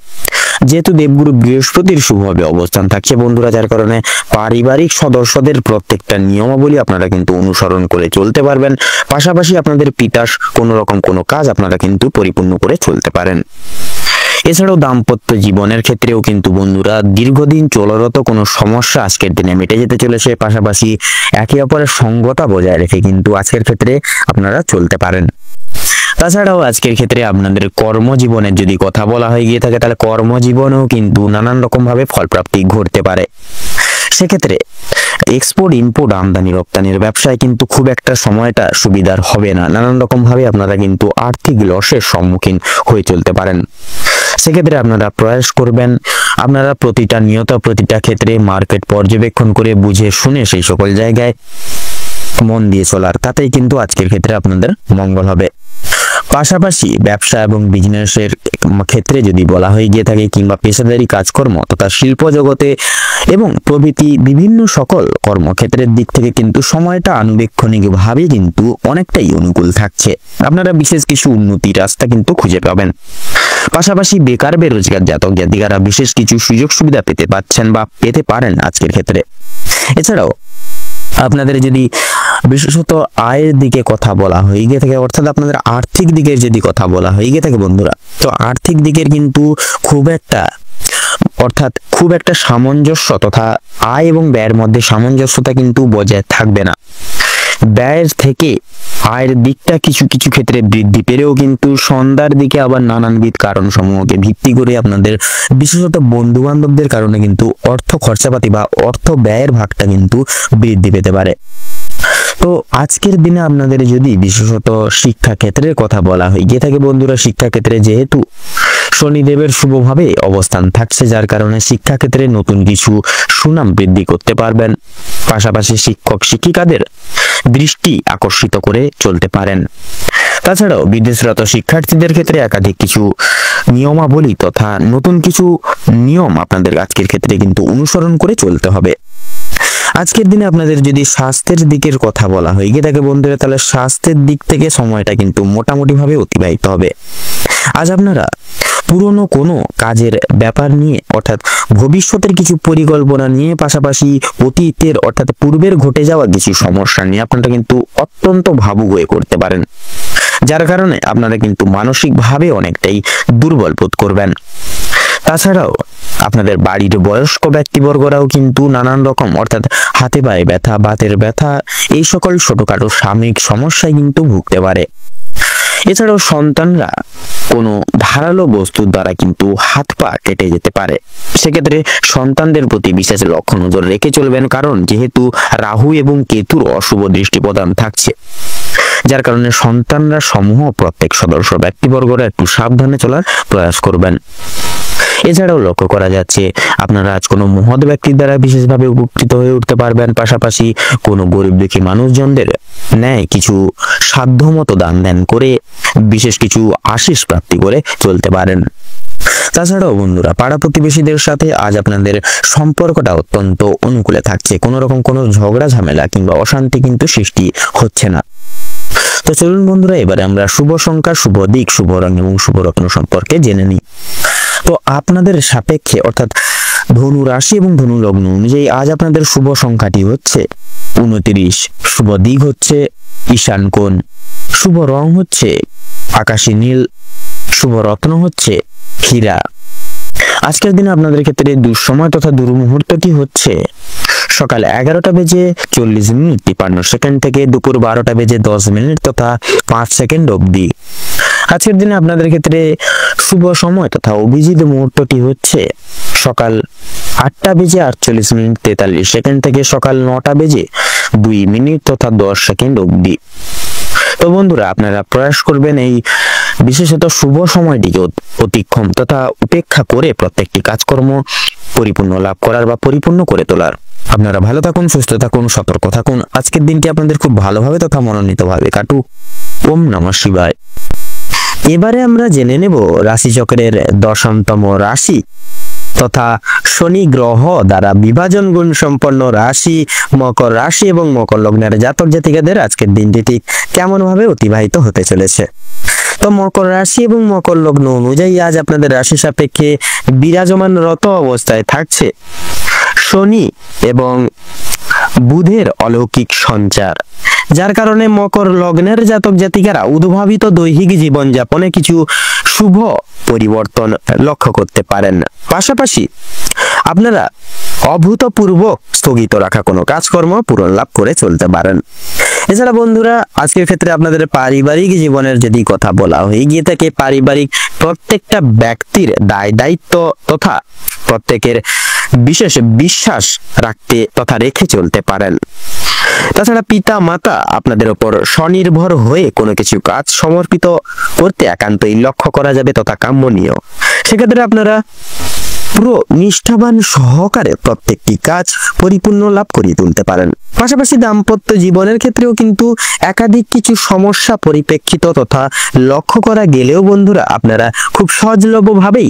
যেহেতু দেবগুরু বৃহস্পতির শুভভাবে অবস্থান থাকছে বন্ধুরা, যার কারণে পারিবারিক সদস্যদের প্রত্যেকটা নিয়মাবলী আপনারা কিন্তু অনুসরণ করে চলতে পারবেন। পাশাপাশি আপনাদের পিতার কোনো রকম কোনো কাজ আপনারা কিন্তু পরিপূর্ণ করে চলতে পারেন। এছাড়াও দাম্পত্য জীবনের ক্ষেত্রেও কিন্তু বন্ধুরা দীর্ঘদিন চলরত কোনো সমস্যা আজকের দিনে মিটে যেতে চলেছে। পাশাপাশি একে অপরের সঙ্গতা বজায় রেখে কিন্তু আজকের ক্ষেত্রে আপনারা চলতে পারেন। তাছাড়াও আজকের ক্ষেত্রে আপনাদের কর্মজীবনের যদি কথা বলা হয়ে গিয়ে থাকে, তাহলে কর্মজীবনেও কিন্তু নানান রকম ভাবে ফলপ্রাপ্তি ঘটতে পারে। সেক্ষেত্রে এক্সপোর্ট ইম্পোর্ট আমদানি রপ্তানির ব্যবসায় কিন্তু খুব একটা সময়টা সুবিধার হবে না। নানান রকম ভাবে আপনারা কিন্তু আর্থিক লসের সম্মুখীন হয়ে চলতে পারেন। সেক্ষেত্রে আপনারা প্রয়াস করবেন আপনারা প্রতিটা ক্ষেত্রে মার্কেট পর্যবেক্ষণ করে বুঝে শুনে সেই সকল জায়গায় মন দিয়ে চলার, তাতেই কিন্তু আজকের ক্ষেত্রে আপনাদের মঙ্গল হবে। পাশাপাশি ব্যবসা এবং বিজনেসের ক্ষেত্রে যদি বলা হয়ে গিয়ে থাকে কিংবা পেশাদারি কাজকর্ম তথা শিল্প জগতে এবং প্রভৃতি বিভিন্ন সকল কর্মক্ষেত্রের দিক থেকে কিন্তু সময়টা আনুবেক্ষণিকভাবে কিন্তু অনেকটাই অনুকূল থাকছে। আপনারা বিশেষ কিছু উন্নতির রাস্তা কিন্তু খুঁজে পাবেন। পাশাপাশি বেকার বেরোজগার জাতক জাতিকারা বিশেষ কিছু সুযোগ সুবিধা পেতে পাচ্ছেন বা পেতে পারেন আজকের ক্ষেত্রে। এছাড়াও আপনাদের যদি বিশেষত আয়ের দিকে কথা বলা হয়ে গিয়ে থাকে অর্থাৎ আপনাদের আর্থিক দিকের যদি কথা বলা হয়ে গিয়ে থাকে বন্ধুরা, তো আর্থিক দিকের কিন্তু খুব একটা সামঞ্জস্য তথা আয় এবং ব্যয়ের মধ্যে সামঞ্জস্যতা কিন্তু বজায় থাকবে না। ব্যয়ের থেকে আয়ের দিকটা কিছু কিছু ক্ষেত্রে বৃদ্ধি পেলেও কিন্তু সন্ধ্যার দিকে আবার নানানবিধ কারণ সমূহকে ভিত্তি করে আপনাদের বিশেষত বন্ধু বান্ধবদের কারণে কিন্তু অর্থ খরচাপাতি বা অর্থ ব্যয়ের ভাগটা কিন্তু বৃদ্ধি পেতে পারে। তো আজকের দিনে আপনাদের যদি বিশেষত শিক্ষা ক্ষেত্রের কথা বলা হয় গিয়ে থাকে বন্ধুরা, শিক্ষা ক্ষেত্রে যেহেতু শনিদেবের শুভভাবে অবস্থান থাকছে, যার কারণে শিক্ষা ক্ষেত্রে নতুন কিছু সুনাম বৃদ্ধি করতে পারবেন। পাশাপাশি শিক্ষক শিক্ষিকাদের দৃষ্টি আকর্ষিত করে চলতে পারেন। তাছাড়াও বিদেশরত শিক্ষার্থীদের ক্ষেত্রে একাধিক কিছু নিয়মাবলী তথা নতুন কিছু নিয়ম আপনাদের আজকের ক্ষেত্রে কিন্তু অনুসরণ করে চলতে হবে। আজকের দিনে আপনাদের যদি স্বাস্থ্যের দিকের কথা বলা হয় গিয়ে থাকে বন্ধুরা, তাহলে স্বাস্থ্যের দিক থেকে সময়টা কিন্তু মোটামুটি ভাবে অতিবাহিত হবে। আজ আপনারা পুরনো কোনো কাজের ব্যাপার নিয়ে অর্থাৎ ভবিষ্যতের কিছু পরিকল্পনা নিয়ে, পাশাপাশি অতীতের অর্থাৎ পূর্বের ঘটে যাওয়া কিছু সমস্যা নিয়ে আপনারা কিন্তু অত্যন্ত ভাবুক হয়ে করতে পারেন, যার কারণে আপনারা কিন্তু মানসিকভাবে অনেকটাই দুর্বল বোধ করবেন। তাছাড়াও আপনাদের বাড়ির বয়স্ক ব্যক্তিবর্গরাও কিন্তু নানান রকম অর্থাৎ হাতে পায়ে ব্যথা, বাতের ব্যথা, এই সকল ছোটখাটো সাময়িক সমস্যায় কিন্তু ভুগতে পারে। এছাড়াও সন্তানরা কোনো ধারালো বস্তুর দ্বারা কিন্তু হাত পা কেটে যেতে পারে। সেক্ষেত্রে সন্তানদের প্রতি বিশেষ লক্ষ্য নজর রেখে চলবেন, কারণ যেহেতু রাহু এবং কেতুর অশুভ দৃষ্টি প্রদান থাকছে, যার কারণে সন্তানরা সমূহ প্রত্যেক সদস্য ব্যক্তিবর্গরা একটু সাবধানে চলার প্রয়াস করবেন। এছাড়াও লক্ষ্য করা যাচ্ছে আপনারা আজ কোনো মহৎ ব্যক্তির দ্বারা বিশেষভাবে উপকৃত হয়ে উঠতে পারবেন। পাশাপাশি কোনো গরিব দুঃখী মানুষজনদের ন্যায় কিছু সাধ্যমতো দান ধ্যান করে বিশেষ কিছু আশিস প্রাপ্তি করে চলতে পারেন। তাছাড়াও বন্ধুরা পাড়া প্রতিবেশীদের সাথে আজ আপনাদের সম্পর্কটা অত্যন্ত অনুকূলে থাকছে। কোনো রকম কোনো ঝগড়া ঝামেলা কিংবা অশান্তি কিন্তু সৃষ্টি হচ্ছে না। তো চলুন বন্ধুরা, এবারে আমরা শুভ সংখ্যা, শুভ দিক, শুভ রং এবং শুভ রত্ন সম্পর্কে জেনে নিই। তো আপনাদের সাপেক্ষে অর্থাৎ ধনু রাশি এবং ধনু লগ্ন অনুযায়ী আজ আপনাদের শুভ সংখ্যাটি হচ্ছে 29, শুভ দিক হচ্ছে ঈশান কোণ, শুভ রং হচ্ছে আকাশী নীল, শুভ রত্ন হচ্ছে হীরা। আজকের দিনে আপনাদের ক্ষেত্রে দুঃসময় তথা দুর্মুহূর্তটি হচ্ছে সকাল 11টা বেজে 40 মিনিট 53 সেকেন্ড থেকে দুপুর 12টা বেজে 10 মিনিট তথা 5 সেকেন্ড অবধি। আজকের দিনে আপনাদের ক্ষেত্রে শুভ সময় তথা অভিজিৎ মুহূর্তটি হচ্ছে সকাল 8টা বেজে 48 মিনিট 43 সেকেন্ড থেকে সকাল 9টা বেজে 2 মিনিট তথা 10 সেকেন্ড অবধি। তো বন্ধুরা, আপনারা প্রয়াস করবেন এই বিশেষত শুভ সময়টিকে অতিক্রম তথা উপেক্ষা করে প্রত্যেকটি কাজকর্ম পরিপূর্ণ লাভ করার বা পরিপূর্ণ করে তোলার। আপনারা ভালো থাকুন, সুস্থ থাকুন, সতর্ক থাকুন। আজকের দিনটি আপনাদের খুব ভালোভাবে তথা মনোনীতভাবে কাটুক। ওম নমঃ শিবায়। এবারে আমরা জেনে নেব রাশিচক্রের 10তম রাশি তথা শনি গ্রহ দ্বারা বিভাজন গুণ সম্পন্ন রাশি মকর রাশি এবং মকর লগ্নের জাতক জাতিকাদের আজকের দিনটি ঠিক কেমন ভাবে অতিবাহিত হতে চলেছে। তো মকর রাশি এবং মকর লগ্ন অনুযায়ী আজ আপনাদের রাশি সাপেক্ষে বিরাজমানরত অবস্থায় থাকছে শনি এবং বুধের অলৌকিক সঞ্চার, যার কারণে মকর লগ্নের জাতক জাতিকারা উদ্ভাবিত দৈহিক জীবনযাপনে কিছু শুভ পরিবর্তন লক্ষ্য করতে পারেন। পাশাপাশি আপনারা অভূতপূর্ব স্থগিত রাখা কোনো কাজকর্ম পূরণ লাভ করে চলতে পারেন। এছাড়া বন্ধুরা, আজকের ক্ষেত্রে আপনাদের পারিবারিক জীবনের যদি কথা বলা হয়ে গিয়ে থাকে, পারিবারিক প্রত্যেকটা ব্যক্তির দায় দায়িত্ব তথা প্রত্যেকের বিশেষ বিশ্বাস রাখতে তথা রেখে চলতে পারেন। তাছাড়া পিতা মাতা আপনাদের উপর স্বনির্ভর হয়ে কোনো কিছু কাজ সমর্পিত করতে একান্তই লক্ষ্য করা যাবে তথা কাম্যনীয়। সেক্ষেত্রে আপনারা পুরো নিষ্ঠাবান সহকারে প্রত্যেকটি কাজ পরিপূর্ণ লাভ করিয়ে তুলতে পারেন। পাশাপাশি দাম্পত্য জীবনের ক্ষেত্রেও কিন্তু একাধিক কিছু সমস্যা পরিপ্রেক্ষিত তথা লক্ষ্য করা গেলেও বন্ধুরা আপনারা খুব সহজলভ্যভাবেই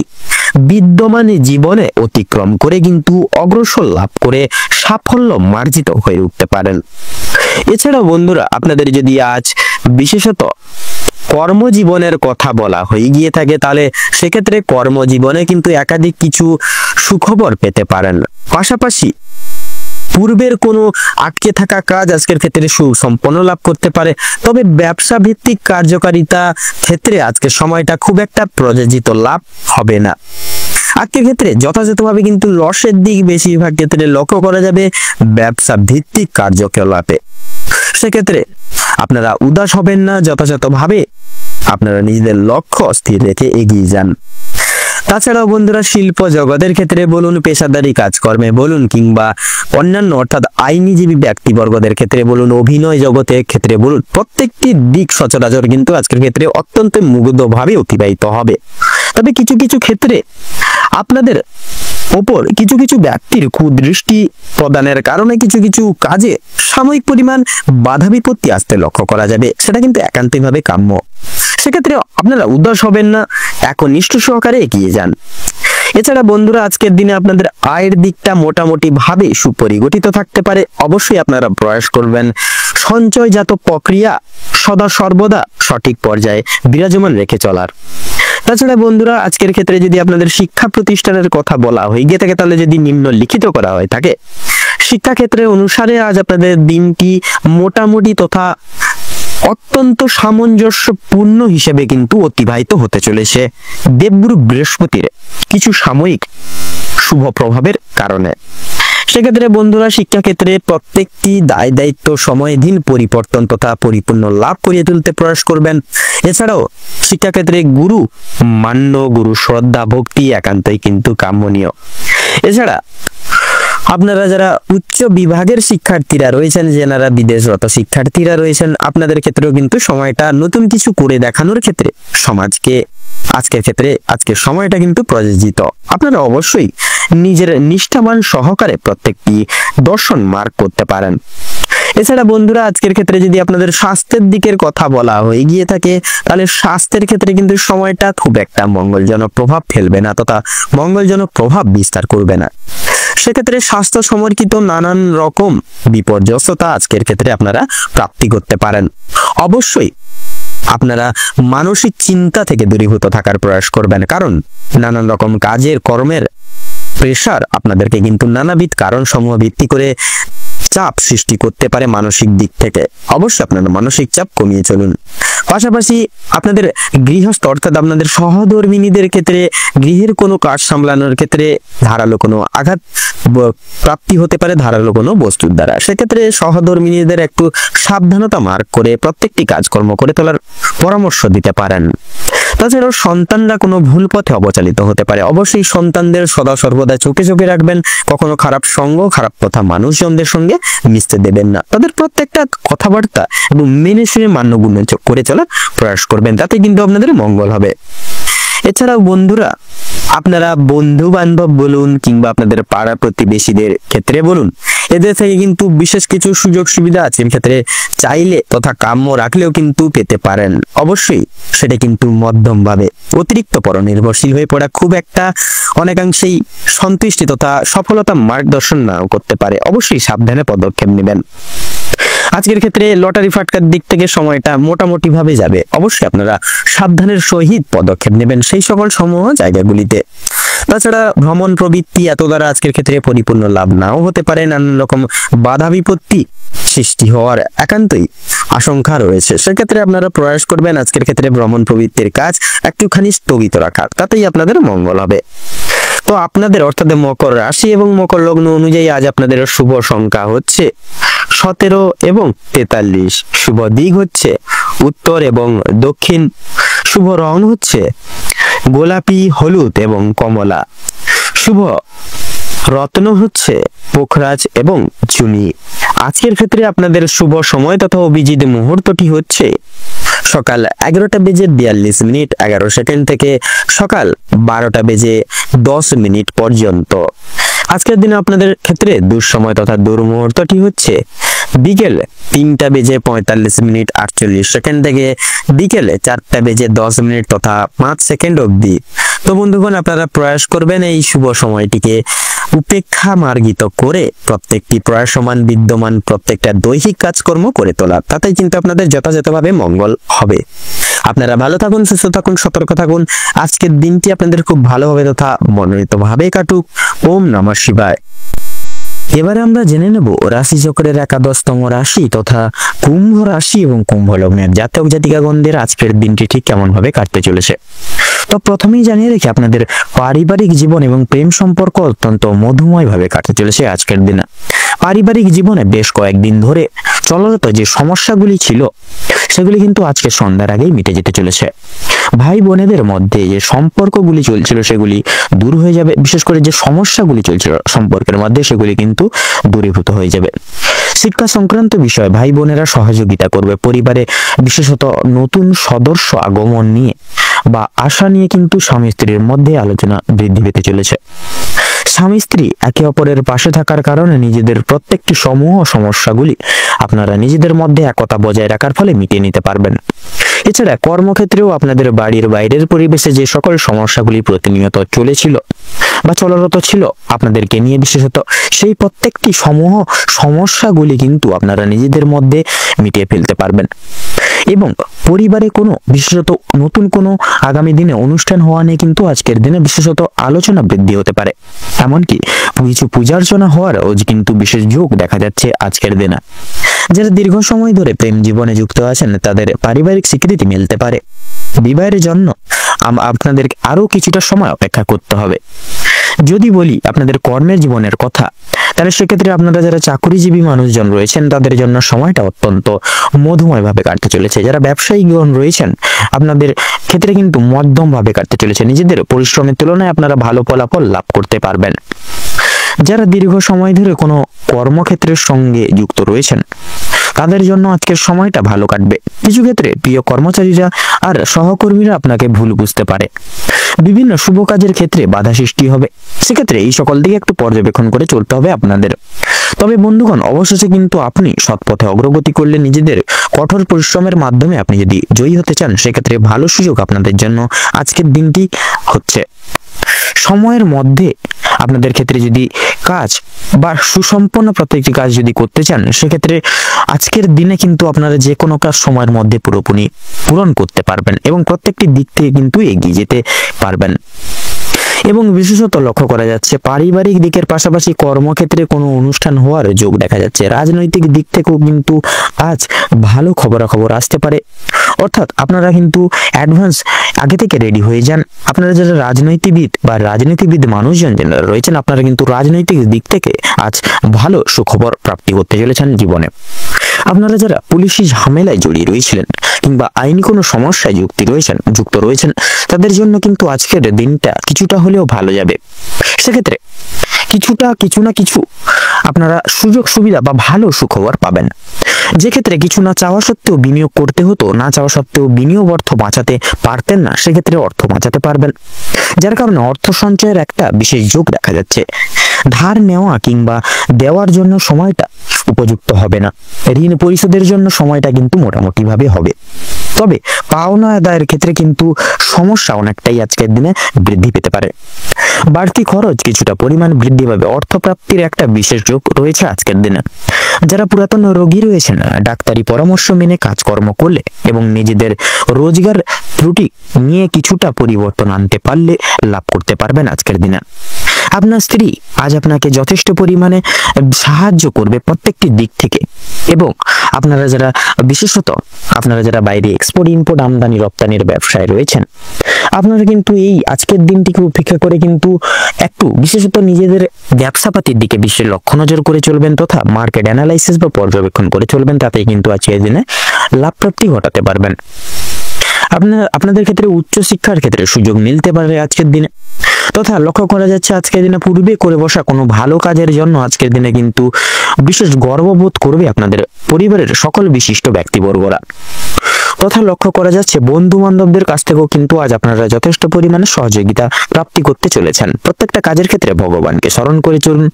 বিদ্যমান জীবনে অতিক্রম করে কিন্তু অগ্রসর লাভ করে সাফল্য মার্জিত হয়ে উঠতে পারেন। এছাড়াও বন্ধুরা, আপনাদের যদি আজ বিশেষত কর্মজীবনের কথা বলা হয়ে গিয়ে থাকে, তাহলে সেক্ষেত্রে কর্মজীবনে কিন্তু একাধিক কিছু সুখবর পেতে পারেন। পাশাপাশি পূর্বের কোনো আটকে থাকা কাজ আজকের ক্ষেত্রে সুসম্পন্ন লাভ করতে পারে। তবে ব্যবসা ভিত্তিক কার্যকারিতা ক্ষেত্রে আজকের সময়টা খুব একটা প্রযোজিত লাভ হবে না। আজকের ক্ষেত্রে যথাযথভাবে কিন্তু লসের দিক বেশিরভাগ ক্ষেত্রে লক্ষ্য করা যাবে ব্যবসা ভিত্তিক কার্যকলাপে। সেক্ষেত্রে আপনারা উদাস হবেন না, যথাযথভাবে আপনারা নিজেদের লক্ষ্য স্থির রেখে এগিয়ে যান। তাছাড়াও বন্ধুরা, শিল্প জগতের ক্ষেত্রে বলুন, পেশাদারি কাজকর্মে বলুন, কিংবা অন্যান্য অর্থাৎ আইনজীবী ব্যক্তিবর্গদের ক্ষেত্রে বলুন, অভিনয় জগতের ক্ষেত্রে বলুন, প্রত্যেকটি দিক সচরাচর কিন্তু আজকের ক্ষেত্রে অত্যন্ত মুগ্ধভাবে অতিবাহিত হবে। তবে কিছু কিছু ক্ষেত্রে আপনাদের ওপর কিছু কিছু ব্যক্তির কুদৃষ্টি প্রদানের কারণে কিছু কিছু কাজে সাময়িক পরিমাণ বাধা বিপত্তি আসতে লক্ষ্য করা যাবে, সেটা কিন্তু একান্তইভাবে কাম্য। সেক্ষেত্রে আপনারা উদাস হবেন না, একনিষ্ঠ সহকারে এগিয়ে যান। এছাড়া বন্ধুরা, আজকের দিনে আপনাদের আয়ের দিকটা মোটামুটি ভাবে সুপরিগঠিত থাকতে পারে। অবশ্যই আপনারা প্রয়াস করবেন সঞ্চয়জাত প্রক্রিয়া সদা সর্বদা সঠিক পর্যায়ে বিরাজমান রেখে চলার। তাছাড়া বন্ধুরা, আজকের ক্ষেত্রে যদি আপনাদের শিক্ষা প্রতিষ্ঠানের কথা বলা হয়ে গিয়ে থাকে, তাহলে যদি নিম্নলিখিত করা হয়ে থাকে, শিক্ষাক্ষেত্রে অনুসারে আজ আপনাদের দিনটি মোটামুটি তথা অত্যন্ত সামঞ্জস্যপূর্ণ হিসেবে কিন্তু অতিবাহিত হতে চলেছে দেবগুরু বৃহস্পতির কিছু সাময়িক শুভ প্রভাবের কারণে। সেক্ষেত্রে বন্ধুরা, শিক্ষাক্ষেত্রে প্রত্যেকটি দায় দায়িত্ব সময়াধীন পরিবর্তন তথা পরিপূর্ণ লাভ করিয়ে তুলতে প্রয়াস করবেন। এছাড়াও শিক্ষাক্ষেত্রে গুরু মান্য, গুরু শ্রদ্ধা ভক্তি একান্তই কিন্তু কাম্যনীয়। এছাড়া আপনারা যারা উচ্চ বিভাগের শিক্ষার্থীরা রয়েছেন, যারা বিদেশরত শিক্ষার্থীরা রয়েছেন, আপনাদের ক্ষেত্রেও কিন্তু সময়টা নতুন কিছু করে দেখানোর ক্ষেত্রে সমাজকে আজকের সময়টা কিন্তু প্রযোজিত। আপনারা অবশ্যই নিজের নিষ্ঠাবান সহকারে প্রত্যেকটি দর্শন মার্ক করতে পারেন। এছাড়া বন্ধুরা, আজকের ক্ষেত্রে যদি আপনাদের স্বাস্থ্যের দিকের কথা বলা হয়ে গিয়ে থাকে, তাহলে স্বাস্থ্যের ক্ষেত্রে কিন্তু সময়টা খুব একটা মঙ্গলজনক প্রভাব ফেলবে না তথা মঙ্গলজনক প্রভাব বিস্তার করবে না। সেক্ষেত্রে স্বাস্থ্য সম্পর্কিত নানান রকম বিপর্যস্ততা আজকের ক্ষেত্রে আপনারা প্রাপ্তি করতে পারেন। অবশ্যই আপনারা মানসিক চিন্তা থেকে দূরীভূত থাকার প্রয়াস করবেন, কারণ নানান রকম কাজের কর্মের প্রেসার আপনাদেরকে কিন্তু নানাবিধ কারণ সমূহ ভিত্তি করে চাপ সৃষ্টি করতে পারে মানসিক দিক থেকে। অবশ্যই আপনারা মানসিক চাপ কমিয়ে চলুন। পাশাপাশি আপনাদের গৃহস্থ অর্থাৎ আপনাদের সহধর্মিণীদের ক্ষেত্রে গৃহের কোনো কাজ সামলানোর ক্ষেত্রে ধারালো কোনো আঘাত প্রাপ্তি হতে পারে ধারালো কোনো বস্তুর দ্বারা। সেক্ষেত্রে সহধর্মিণীদের একটু সাবধানতা মার্ক করে প্রত্যেকটি কাজকর্ম করে তোলার পরামর্শ দিতে পারেন। তাছাড়াও সন্তানরা কোনো ভুল পথে অবচালিত হতে পারে, অবশ্যই সন্তানদের সদা সর্বদা চোখে চোখে রাখবেন, কখনো খারাপ সঙ্গ খারাপ কথা মানুষজনদের সঙ্গে মিশতে দেবেন না। তাদের প্রত্যেকটা কথাবার্তা এবং মেনে শুনে মান্যগুণ্য করে চলার প্রয়াস করবেন, তাতে কিন্তু আপনাদের মঙ্গল হবে। এছাড়াও বন্ধুরা, আপনারা বন্ধু বান্ধব বলুন কিংবা আপনাদের পাড়া প্রতিবেশীদের ক্ষেত্রে বলুন, এদের থেকে কিন্তু বিশেষ কিছু সুযোগ সুবিধা আছে, ক্ষেত্রে চাইলে তথা কাম্য রাখলেও কিন্তু পেতে পারেন। অবশ্যই সেটা কিন্তু মধ্যম ভাবে, অতিরিক্ত পরনির্ভরশীল হয়ে পড়া খুব একটা অনেকাংশেই সন্তুষ্টি তথা সফলতা মার্গদর্শন নাও করতে পারে। অবশ্যই সাবধানে পদক্ষেপ নেবেন। আজকের ক্ষেত্রে লটারি ফাটকার দিক থেকে সময়টা মোটামুটি ভাবে যাবে, অবশ্যই আপনারা সাবধানের সহিত পদক্ষেপ নেবেন সেই সকল সমূহ জায়গাগুলিতে। তাছাড়া ভ্রমণ প্রবৃত্তি এত দ্বারা আজকের ক্ষেত্রে পরিপূর্ণ লাভ নাও হতে পারে, নানান রকম বাধা বিপত্তি সৃষ্টি হওয়ার একান্তই আশঙ্কা রয়েছে। সেক্ষেত্রে আপনারা প্রয়াস করবেন আজকের ক্ষেত্রে ভ্রমণ প্রবৃত্তির কাজ একটুখানি স্থগিত রাখার, তাতেই আপনাদের মঙ্গল হবে। তো আপনাদের অর্থাৎ মকর রাশি এবং মকর লগ্ন অনুযায়ী আজ আপনাদের শুভ সংখ্যা হচ্ছে 17 এবং 43, শুভ দিক হচ্ছে উত্তর এবং দক্ষিণ, শুভ রং হচ্ছে গোলাপি, হলুদ এবং কমলা, শুভ রত্ন হচ্ছে পোখরাজ এবং চুনি। আজকের ক্ষেত্রে আপনাদের শুভ সময় তথা অভিজিৎ মুহূর্তটি হচ্ছে সকাল 11:42 থেকে সকাল 12:10 পর্যন্ত। আজকের দিনে আপনাদের ক্ষেত্রে দুঃসময় তথা দুর্মুহূর্তটি হচ্ছে বিকেল 3:45 থেকে বিকেল 4:10 তথা 5 সেকেন্ড অবধি। তো বন্ধুগণ, আপনারা প্রয়াস করবেন এই শুভ সময়টিকে উপেক্ষা মার্গিত করে প্রত্যেকটি প্রয়াসমান বিদ্যমান প্রত্যেকটা দৈহিক কাজকর্ম করে তোলা, তাতেই কিন্তু আপনাদের যথাযথভাবে মঙ্গল হবে। আপনারা ভালো থাকুন, সুস্থ থাকুন, সতর্ক থাকুন। আজকের দিনটি আপনাদের খুব ভালোভাবে তথা মনোনীতভাবে কাটুক। ওম নমঃ শিবায়। এবারে আমরা জেনে নেব রাশি চক্রের 11তম রাশি তথা কুম্ভ রাশি এবং কুম্ভ লগ্নের জাতক জাতিকাগণদের আজকের দিনটি ঠিক কেমন ভাবে কাটতে চলেছে। তো প্রথমেই জানিয়ে রেখে আপনাদের পারিবারিক জীবন এবং প্রেম সম্পর্ক অত্যন্ত মধুময় ভাবে কাটতে চলেছে আজকের দিনে। পারিবারিক জীবনে বেশ কয়েকদিন ধরে চলরত যে সমস্যাগুলি ছিল সেগুলি কিন্তু আজকে সন্ধ্যার আগেই মিটে যেতে চলেছে। ভাই বোনেদের মধ্যে যে সম্পর্কগুলি চলছিল সেগুলি দূর হয়ে যাবে, বিশেষ করে যে সমস্যাগুলি চলছিল সম্পর্কের মধ্যে সেগুলি কিন্তু দূরীভূত হয়ে যাবে। শিক্ষা সংক্রান্ত বিষয়ে ভাই বোনেরা সহযোগিতা করবে। পরিবারে বিশেষত নতুন সদস্য আগমন নিয়ে বা আশা নিয়ে কিন্তু স্বামী স্ত্রীর মধ্যে আলোচনা বৃদ্ধি পেতে চলেছে। স্বামী স্ত্রী একে অপরের পাশে থাকার কারণে নিজেদের প্রত্যেকটি সমূহ সমস্যাগুলি আপনারা নিজেদের মধ্যে একতা বজায় রাখার ফলে মিটিয়ে নিতে পারবেন। এছাড়া কর্মক্ষেত্রেও আপনাদের বাড়ির বাইরের পরিবেশে যে সকল সমস্যাগুলি প্রতিনিয়ত চলেছিল বা চলরত ছিল আপনাদেরকে নিয়ে বিশেষত, সেই প্রত্যেকটি সমূহ সমস্যাগুলি কিন্তু আপনারা নিজেদের মধ্যে মিটিয়ে ফেলতে পারবেন। এবং পরিবারে কোনো বিশেষত নতুন কোনো আগামী দিনে অনুষ্ঠান হওয়া নিয়ে কিন্তু আজকের দিনে বিশেষত আলোচনা বৃদ্ধি হতে পারে। এমনকি কিছু পূজার্চনা হওয়ারও কিন্তু বিশেষ যোগ দেখা যাচ্ছে আজকের দিনে। যারা দীর্ঘ সময় ধরে প্রেম জীবনে যুক্ত আছেন তাদের পারিবারিক স্বীকৃতি মিলতে পারে। বিবাহের জন্য আপনাদের আরো কিছুটা সময় অপেক্ষা করতে হবে। যদি বলি আপনাদের কর্মের জীবনের কথা, তাহলে সেক্ষেত্রে আপনারা যারা চাকরিজীবী মানুষজন রয়েছেন তাদের জন্য সময়টা অত্যন্ত মধুময় ভাবে কাটতে চলেছে। যারা ব্যবসায়ীগণ রয়েছেন আপনাদের ক্ষেত্রে কিন্তু মধ্যম ভাবে কাটতে চলেছে। নিজেদের পরিশ্রমের তুলনায় আপনারা ভালো ফলাফল লাভ করতে পারবেন। যারা দীর্ঘ সময় ধরে কোনো কর্মক্ষেত্রের সঙ্গে যুক্ত রয়েছেন তাদের জন্য আজকের সময়টা ভালো কাটবে। কিছু ক্ষেত্রে প্রিয় কর্মচারীরা আর সহকর্মীরা আপনাকে ভুল বুঝতে পারে। বিভিন্ন শুভ কাজের ক্ষেত্রে বাধা সৃষ্টি হবে, সেক্ষেত্রে এই সকল দিকে একটু পর্যবেক্ষণ করে চলতে হবে আপনাদের। তবে বন্ধুগণ, অবশেষে কিন্তু আপনি সৎপথে অগ্রগতি করলে নিজেদের কঠোর পরিশ্রমের মাধ্যমে আপনি যদি জয়ী হতে চান সেক্ষেত্রে ভালো সুযোগ আপনাদের জন্য আজকের দিনটি হচ্ছে। সময়ের মধ্যে আপনাদের ক্ষেত্রে যদি কাজ বা সুসম্পন্ন প্রত্যেকটি কাজ যদি করতে চান সেক্ষেত্রে আজকের দিনে কিন্তু আপনারা যে কোনো কাজ সময়ের মধ্যে পুরোপুরি পূরণ করতে পারবেন এবং প্রত্যেকটি দিক থেকে কিন্তু এগিয়ে যেতে পারবেন। এবং বিশেষত লক্ষ্য করা যাচ্ছে পারিবারিক দিকের পাশাপাশি কর্মক্ষেত্রে কোনো অনুষ্ঠান হওয়ার যোগ দেখা যাচ্ছে। রাজনৈতিক দিক থেকেও কিন্তু আজ ভালো খবরাখবর আসতে পারে। অর্থাৎ আপনারা কিন্তু অ্যাডভান্স আগে থেকে রেডি হয়ে যান। আপনারা যারা রাজনীতিবিদ বা রাজনীতিবিদ মানুষজন যারা রয়েছেন, আপনারা কিন্তু রাজনৈতিক দিক থেকে আজ ভালো সুখবর প্রাপ্তি করতে চলেছেন জীবনে। আপনারা যারা পুলিশি ঝামেলায় জড়িয়ে রয়েছিলেন কিংবা আইনি কোনো সমস্যায় যুক্ত রয়েছেন, তাদের জন্য কিন্তু আজকের দিনটা কিছুটা হলেও ভালো যাবে। সেক্ষেত্রে কিছু না কিছু আপনারা সুযোগ সুবিধা বা ভালো সুখবর পাবেন। যে ক্ষেত্রে কিছু না চাওয়া সত্ত্বেও বিনিয়োগ করতে হতো, না চাওয়া সত্ত্বেও বিনিয়োগ অর্থ বাঁচাতে পারতেন না, সেক্ষেত্রে অর্থ বাঁচাতে পারবেন, যার কারণে অর্থ সঞ্চয়ের একটা বিশেষ যোগ দেখা যাচ্ছে। ধার নেওয়া কিংবা দেওয়ার জন্য সময়টা উপযুক্ত হবে না, ঋণ পরিশোধের জন্য সময়টা কিন্তু মোটামুটি ভাবে হবে। তবে পাওনা আদায়ের ক্ষেত্রে কিন্তু সমস্যা অনেকটাই আজকের দিনে বৃদ্ধি পেতে পারে। বাড়তি খরচ কিছুটা পরিমাণ বৃদ্ধি পাবে। অর্থপ্রাপ্তির একটা বিশেষ যোগ রয়েছে আজকের দিনে। যারা পুরাতন রোগী রয়েছেন, ডাক্তারি পরামর্শ মেনে কাজকর্ম করলে এবং নিজেদের রোজগার ত্রুটি নিয়ে কিছুটা পরিবর্তন আনতে পারলে লাভ করতে পারবেন আজকের দিনে। আপনার স্ত্রী আজ আপনাকে যথেষ্ট পরিমাণে সাহায্য করবে প্রত্যেকটি দিক থেকে। এবং আপনারা যারা বাইরে এক্সপোর্ট ইম্পোর্ট আমদানি রপ্তানির ব্যবসায় রয়েছেন, আপনারা কিন্তু এই আজকের দিনটিকে উপেক্ষা করে কিন্তু একটু বিশেষত নিজেদের ব্যবসাপাতির দিকে বিশেষ লক্ষ্য নজর করে চলবেন তথা মার্কেট অ্যানালাইসিস বা পর্যবেক্ষণ করে চলবেন, তাতেই কিন্তু আজকের দিনে লাভ প্রাপ্তি ঘটাতে পারবেন। আপনাদের ক্ষেত্রে উচ্চ শিক্ষার ক্ষেত্রে সুযোগ মিলতে পারে আজকের দিনে, তথা লক্ষ্য করা যাচ্ছে আজকের দিনে পূর্বে করে বসা কোনো ভালো কাজের জন্য আজকের দিনে কিন্তু বিশেষ গর্ববোধ করবে আপনাদের পরিবারের সকল বিশিষ্ট ব্যক্তিবর্গরা। তথা লক্ষ্য করা যাচ্ছে বন্ধু বান্ধবদের কাছ থেকেও কিন্তু আজ আপনারা যথেষ্ট পরিমাণে সহযোগিতা প্রাপ্তি করতে চলেছেন। প্রত্যেকটা কাজের ক্ষেত্রে ভগবানকে স্মরণ করে চলুন,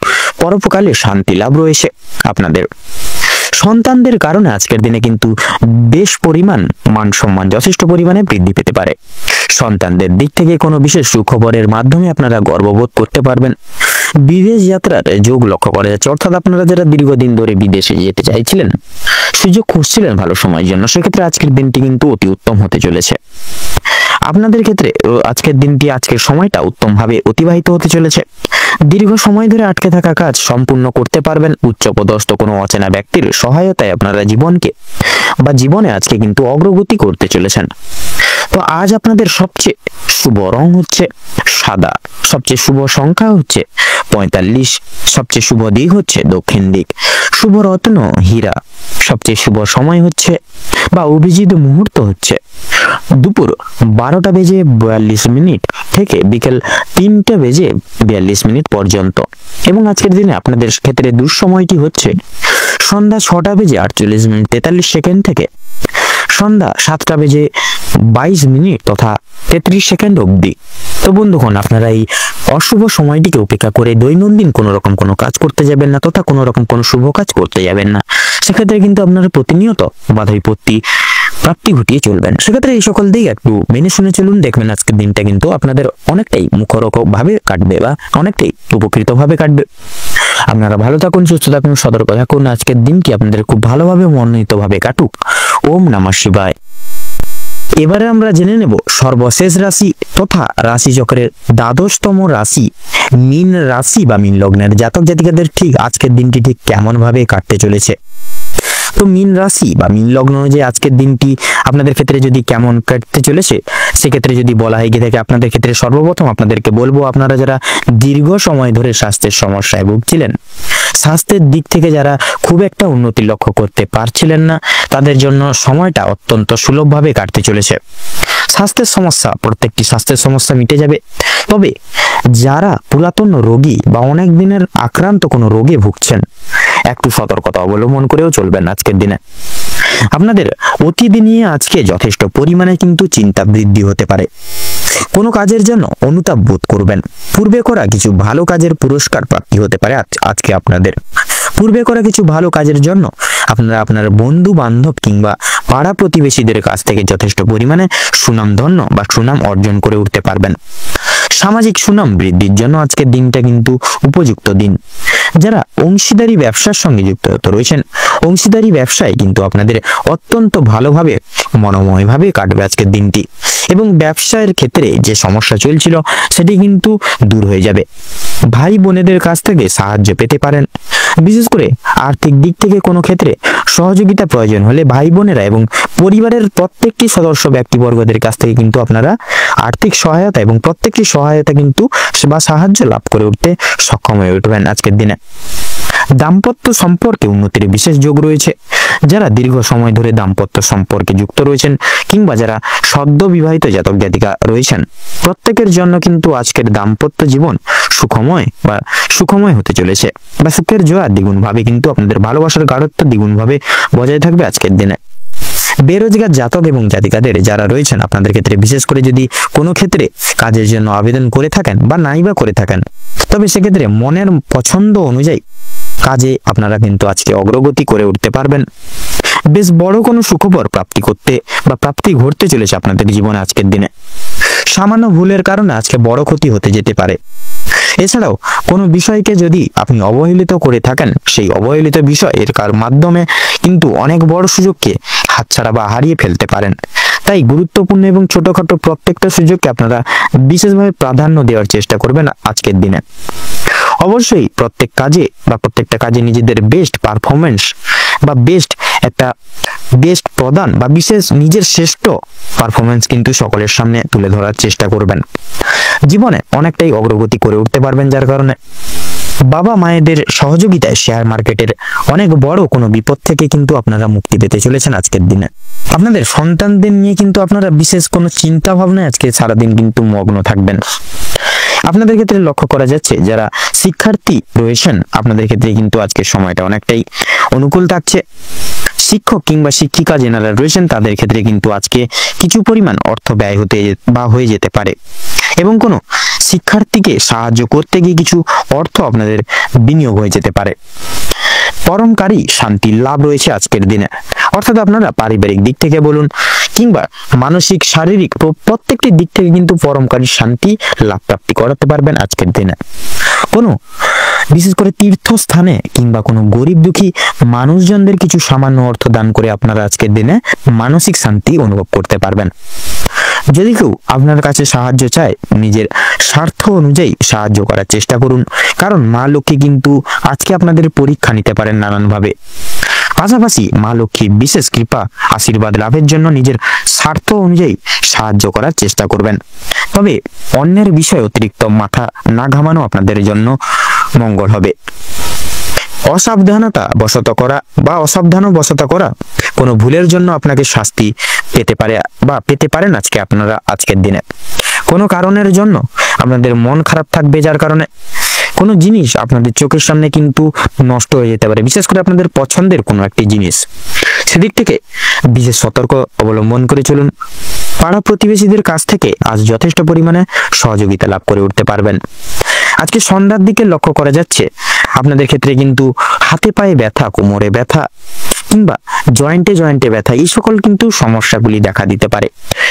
পরোপকালে শান্তি লাভ রয়েছে আপনাদের। সন্তানদের কারণে আজকের দিনে কিন্তু বেশ পরিমাণ মান সম্মান যথেষ্ট পরিমাণে বৃদ্ধি পেতে পারে। সন্তানদের দিক থেকে কোনো বিশেষ সুখবরের মাধ্যমে আপনারা গর্ববোধ করতে পারবেন। বিদেশ যাত্রার যোগ লক্ষ্য করা যাচ্ছে, অর্থাৎ আপনারা যারা দীর্ঘদিন ধরে বিদেশে যেতে চাইছিলেন, সুযোগ খুঁজছিলেন ভালো সময়ের জন্য, সেক্ষেত্রে আজকের দিনটি কিন্তু অতি উত্তম হতে চলেছে আপনাদের ক্ষেত্রে। আজকের সময়টা উত্তমভাবে অতিবাহিত হতে চলেছে। দীর্ঘ সময় ধরে আটকে থাকা কাজ সম্পূর্ণ করতে পারবেন। উচ্চপদস্থ কোনো অচেনা ব্যক্তির সহায়তায় আপনারা জীবনে আজকে কিন্তু অগ্রগতি করতে চলেছেন। তো আজ আপনাদের সবচেয়ে শুভ রং হচ্ছে সাদা, সবচেয়ে শুভ সংখ্যা হচ্ছে 45, সবচেয়ে শুভ দিক হচ্ছে দক্ষিণ দিক, শুভ রত্ন হীরা, সবচেয়ে শুভ সময় হচ্ছে বা অভিজিৎ মুহূর্ত হচ্ছে দুপুর 12:42 থেকে বিকেল 3:42 পর্যন্ত। এবং আজকের দিনে আপনাদের ক্ষেত্রে দুঃসময়টি হচ্ছে সন্ধ্যা 6:48 থেকে সন্ধ্যা 7:22 তথা 33 অবধি। তো বন্ধুগণ, আপনারা এই অশুভ সময়টিকে উপেক্ষা করে দৈনন্দিন কোনো রকম কোনো কাজ করতে যাবেন না তথা কোনো রকম কোনো শুভ কাজ করতে যাবেন না। সেক্ষেত্রে কিন্তু আপনারা প্রতিনিয়ত বাধা বিপত্তি প্রাপ্তি ঘটিয়ে চলবেন। সেক্ষেত্রে এই সকল দিক একটু মেনে শুনে চলুন, দেখবেন আজকের দিনটা কিন্তু আপনাদের অনেকটাই মুখরোচক ভাবে কাটবে বা অনেকটাই উপকৃত ভাবে কাটবে। আপনারা ভালো থাকুন, সুস্থ থাকুন, সতর্ক থাকুন। আজকের দিনটি আপনাদের খুব ভালোভাবে মনোনীত ভাবে কাটুক। ওম নমঃ শিবায়। এবারে আমরা জেনে নেব সর্বশেষ রাশি তথা রাশি চক্রের দ্বাদশতম রাশি মীন রাশি বা মীন লগ্নের জাতক জাতিকাদের ঠিক আজকের দিনটি ঠিক কেমন ভাবে কাটতে চলেছে। তো মীন রাশি বা মীন লগ্ন অনুযায়ী আজকের দিনটি আপনাদের ক্ষেত্রে যদি কেমন কাটতে চলেছে, সেক্ষেত্রে যদি বলা হয় গিয়ে থাকে আপনাদের ক্ষেত্রে সর্বপ্রথম আপনাদেরকে বলবো, আপনারা যারা দীর্ঘ সময় ধরে স্বাস্থ্যের সমস্যায় ভুগছিলেন, স্বাস্থ্যের দিক থেকে যারা খুব একটা উন্নতি লক্ষ্য করতে পারছিলেন না, তাদের জন্য সময়টা অত্যন্ত সুলভভাবে কাটতে চলেছে। প্রত্যেকটি স্বাস্থ্যের সমস্যা মিটে যাবে। তবে যারা পুরাতন রোগী বা অনেক দিনের আক্রান্ত কোনো রোগে ভুগছেন, একটু সতর্কতা অবলম্বন করেও চলবেন আজকের দিনে। আপনাদের অতীত নিয়ে আজকে যথেষ্ট পরিমাণে কিন্তু চিন্তা বৃদ্ধি হতে পারে। কোনো কাজের জন্য অনুতাপ বোধ করবেন। পূর্বে করা কিছু ভালো কাজের পুরস্কার প্রাপ্তি হতে পারে আজকে আপনাদের। পূর্বে করা কিছু ভালো কাজের জন্য আপনারা আপনার বন্ধু বান্ধব কিংবা পাড়া প্রতিবেশীদের কাছ থেকে যথেষ্ট পরিমাণে সুনামধন্য বা সুনাম অর্জন করে উঠতে পারবেন। সামাজিক সুনাম বৃদ্ধির জন্য আজকের দিনটা কিন্তু উপযুক্ত দিন। যারা অংশীদারি ব্যবসার সঙ্গে যুক্ত রয়েছেন, অংশীদারি ব্যবসায় কিন্তু আপনাদের অত্যন্ত ভালোভাবে মনোময়ভাবে কাটবে আজকের দিনটি। এবং ব্যবসায়ের ক্ষেত্রে যে সমস্যা চলছিল সেটি কিন্তু দূর হয়ে যাবে। ভাই বোনেদের কাছ থেকে সাহায্য পেতে পারেন। বিশেষ করে আর্থিক দিক থেকে কোনো ক্ষেত্রে সহযোগিতা প্রয়োজন হলে ভাই বোনেরা এবং পরিবারের প্রত্যেকটি সদস্য ব্যক্তিবর্গদের কাছ থেকে কিন্তু আপনারা আর্থিক সহায়তা এবং প্রত্যেকটি সহায়তা কিন্তু বা সাহায্য লাভ করে উঠতে সক্ষম হয়ে উঠবেন আজকের দিনে। দাম্পত্য সম্পর্কে উন্নতির বিশেষ যোগ রয়েছে। যারা দীর্ঘ সময় ধরে দাম্পত্য সম্পর্কে যুক্ত রয়েছেন কিংবা যারা সদ্য বিবাহিত জাতক জাতিকা রয়েছেন, প্রত্যেকের জন্য কিন্তু আজকের দাম্পত্য জীবন সুখময় হতে চলেছে বা সুখের জোয়ার দ্বিগুণ ভাবে কিন্তু আপনাদের ভালোবাসার গাঢ়ত্ব দ্বিগুণ ভাবে বজায় থাকবে আজকের দিনে। বেরোজগার জাতক এবং জাতিকাদের যারা রয়েছেন, আপনাদের ক্ষেত্রে বিশেষ করে যদি কোনো ক্ষেত্রে কাজের জন্য আবেদন করে থাকেন বা নাই বা করে থাকেন, তবে সেক্ষেত্রে মনের পছন্দ অনুযায়ী কাজে আপনারা কিন্তু আজকে অগ্রগতি করে উঠতে পারবেন। বেশ বড় কোনো সুখবর প্রাপ্তি ঘটতে চলেছে আপনাদের জীবনে আজকের দিনে। সামান্য ভুলের কারণে আজকে বড় ক্ষতি হতে যেতে পারে। এছাড়াও কোনো বিষয়কে যদি আপনি অবহেলিত করে থাকেন, সেই অবহেলিত বিষয়ের মাধ্যমে কিন্তু অনেক বড় সুযোগকে হাতছাড়া বা হারিয়ে ফেলতে পারেন। তাই গুরুত্বপূর্ণ এবং ছোটখাটো প্রত্যেকটা সুযোগকে আপনারা বিশেষভাবে প্রাধান্য দেওয়ার চেষ্টা করবেন আজকের দিনে। অবশ্যই প্রত্যেকটা কাজে নিজেদের বেস্ট পারফরমেন্স বা বেস্ট প্রদান বা নিজের শ্রেষ্ঠ পারফরমেন্স কিন্তু সকলের সামনে তুলে ধরার চেষ্টা করবেন। জীবনে অনেকটাই অগ্রগতি করে উঠতে পারবেন, যার কারণে বাবা মায়েদের সহযোগিতায় শেয়ার মার্কেটের অনেক বড় কোনো বিপদ থেকে কিন্তু আপনারা মুক্তি পেতে চলেছেন আজকের দিনে। আপনাদের সন্তানদের নিয়ে কিন্তু আপনারা বিশেষ কোনো চিন্তা ভাবনায় আজকে সারাদিন কিন্তু মগ্ন থাকবেন। আপনাদের ক্ষেত্রে লক্ষ্য করা যাচ্ছে যারা শিক্ষার্থী রয়েছেন, আপনাদের ক্ষেত্রে কিন্তু আজকের সময়টা অনেকটাই অনুকূল থাকছে। শিক্ষক কিংবা শিক্ষিকা যারা রয়েছেন, তাদের ক্ষেত্রে কিন্তু আজকে কিছু পরিমাণ অর্থ ব্যয় হয়ে যেতে পারে এবং কোনো শিক্ষার্থীকে সাহায্য করতে গিয়ে কিছু অর্থ আপনাদের বিনিয়োগ হয়ে যেতে পারে। পরমকারী শান্তির লাভ রয়েছে আজকের দিনে, অর্থাৎ আপনারা পারিবারিক দিক থেকে বলুন কিংবা মানসিক শারীরিক প্রত্যেকটি দিক থেকে কিন্তু পরমকারী শান্তি লাভ প্রাপ্তি করাতে পারবেন আজকের দিনে। কোনো বিশেষ করে তীর্থস্থানে কিংবা কোনো গরিব দুঃখী মানুষজনদের কিছু সামান্য অর্থ দান করে আপনারা আজকের দিনে মানসিক শান্তি অনুভব করতে পারবেন। যদি কেউ আপনার কাছে সাহায্য চায়, নিজের স্বার্থ অনুযায়ী সাহায্য করার চেষ্টা করুন, কারণ মা লক্ষ্মী কিন্তু আজকে আপনাদের পরীক্ষা নিতে পারেন নানানভাবে। পাশাপাশি মা লক্ষ্মীর বিশেষ কৃপা আশীর্বাদ লাভের জন্য নিজের স্বার্থ অনুযায়ী সাহায্য করার চেষ্টা করবেন। তবে অন্যের বিষয়ে অতিরিক্ত মাথা না ঘামানো আপনাদের জন্য মঙ্গল হবে। অসাবধানতা বশত করা কোনো ভুলের জন্য আপনাকে শাস্তি পেতে পারেন আপনারা আজকের দিনে। কোনো কারণের জন্য আপনাদের মন খারাপ থাকবে, যার কারণে কোনো জিনিস আপনাদের চোখের সামনে কিন্তু নষ্ট হয়ে যেতে পারে, বিশেষ করে আপনাদের পছন্দের কোনো একটি জিনিস। সেদিক থেকে বিশেষ সতর্ক অবলম্বন করে চলুন। পাড়া প্রতিবেশীদের কাছ থেকে আজ যথেষ্ট পরিমাণে সহযোগিতা লাভ করে উঠতে পারবেন। আজকে সন্ধ্যার দিকে লক্ষ্য করা যাচ্ছে আপনাদের ক্ষেত্রে কিন্তু হাতে পায়ে ব্যথা, কোমরে ব্যথা কিংবা জয়েন্টে ব্যথা, এই সকল কিন্তু সমস্যাগুলি দেখা দিতে পারে।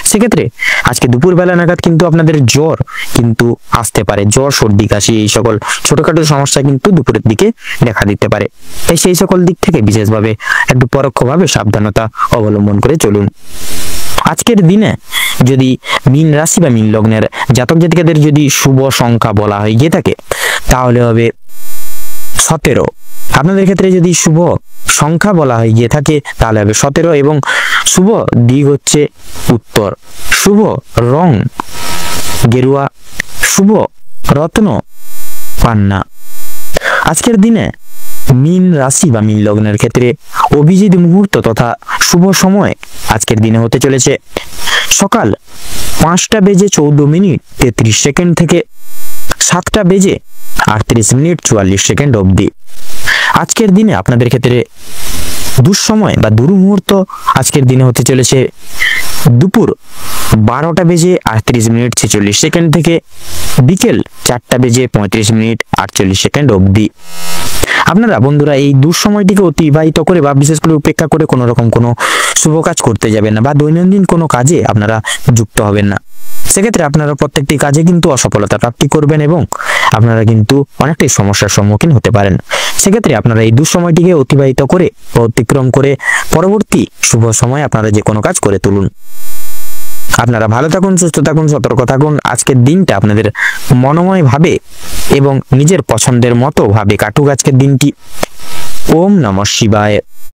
সেক্ষেত্রে আজকে দুপুরবেলা নাগাদ কিন্তু আপনাদের জ্বর কিন্তু আসতে পারে। জ্বর, সর্দি, কাশি, এই সকল ছোটখাটো সমস্যা কিন্তু দুপুরের দিকে দেখা দিতে পারে। তাই সেই সকল দিক থেকে বিশেষভাবে একটু পরোক্ষভাবে সাবধানতা অবলম্বন করে চলুন। আজকের দিনে যদি মীন রাশি বা মীন লগ্নের জাতক জাতিকাদের যদি শুভ সংখ্যা বলা হয়ে গিয়ে থাকে, তাহলে হবে 17। আপনাদের ক্ষেত্রে যদি শুভ সংখ্যা বলা হয়ে গিয়ে থাকে তাহলে হবে 17 এবং শুভ দিক হচ্ছে উত্তর, শুভ রং গেরুয়া, শুভ রত্ন পান্না। আজকের দিনে মীন রাশি বা মীন লগ্নের ক্ষেত্রে অভিজিৎ মুহূর্ত তথা শুভ সময় আজকের দিনে হতে চলেছে সকাল 5:14:33 থেকে 7:38:44 অবধি। আজকের দিনে আপনাদের ক্ষেত্রে দুঃসময় বা দুর্মুহূর্ত আজকের দিনে হতে চলেছে দুপুর 12:38:46 থেকে বিকেল 4:35:48 অবধি। আপনারা বন্ধুরা এই দুঃসময়টিকে অতিবাহিত করে বা বিশেষ করে উপেক্ষা করে কোনো রকম কোনো শুভ কাজ করতে যাবেন না বা দৈনন্দিন কোনো কাজে আপনারা যুক্ত হবেন না। সেক্ষেত্রে আপনারা প্রত্যেকটি কাজে কিন্তু অসফলতা প্রাপ্তি করবেন এবং আপনারা কিন্তু অনেকটাই সমস্যার সম্মুখীন হতে পারেন। সেক্ষেত্রে আপনারা এই দুঃসময়টিকে অতিক্রম করে পরবর্তী শুভ সময় আপনারা যে কোনো কাজ করে তুলুন। আপনারা ভালো থাকুন, সুস্থ থাকুন, সতর্ক থাকুন। আজকের দিনটা আপনাদের মনোময় ভাবে এবং নিজের পছন্দের মতো ভাবে কাটুক আজকের দিনটি। ওম নমঃ শিবায়।